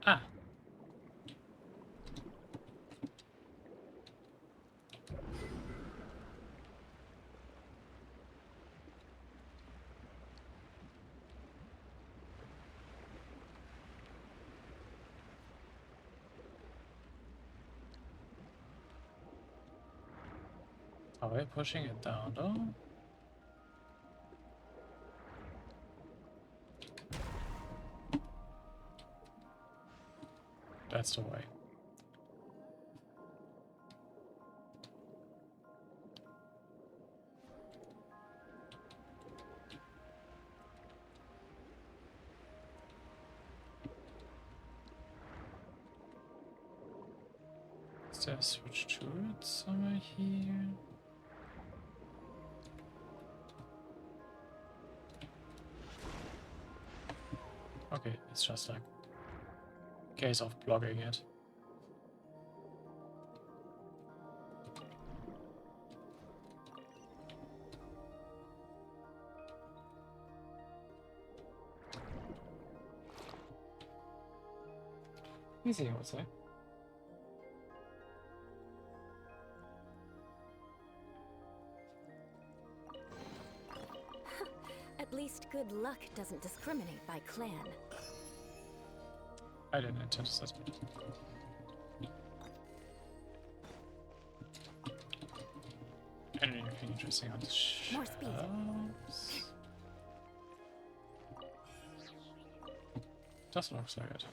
Ah. Are we pushing it down though? That's the way. Is there a switch to it somewhere here? Okay, it's just like a case of blocking it. Easy, I would say. At least good luck doesn't discriminate by clan. I didn't intend to suspect. Anything interesting on the More speed. shelves? Doesn't look so good.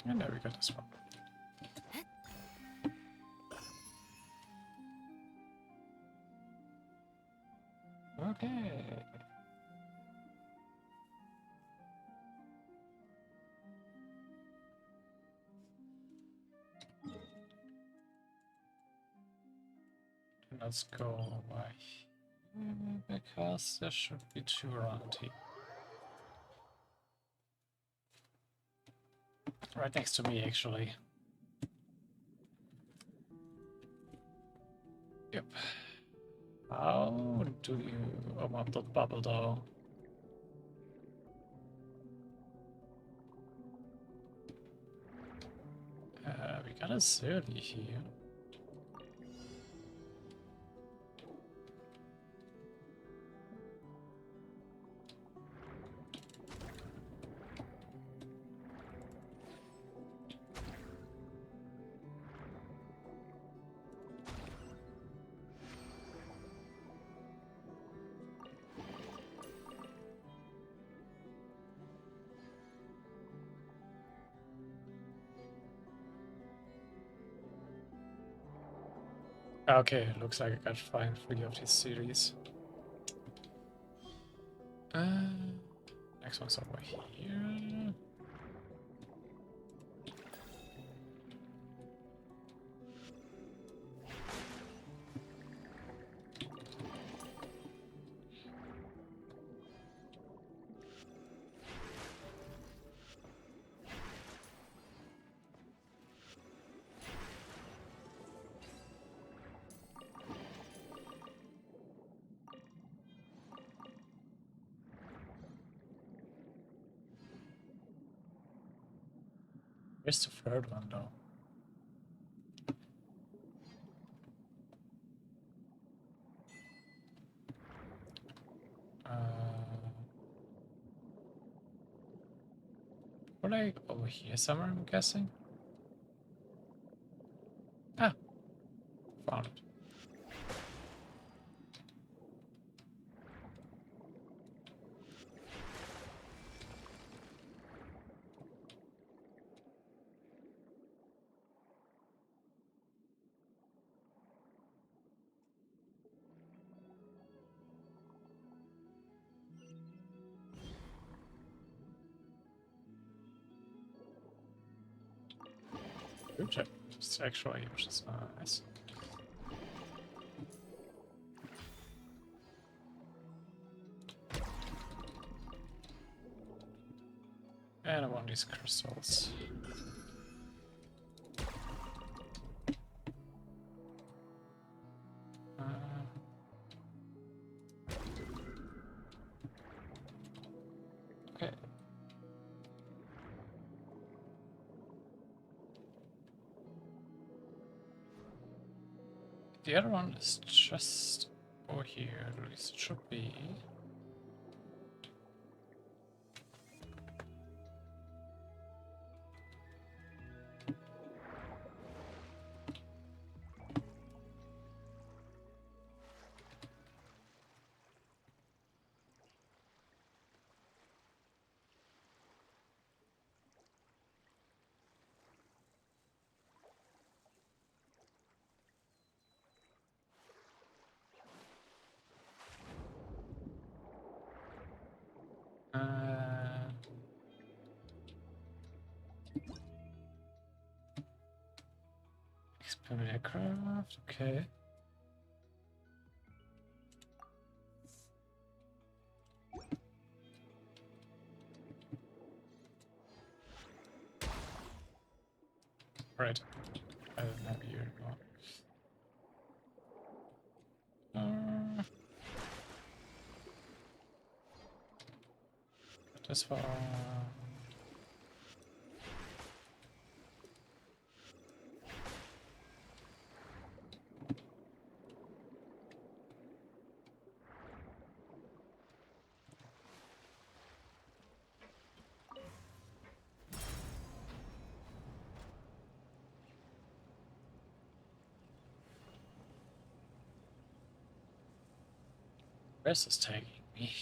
And there we go, this one. Okay. Let's go by here, because there should be two around here. Right next to me, actually. Yep. How do you open up that bubble, though? We got a Zerly here. Okay, looks like I got 3 of these series. Next one's over here. Where's the third one, though? Or like over here somewhere, I'm guessing? Ah, found it. Group chat actually, which is nice. And I want these crystals. Okay. The other one is just over here, at least it should be. Familiar craft, okay. Right. I don't have you anymore. This far. Where's this taking me?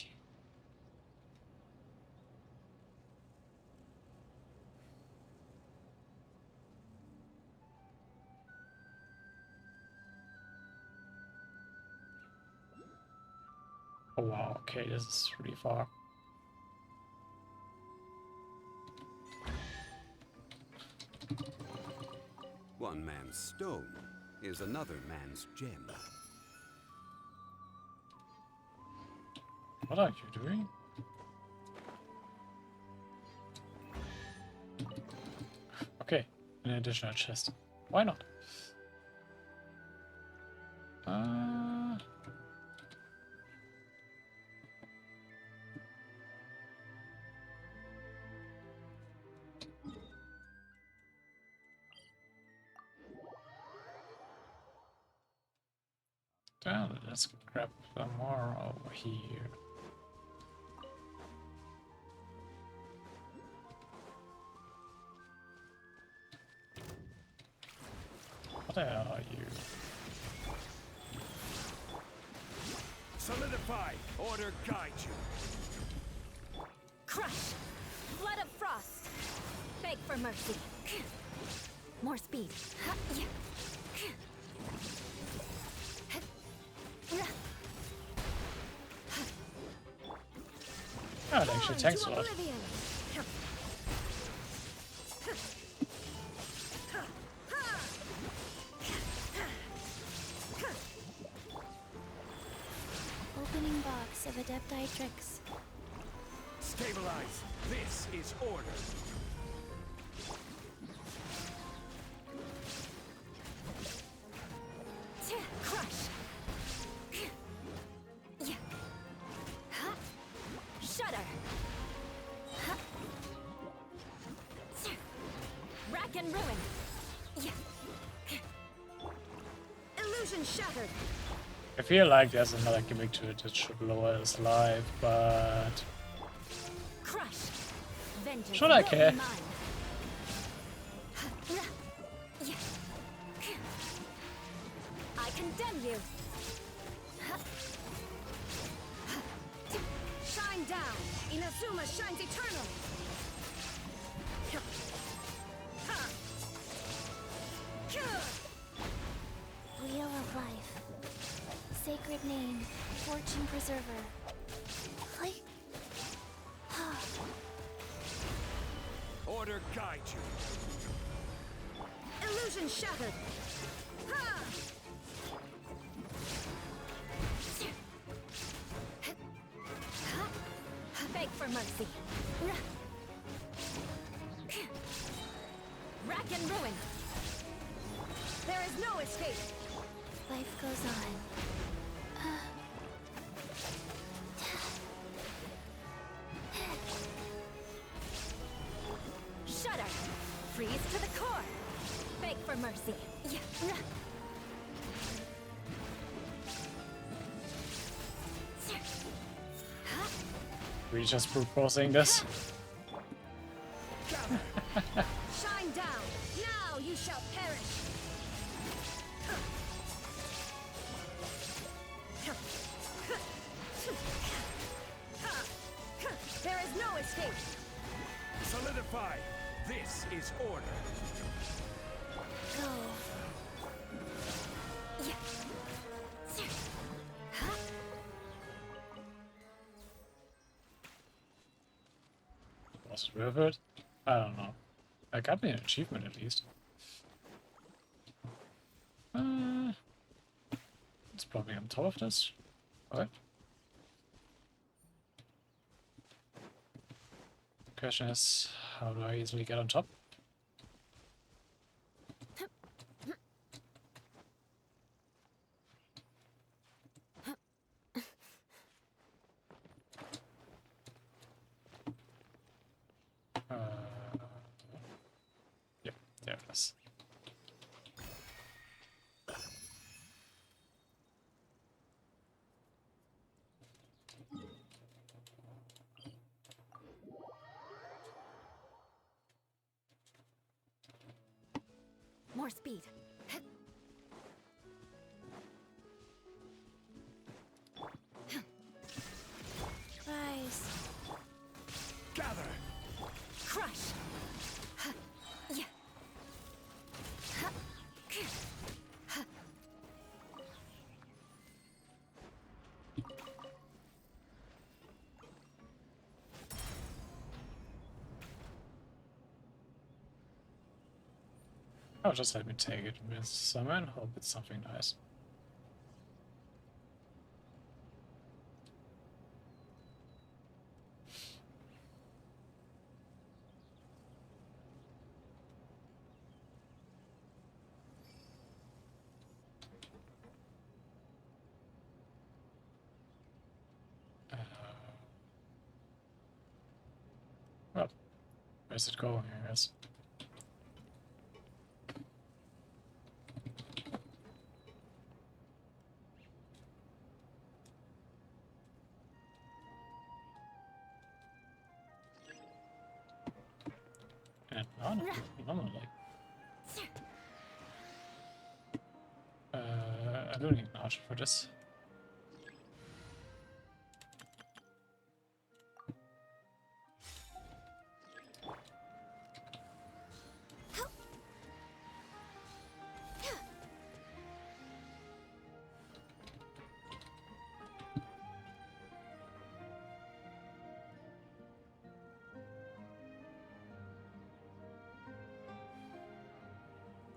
Oh wow, okay, this is really far. One man's stone is another man's gem. What are you doing? Okay, an additional chest. Why not? Let's grab some more over here. What are you? Solidify! Order guide you! Crush! Flood of frost! Beg for mercy. More speed. Oh, it actually tanks a lot. Opening box of Adepti tricks. Stabilize! This is order! Crush! Shudder! Rack and ruin! Illusion shattered! I feel like there's another gimmick to it that should lower his life, but Crush! Vengeance should I will care? be mine. I condemn you! Shine down! Inazuma shines eternal! Wheel of life. Sacred name. Fortune preserver. Like... Order guide you! Illusion shattered! Ha! Beg for mercy. Rack and ruin. There is no escape. Life goes on. Shudder. Freeze to the core. Beg for mercy. we just proposing this. Shine down. Now you shall perish. There is no escape. Solidify! This is order! Go. Was it worth it? I don't know. I got me an achievement at least. It's probably on top of this. Okay. Question is, how do I easily get on top? Yep, there it is. More speed. Rise. Gather. Crush. Yeah. Oh, just let me take it with summon. Hope it's something nice. Well, where's it going, I guess? And normally. I don't need an archer for this.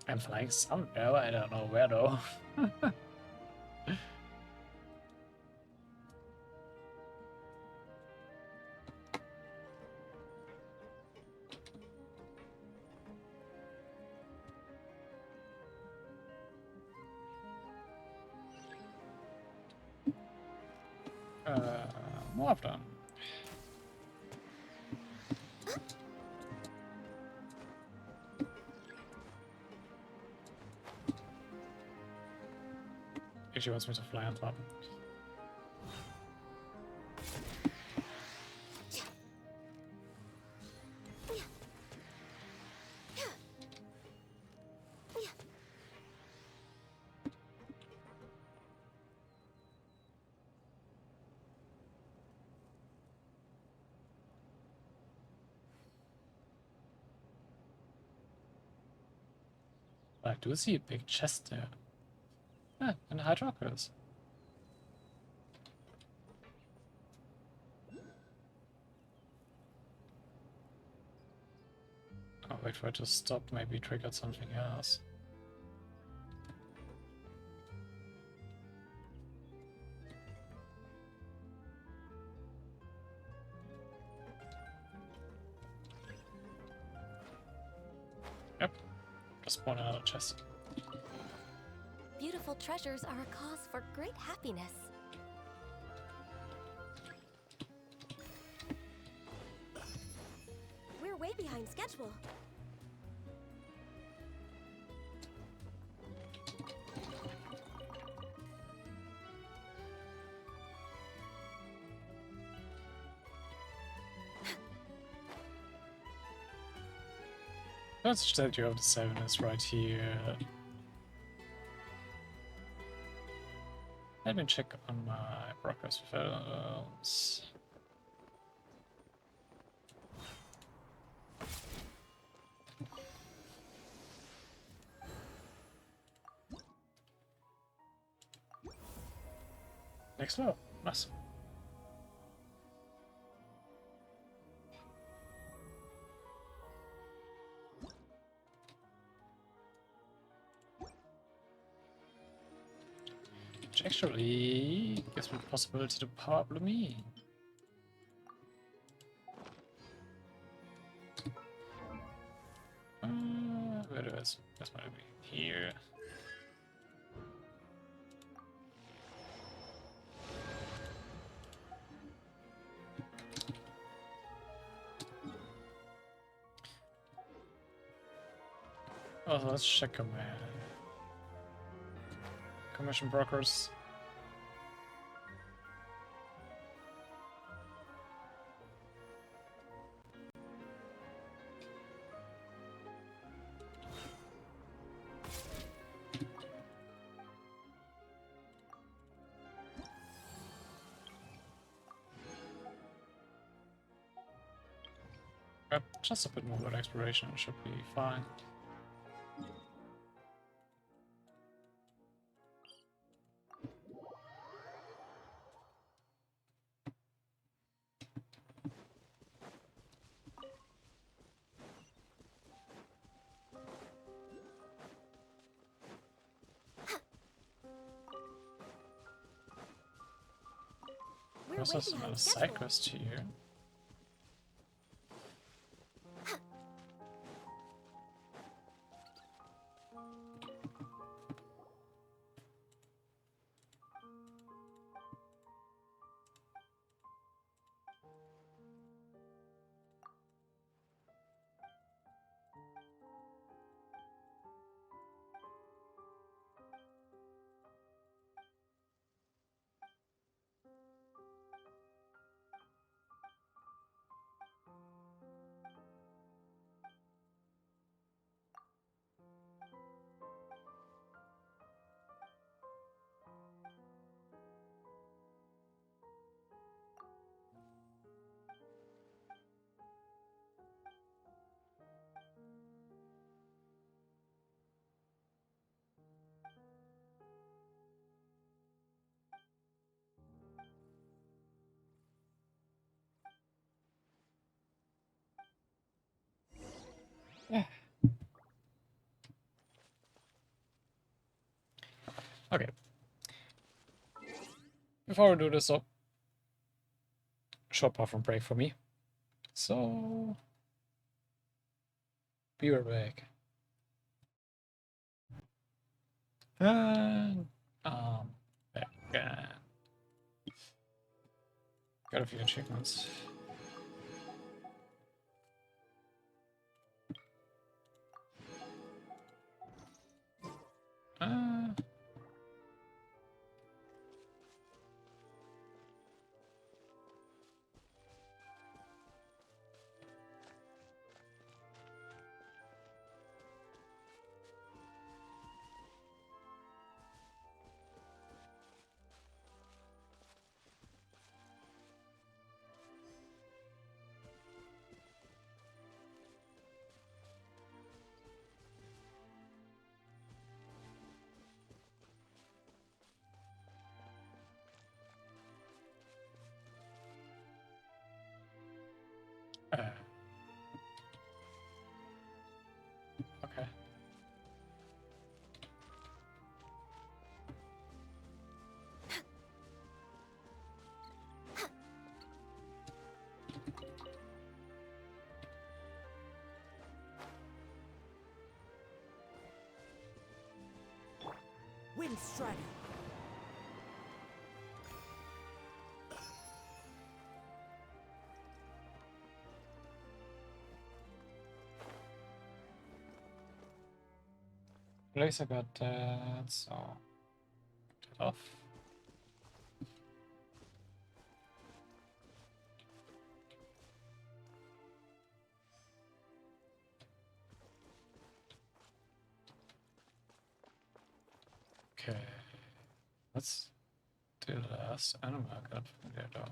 I'm flying somewhere, I don't know where though. More of them. She wants me to fly on top. I do see a big chest there. Ah, and Hydroculus. Oh, wait for it to stop, maybe triggered something else. Yep, just spawned another chest. Beautiful treasures are a cause for great happiness. We're way behind schedule. The statue of the Seven is right here. Let me check on my progress films. Next level, nice. Which actually gives me the possibility to power up me. Where do I? That's might be here. Oh, let's check command. Commission brokers. Just a bit more about exploration should be fine. There's also another side quest here. Yeah. Okay. Before we do this, short bathroom break for me. So, be right back. And back again. Got a few achievements. Okay. Wind Strider. Laser got that, so get off. Okay, let's do the last animal I got from there though.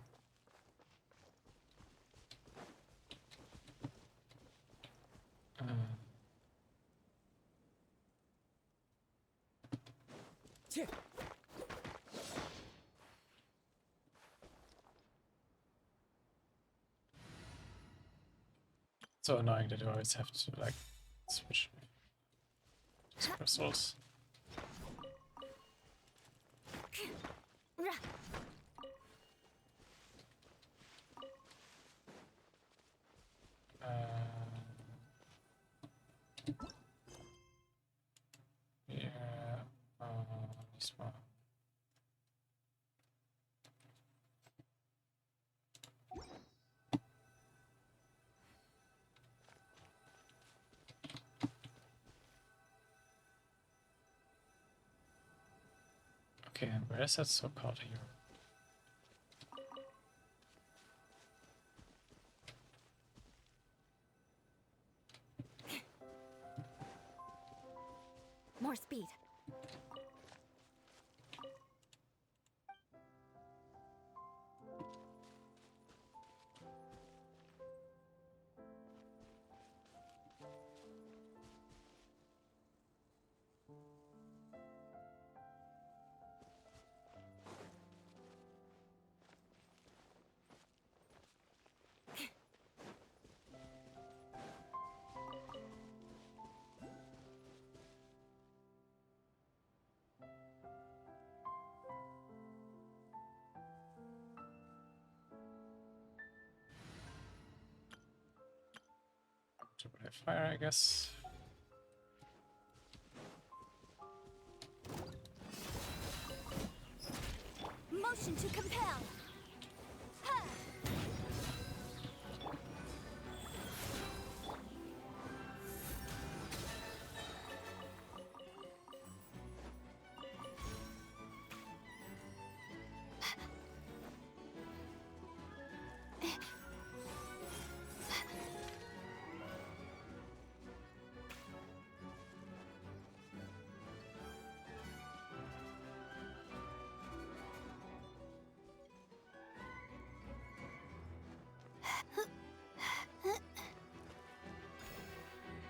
So annoying that you always have to like switch these crystals. Okay, and where is that so-called hero? More speed. To play fire, I guess. Motion to compel. Ha!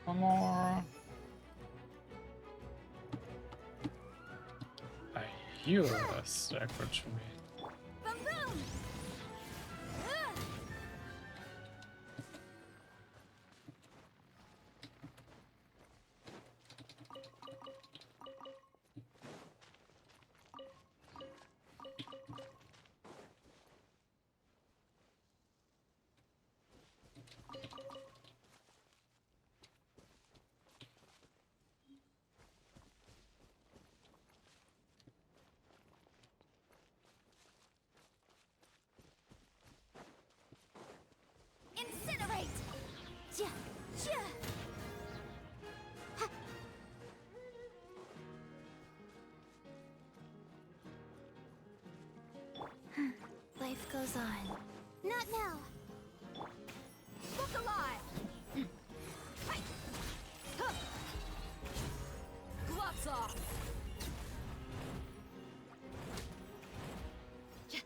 One more. I hear a stack to me. Boom boom! Incinerate! Ja, ja. Ha. Life goes on. Not now. Look alive! Hi. Huh. Gloves off! Ja.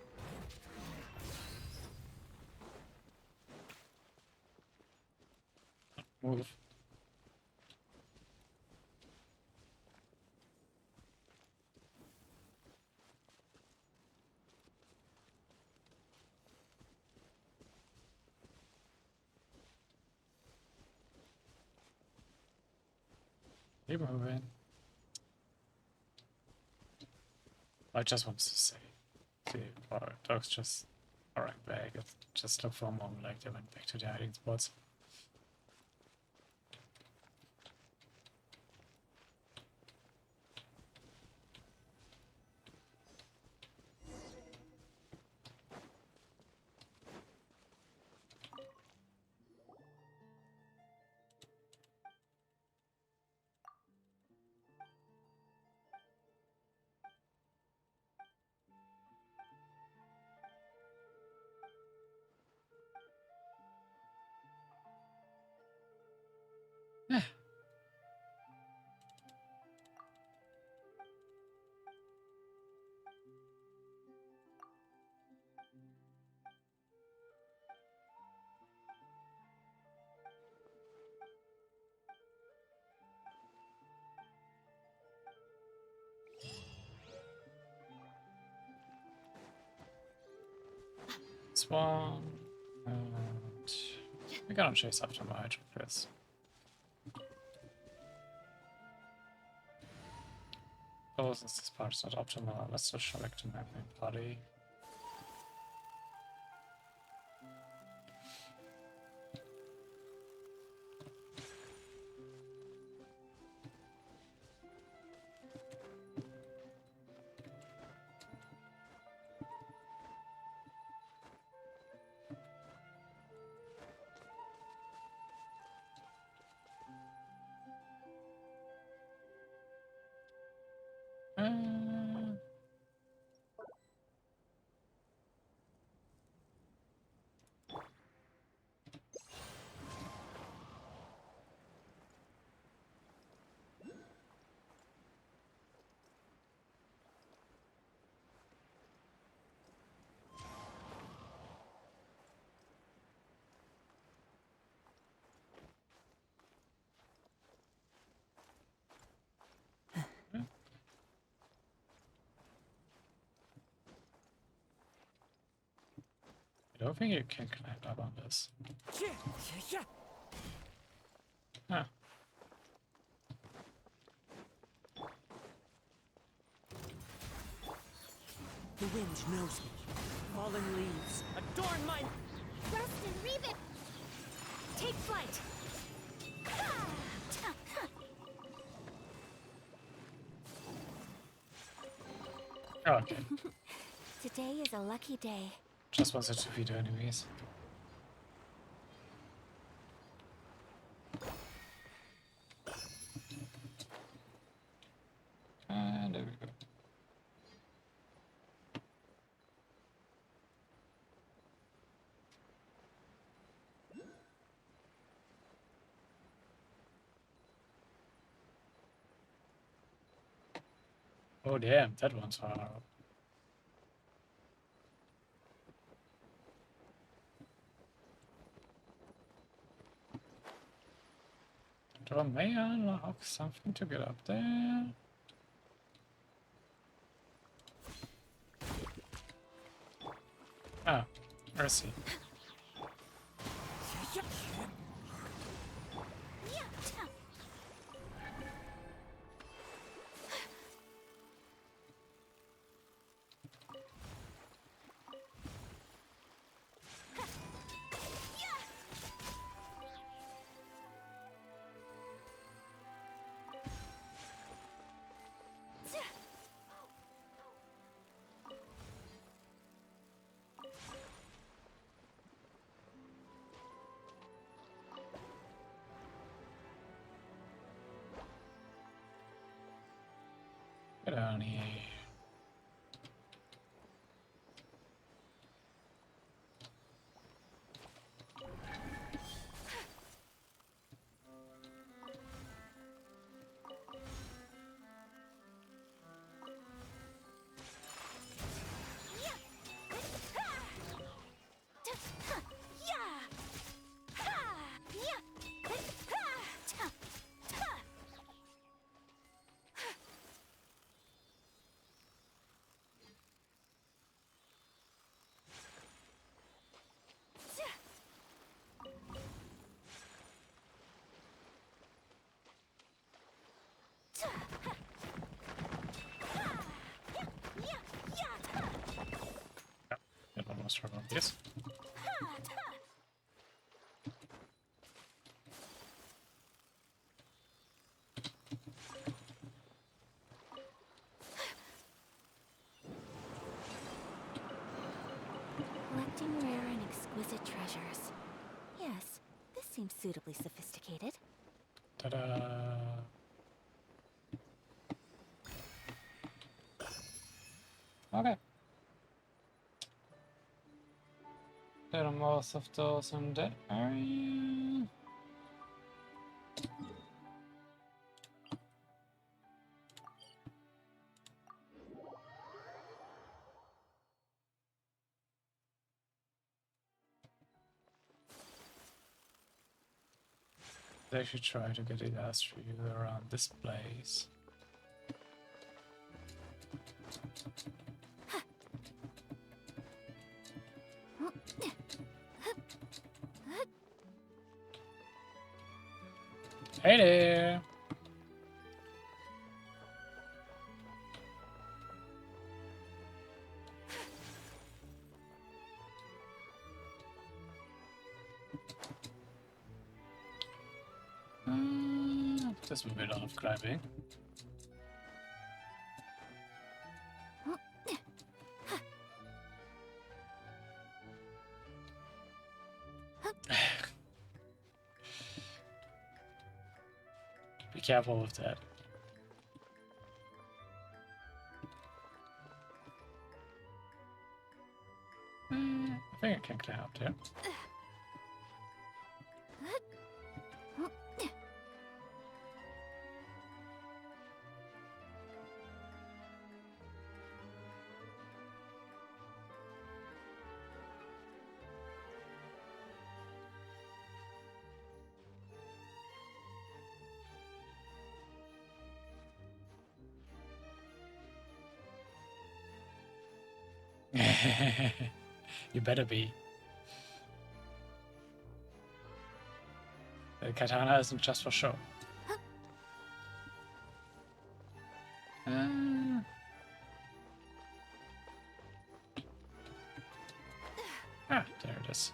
Move. Keep moving. I just want to say, the dogs just are right back. It just looked for a moment like they went back to their hiding spots. This one, and we're gonna chase after my hydroplates. Oh, since this part is not optimal, let's just select the mapping party. I don't think you can climb up on this. Huh. The wind knows me. Fallen leaves adorn my... Rust and Reeve it! Take flight! Oh, okay. Today is a lucky day. Just wanted to defeat enemies. And there we go. Oh damn, that one's hard. Do I may unlock something to get up there? Ah, mercy. Get down here. Get almost from this. Collecting rare and exquisite treasures. Yes, this seems suitably sophisticated. Ta-da! Okay. There are most of those in the area. They should try to get it as through around this place. Hey there! This will be a lot of climbing. Be careful with that. I think I can climb up there. You better be. The katana isn't just for show. There it is.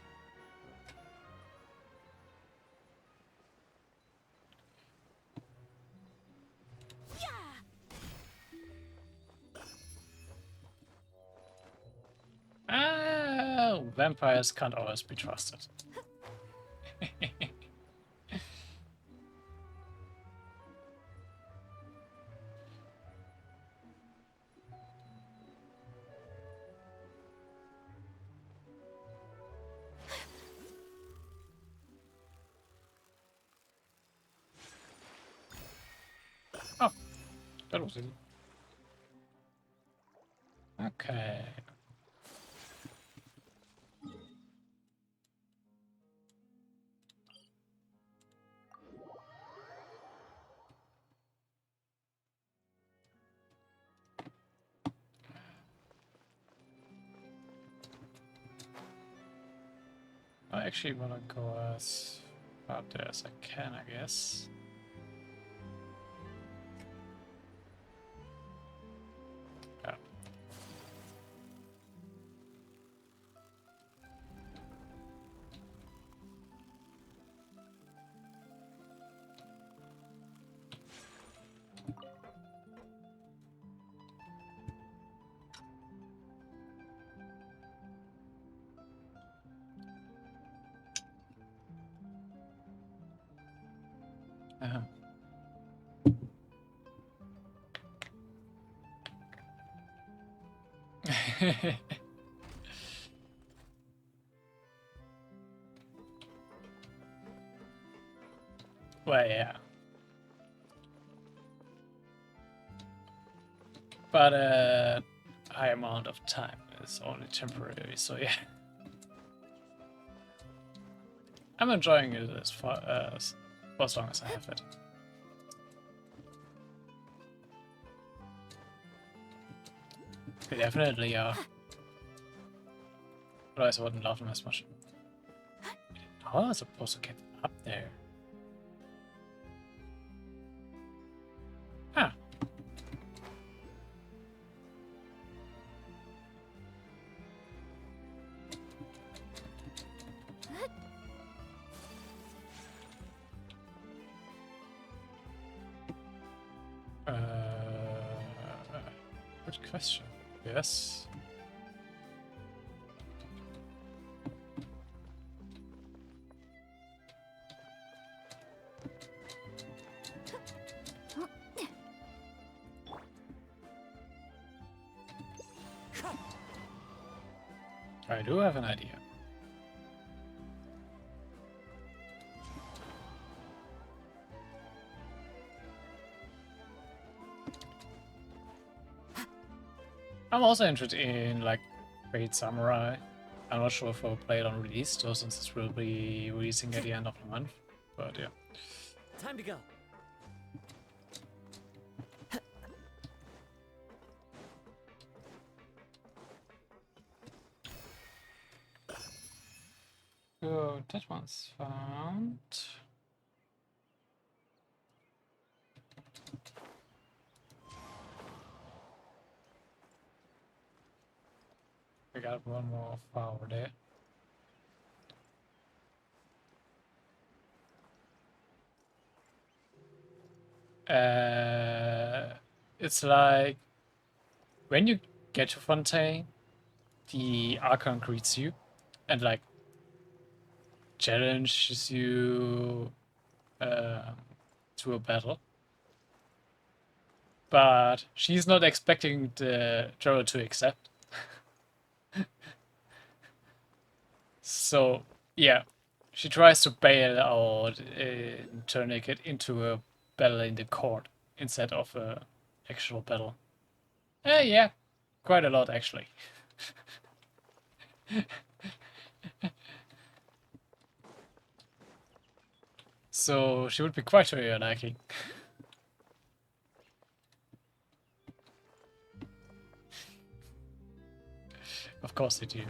Oh, vampires can't always be trusted. Oh, that was easy. Okay. I actually want to go as out there as I can, I guess. Yeah. Uh-huh. Well, yeah. But high amount of time is only temporary, so yeah. I'm enjoying it as far as for as long as I have it. They definitely are. Otherwise I wouldn't love them as much. How am I supposed to get up there? Huh. Good question. Yes. I do have an idea. I'm also interested in like Great Samurai. I'm not sure if I'll play it on release, though, since it will be releasing at the end of the month. But yeah. Time to go. So that one's found. We got one more flower there. It's like when you get to Fontaine, the Archon greets you and like challenges you to a battle. But she's not expecting the Gerald to accept. So, yeah, she tries to bail out Tourniquet into a battle in the court instead of a actual battle. Yeah, quite a lot actually. So she would be quite to your liking. Of course they do.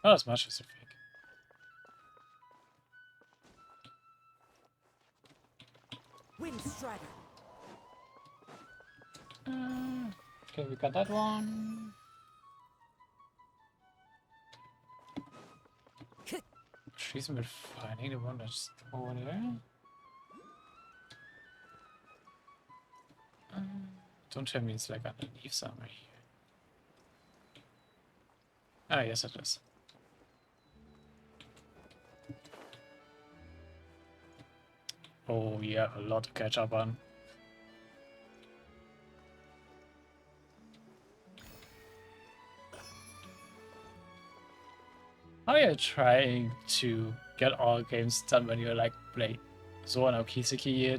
Not as much as you think. Windstrider. Okay, we got that one. She's been finding the one that's over there. Don't tell me it's like underneath somewhere here. Ah, yes it is. Oh yeah, a lot to catch up on. How are you trying to get all games done when you're like playing Zoan or Kiseki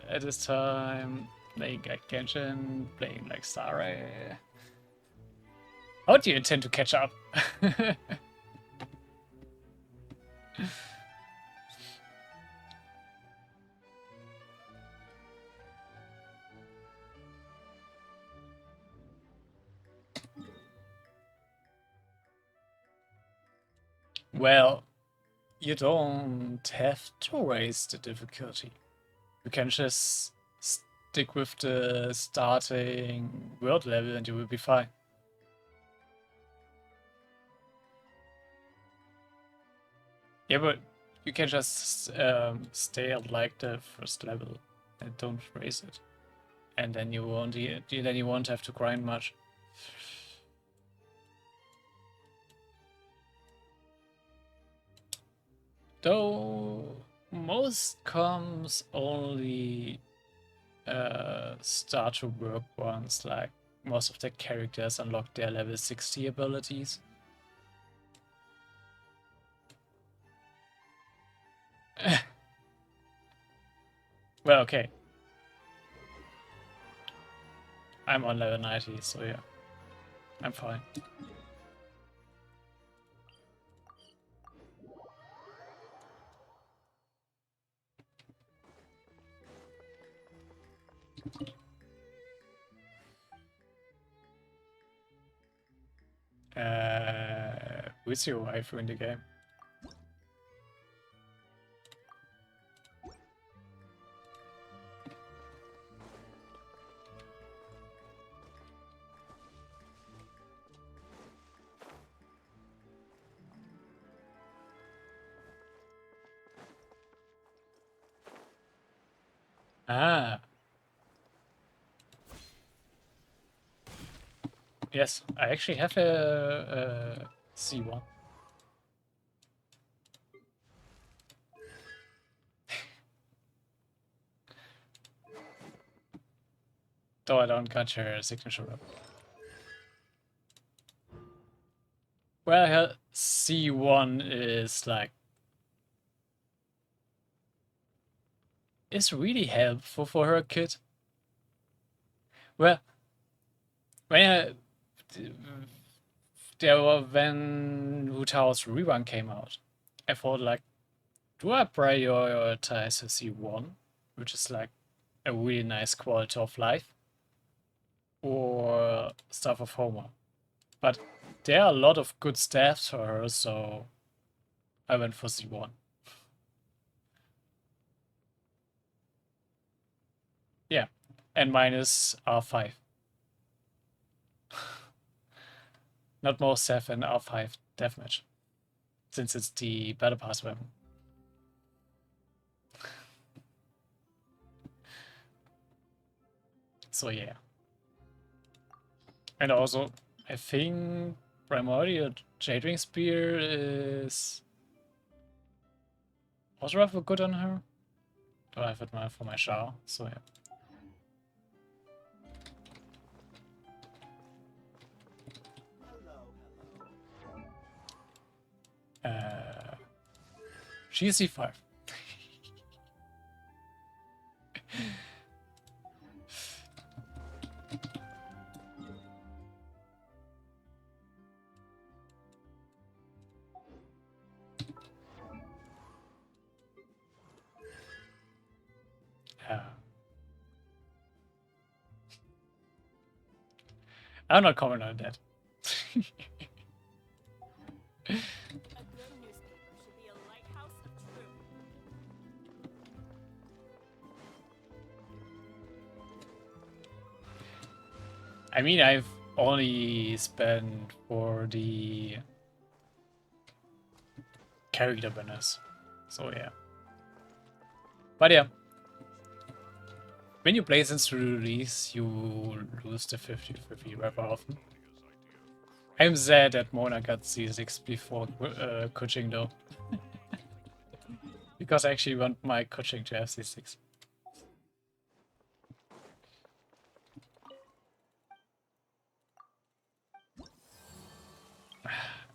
at this time, playing like Genshin, playing like Starry? How do you intend to catch up? Well, you don't have to raise the difficulty. You can just stick with the starting world level and you will be fine. Yeah, but you can just stay at like the first level and don't raise it, and then you won't have to grind much. Though most comms only start to work once like most of the characters unlock their level 60 abilities. Well, okay. I'm on level 90, so yeah. I'm fine. Who's your waifu in the game? Ah. Yes, I actually have a C1. Though I don't got your signature up. Well, C1 is like... is really helpful for her kid. Well, when when Tao's Rerun came out, I thought like, do I prioritize a C1, which is like a really nice quality of life, or Stuff of Homer? But there are a lot of good staffs for her, so I went for C1. Yeah, and mine is R5. Not more staff and R5 deathmatch, since it's the battle pass weapon. So yeah. And also, I think Primordial Jade Spear is also rather good on her. Do I have it for my Shao? So yeah. She's C5. I'm not commenting on that. I mean, I've only spent for the character winners, so yeah. But yeah, when you play since release, you lose the 50-50 rather often. I'm sad that Mona got C6 before Kuching though. Because I actually want my Kuching to have C6.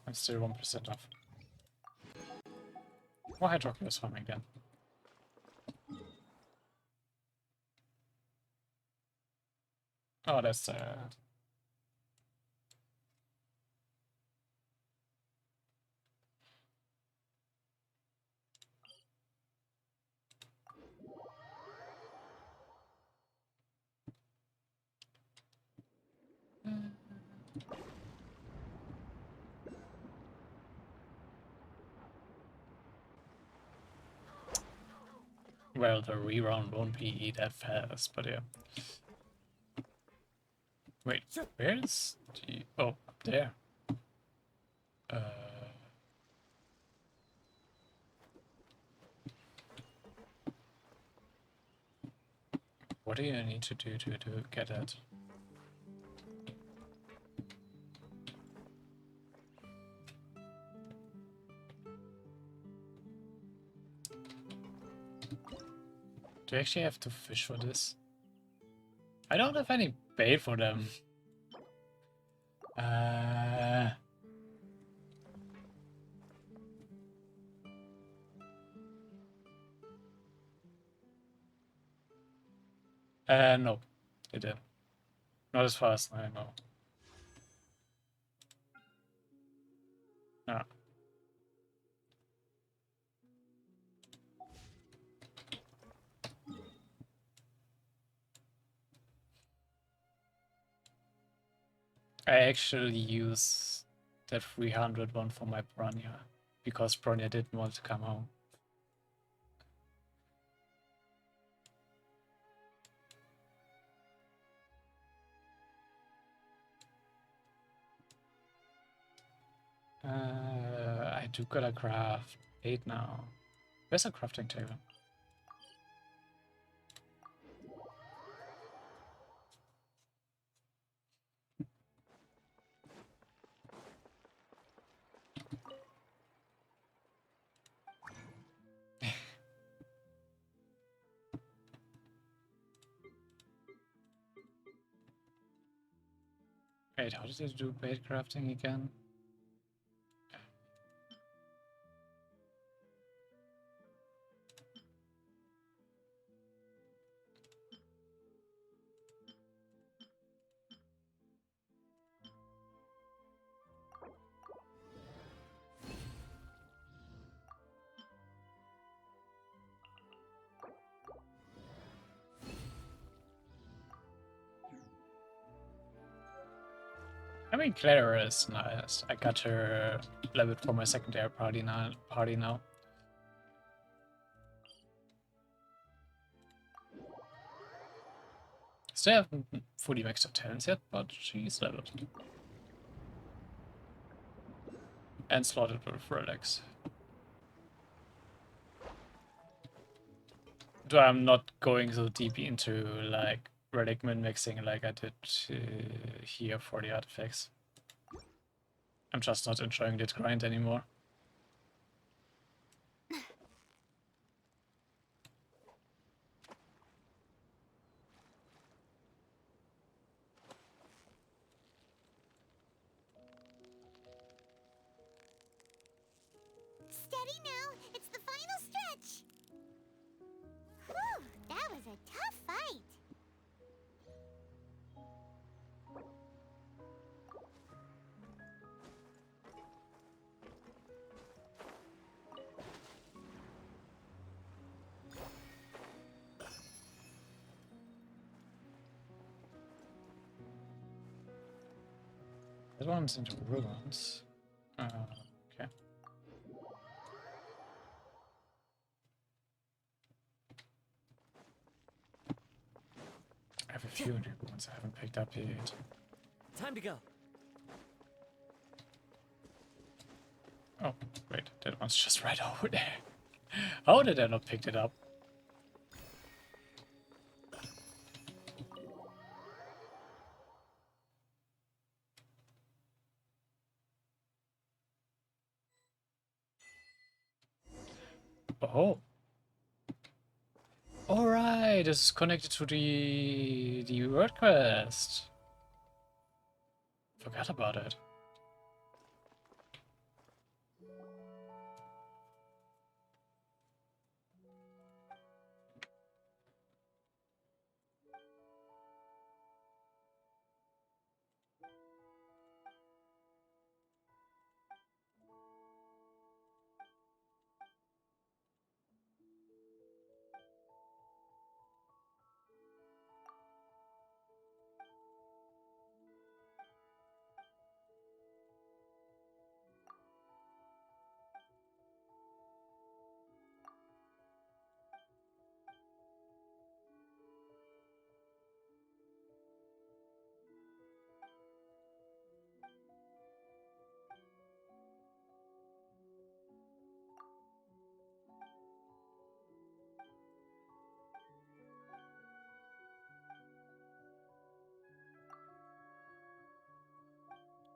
I'm still 1% off. More Hydroculus farming then. Oh, that's well, the rerun won't be that fast, but yeah. Wait, where's the... Oh, up there. What do you need to do to get it? Do I actually have to fish for this? I don't have any bait for them. No, they didn't. Not as fast, I know. No. I actually use that 300 one for my Bronya, because Bronya didn't want to come home. I do gotta craft 8 now. Where's a crafting table? Wait, how did I do bait crafting again? I mean, Clara is nice. I got her leveled for my secondary party now. Still haven't fully maxed her talents yet, but she's leveled. And slotted with relics. Though I'm not going so deep into like relic min-maxing like I did here for the artifacts. I'm just not enjoying that grind anymore. Steady now, it's the final stretch. Whew, that was a tough fight. That one's into ruins. Okay. I have a few new ones I haven't picked up yet. Time to go. Oh, wait, that one's just right over there. How did I not pick it up? Oh. Alright, this is connected to the word quest. Forgot about it.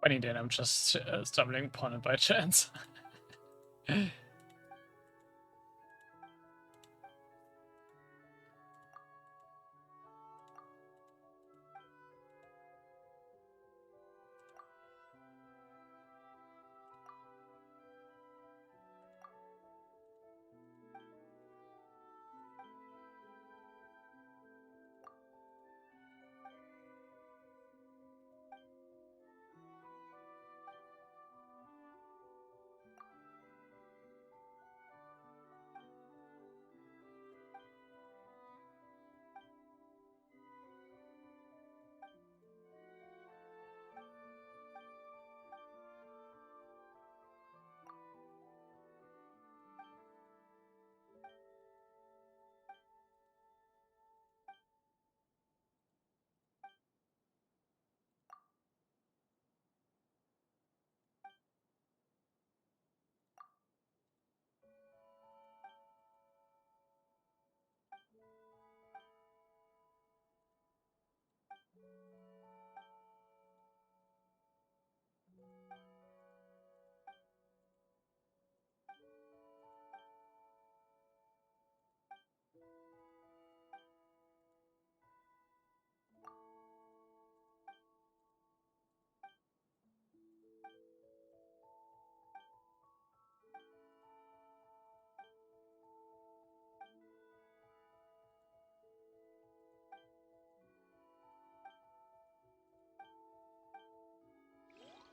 Funny then, I'm just stumbling upon it by chance.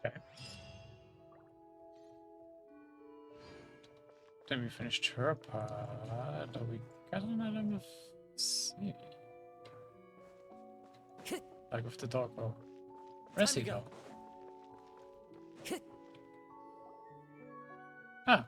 Okay. Then we finished her part. We got another of see. Like with the dog. Oh, where's he go? Ah.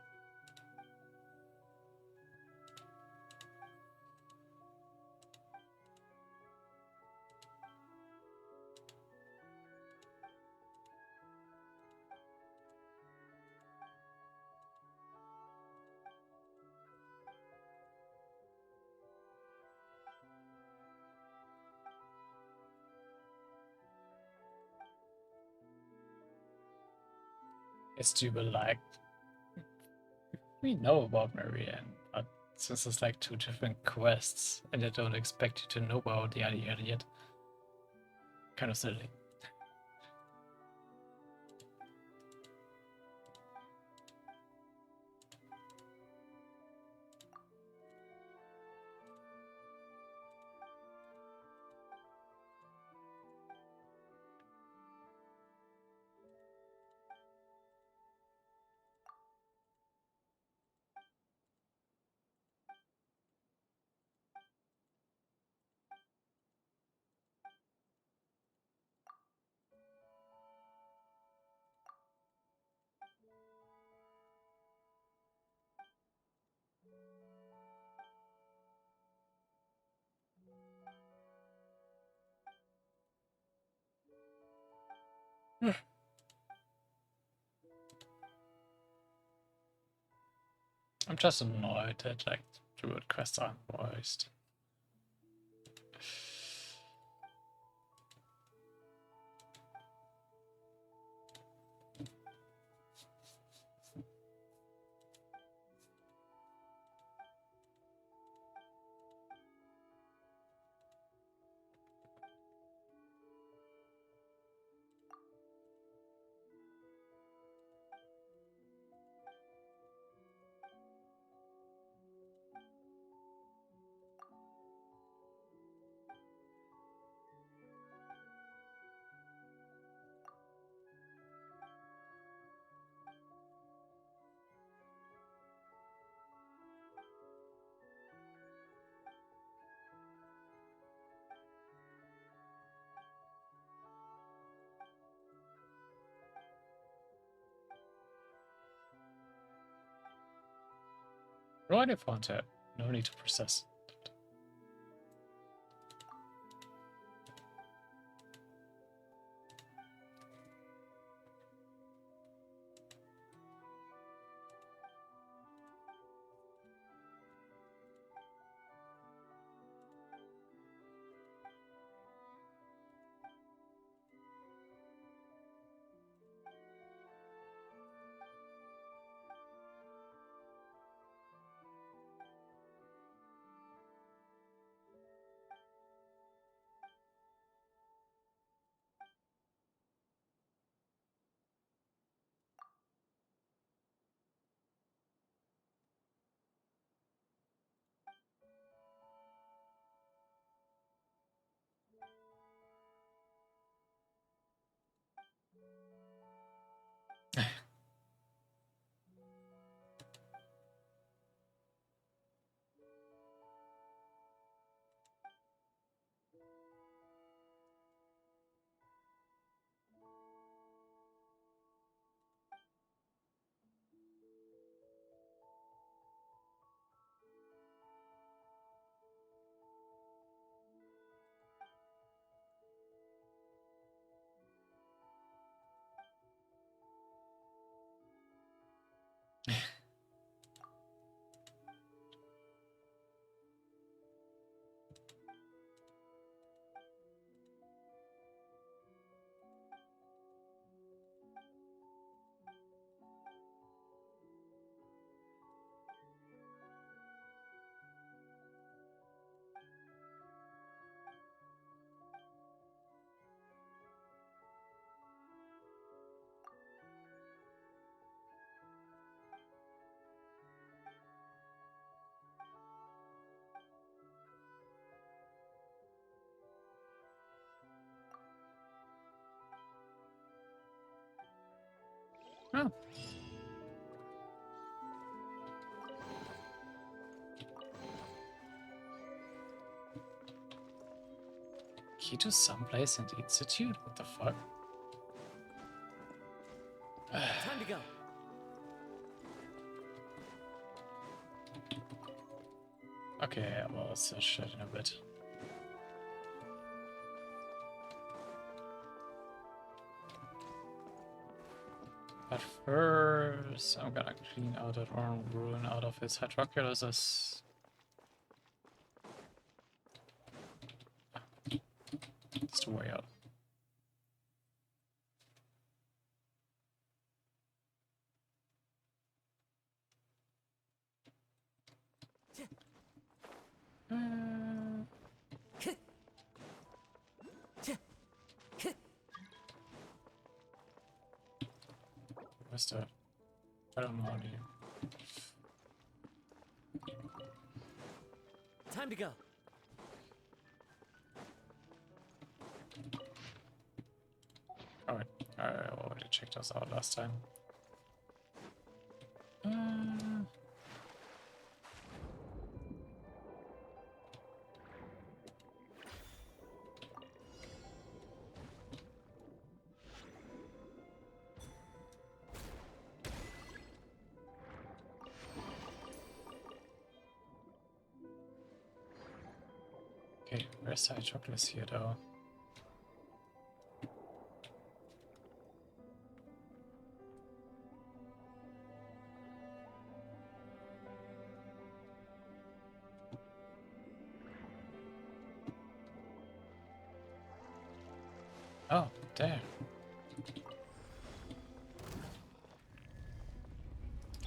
It's too like we know about Marianne, but since it's like two different quests and I don't expect you to know about the idea yet. Kind of silly. I'm just annoyed that like the word quests aren't voiced. Right in Fontaine, no need to process. Oh. Key to someplace in the institute? What the fuck? Time to go. Okay, well, let's search that in a bit. But first, I'm gonna clean out that one ruin out of its hydroculus. It's the way out. Where's the... I don't know how to... Time to go. Alright, I already checked those out last time. Okay, where's the hydroculus here though? Oh, damn.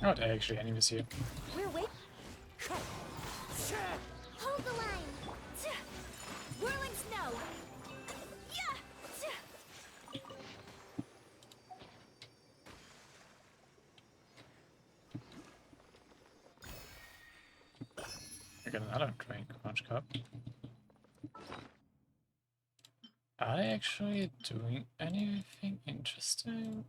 Oh, there are actually enemies here. We're waiting. Hold the line. Whirling snow. I got another drink, punch cup. Are they actually doing anything interesting?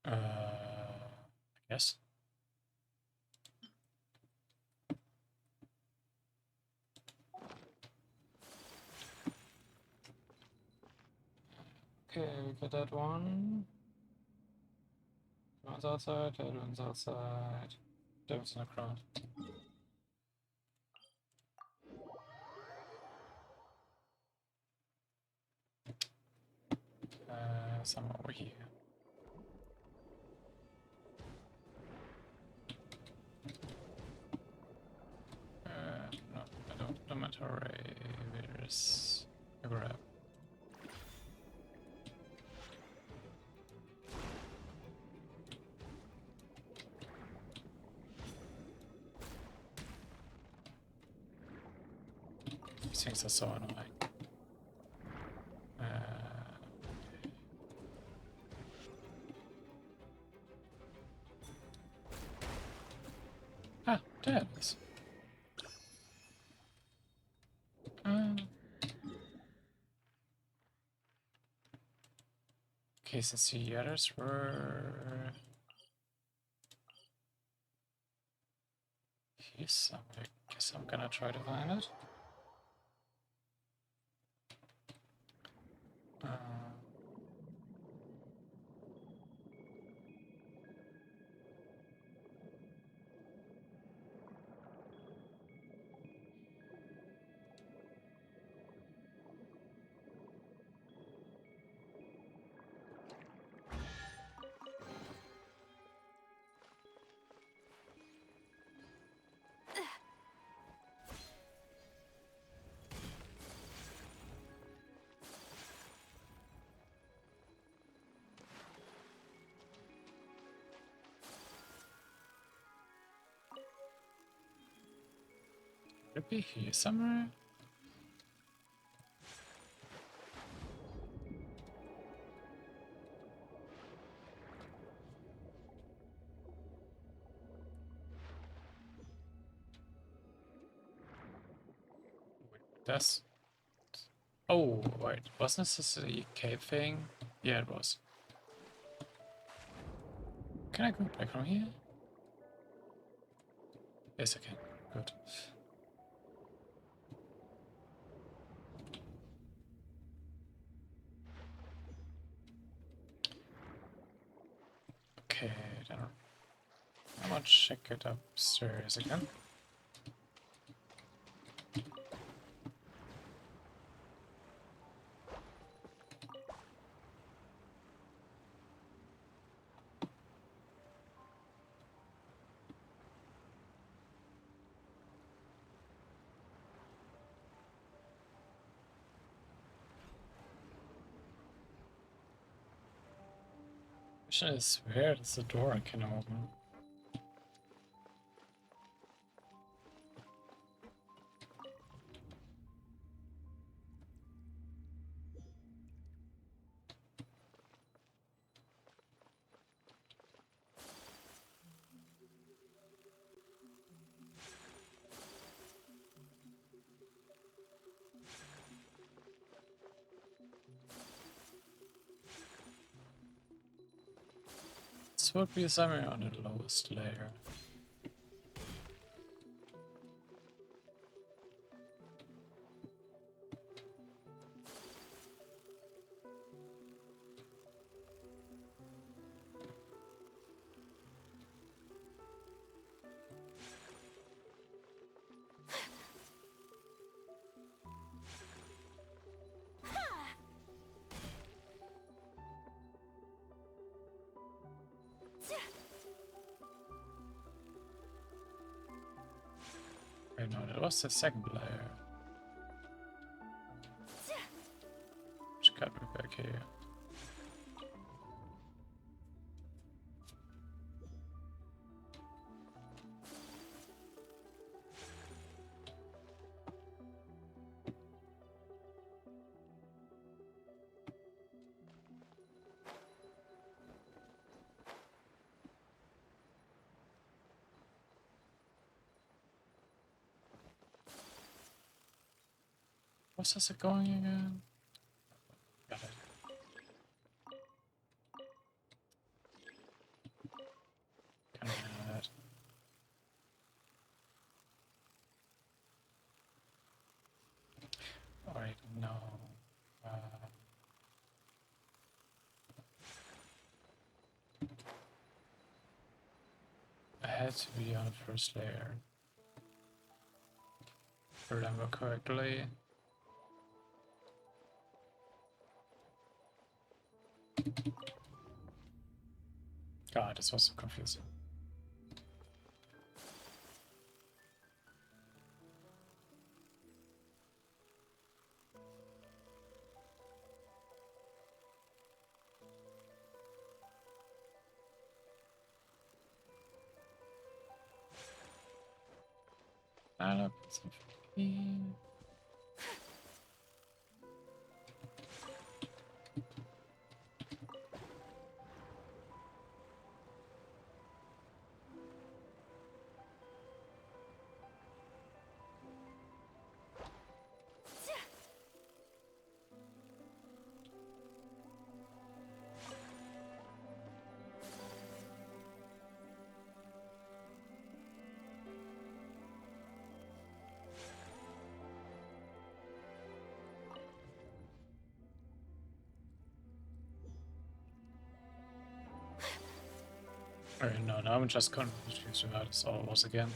I guess. Okay, we got that one. One's outside, the other one's outside. That one's in the crowd. Some over here. No, I don't. Dormitory. There's a grab. These things are so annoying. Ah, there it is. Okay, since the others were... Here's something. Guess I'm gonna try to find it. Could it be here somewhere? That's... Oh, wait. Wasn't this a cave thing? Yeah, it was. Can I go back from here? Yes, I can. Good. Okay, then I'm gonna check it upstairs again. Question is, where is the door I can open? This would be somewhere on the lowest layer. Wait, no, that was the second layer. Okay. What's this going again? Got it. Kind of know that. Alright, no. I had to be on the first layer. If I remember correctly. God, this was so confusing. Alright, no, now I'm just confused with how this all was again.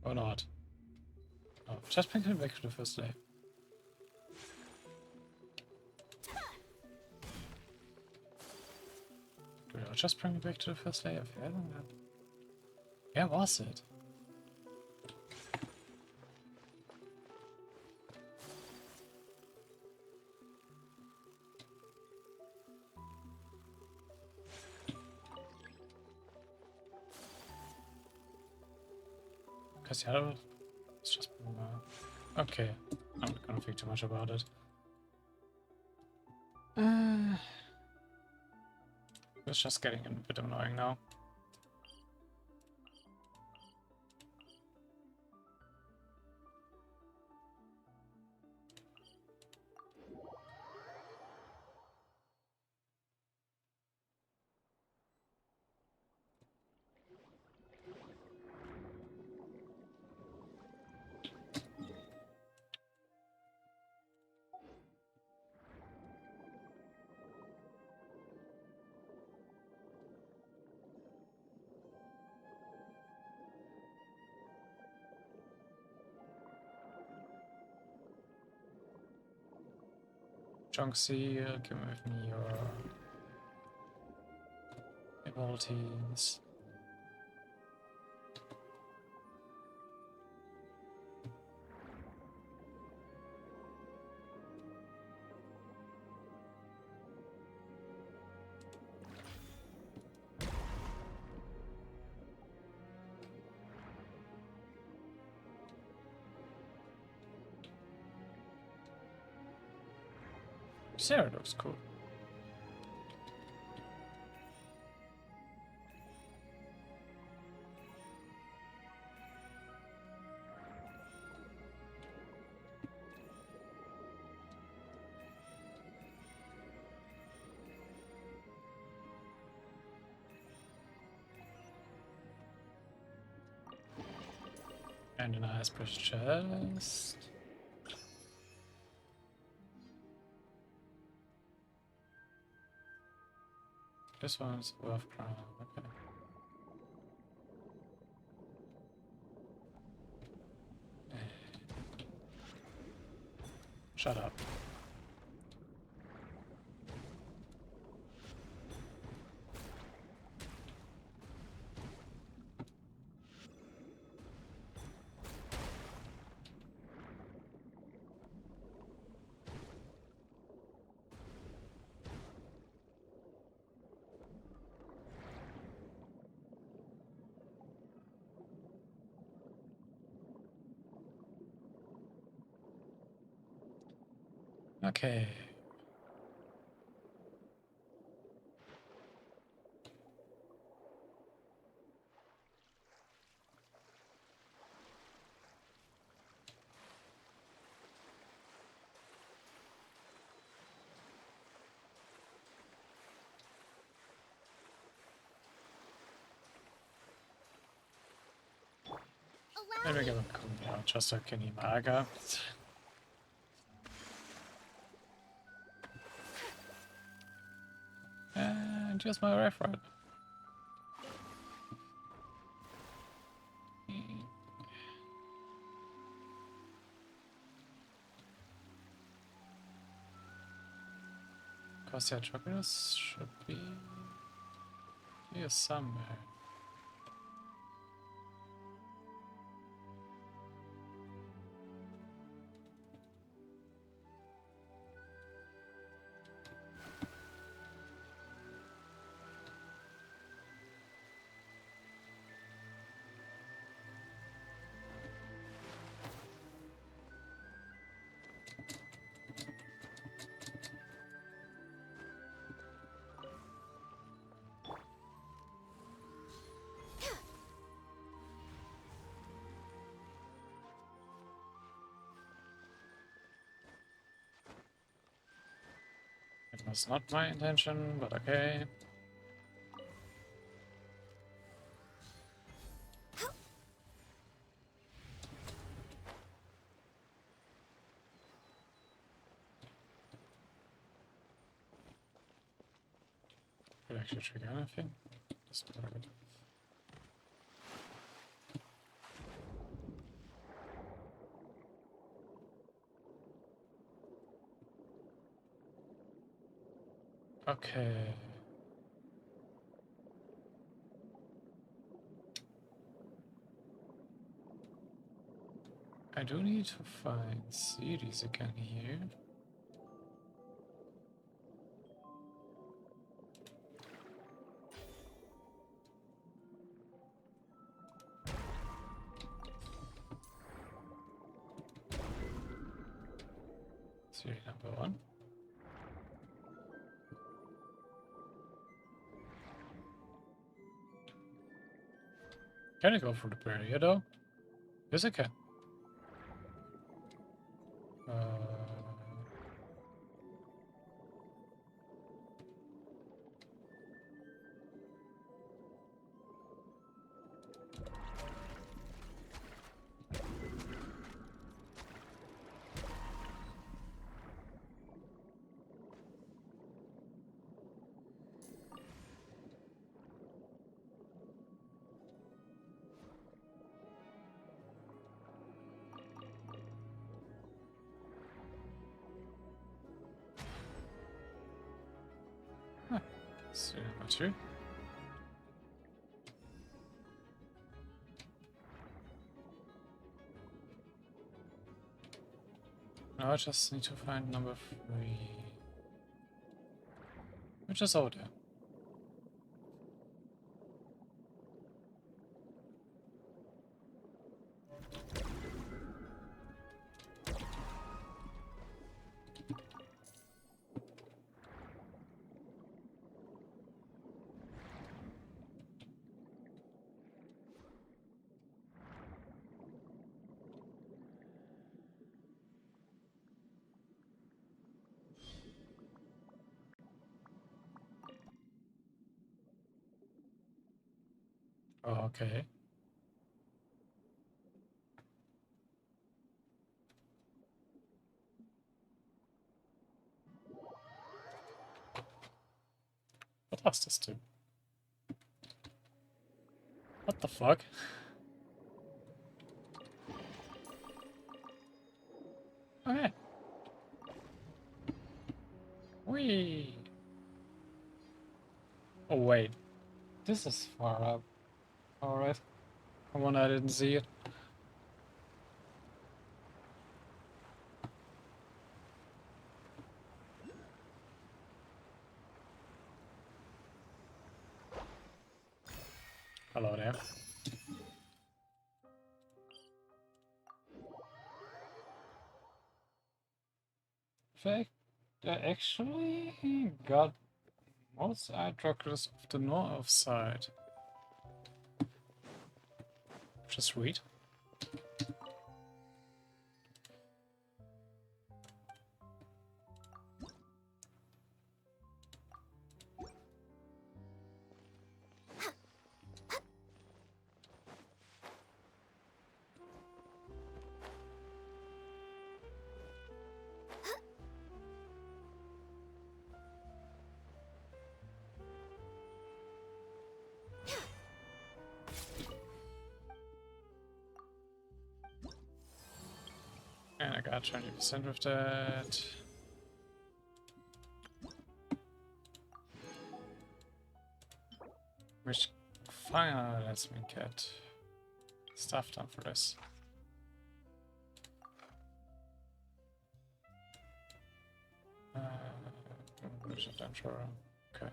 Or not. Oh, just bring him back to the first day. Good, I'll just bring me back to the first layer. Where was it? Because the other it's just okay. I'm not gonna think too much about it. It's just getting a bit annoying now. Junksy, give me your abilities. Sarah looks cool. And a nice precious chest. This one's worth crown, okay. Shut up. Okay. Maybe give him a just so can Maga. And here's my rifle. Because the chocolates should be here somewhere. It was not my intention, but okay. Could actually trigger anything. Doesn't matter. Okay. I do need to find cities again here. City number 1. Can I go for the barrier though? Yes, I can. So, number 2. Now I just need to find number 3. Which is over there. Oh, okay. What does this do? What the fuck? Okay. Whee! Oh wait, this is far up. Alright. Come on, I didn't see it. Hello there. Fact, I actually got most eye trackers of the north side. Which is sweet. And I got 20% of that. Which finally lets me get stuff done for this. Which I'm sure. Okay.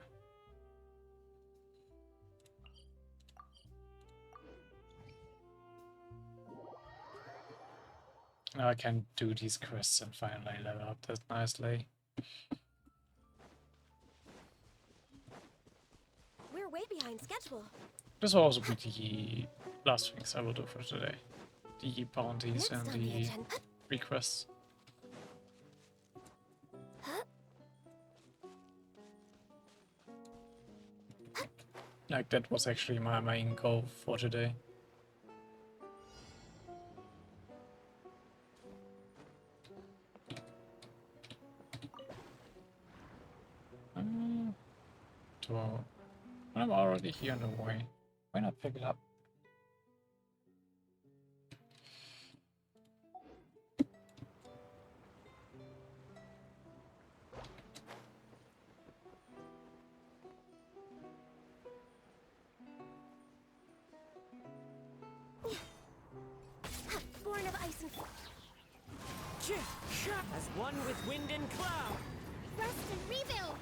Now I can do these quests and finally level up that nicely. We're way behind schedule. This will also be the last things I will do for today. The bounties Next and on the the agenda. requests. Like, that was actually my main goal for today. So, I'm already here on the way. Why not pick it up? Born of ice and As one with wind and cloud. Rest and rebuild.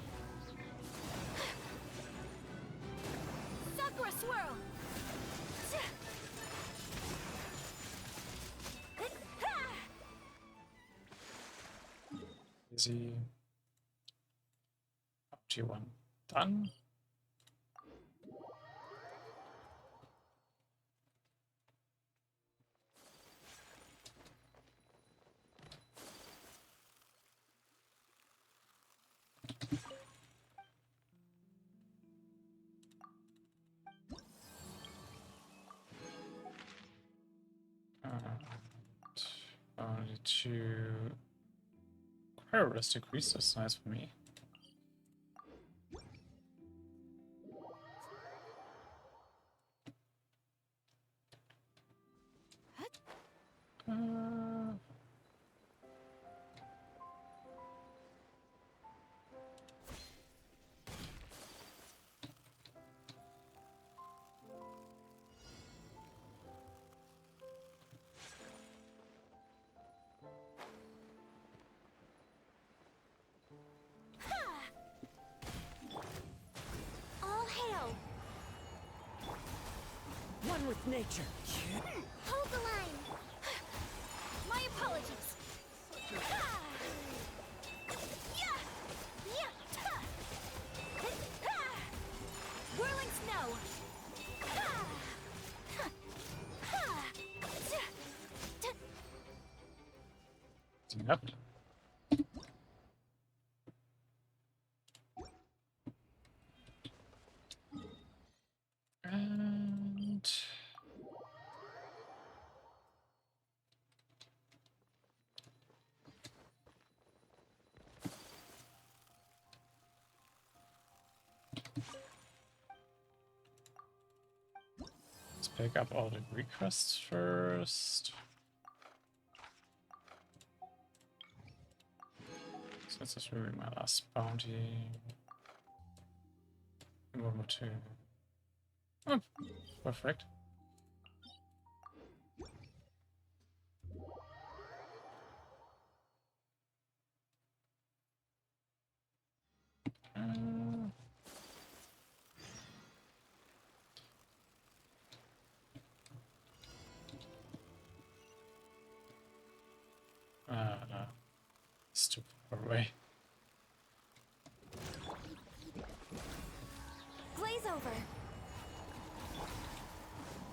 Sakura swirl. Easy. Up to one. Done. Only two high-risk decrease, that's nice for me. All hail. One with nature. Hold the line. My apologies. Whirling snow. Yep. And pick up all the requests first. So this is really my last bounty. One more two. Oh, perfect. No. It's too far away. Glaze over.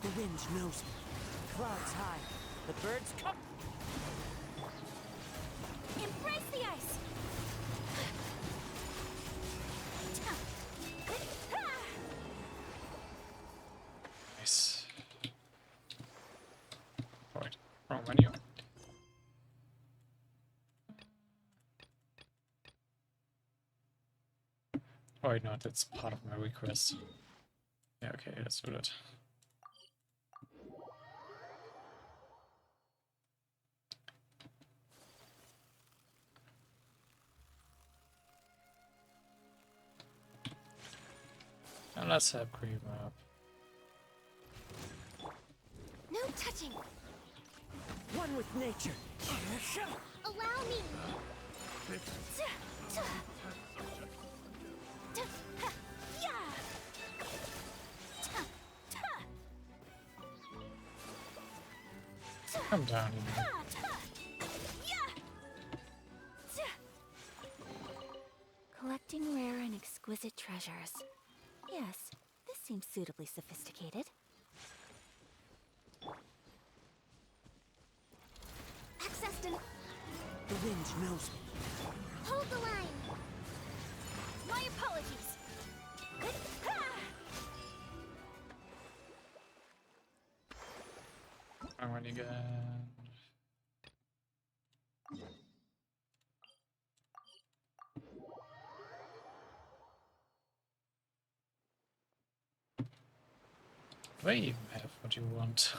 The wind knows me. Clouds high. The birds come. Embrace the ice. Nice. Right, wrong menu. Oh wait, no, that's part of my request. Yeah, okay, let's do that. And let's have cream up. No touching. One with nature. Allow me. Come down, you know. Collecting rare and exquisite treasures. Yes, this seems suitably sophisticated. Accessed. The wind knows me. Hold the line. My apologies. Wrong one again. They even have what you want.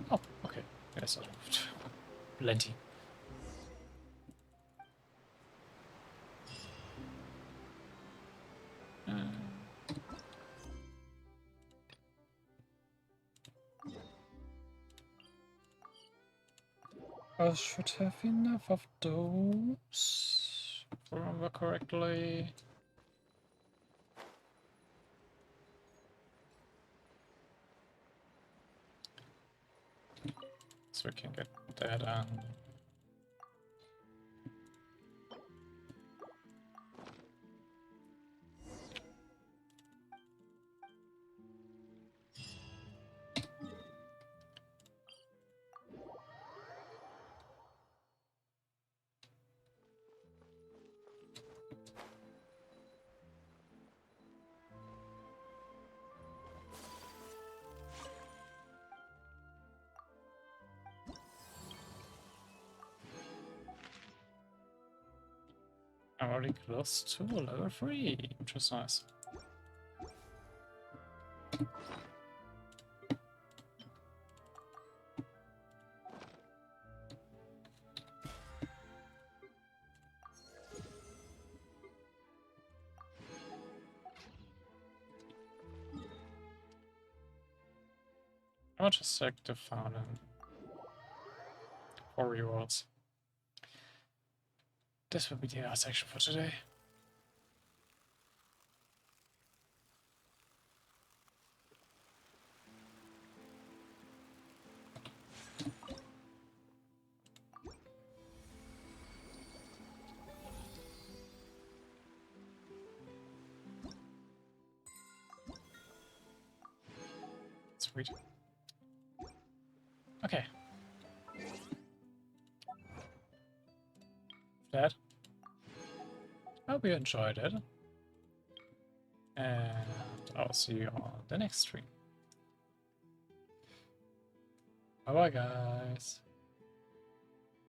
Oh, okay. Yes, I moved. Plenty. I should have enough of those, if I remember correctly. So we can get that done. I'm already close to level 3, which is nice. I want to select the fountain for rewards. This will be the last section for today. Sweet. Okay. That. I hope you enjoyed it. And I'll see you on the next stream. Bye bye, guys.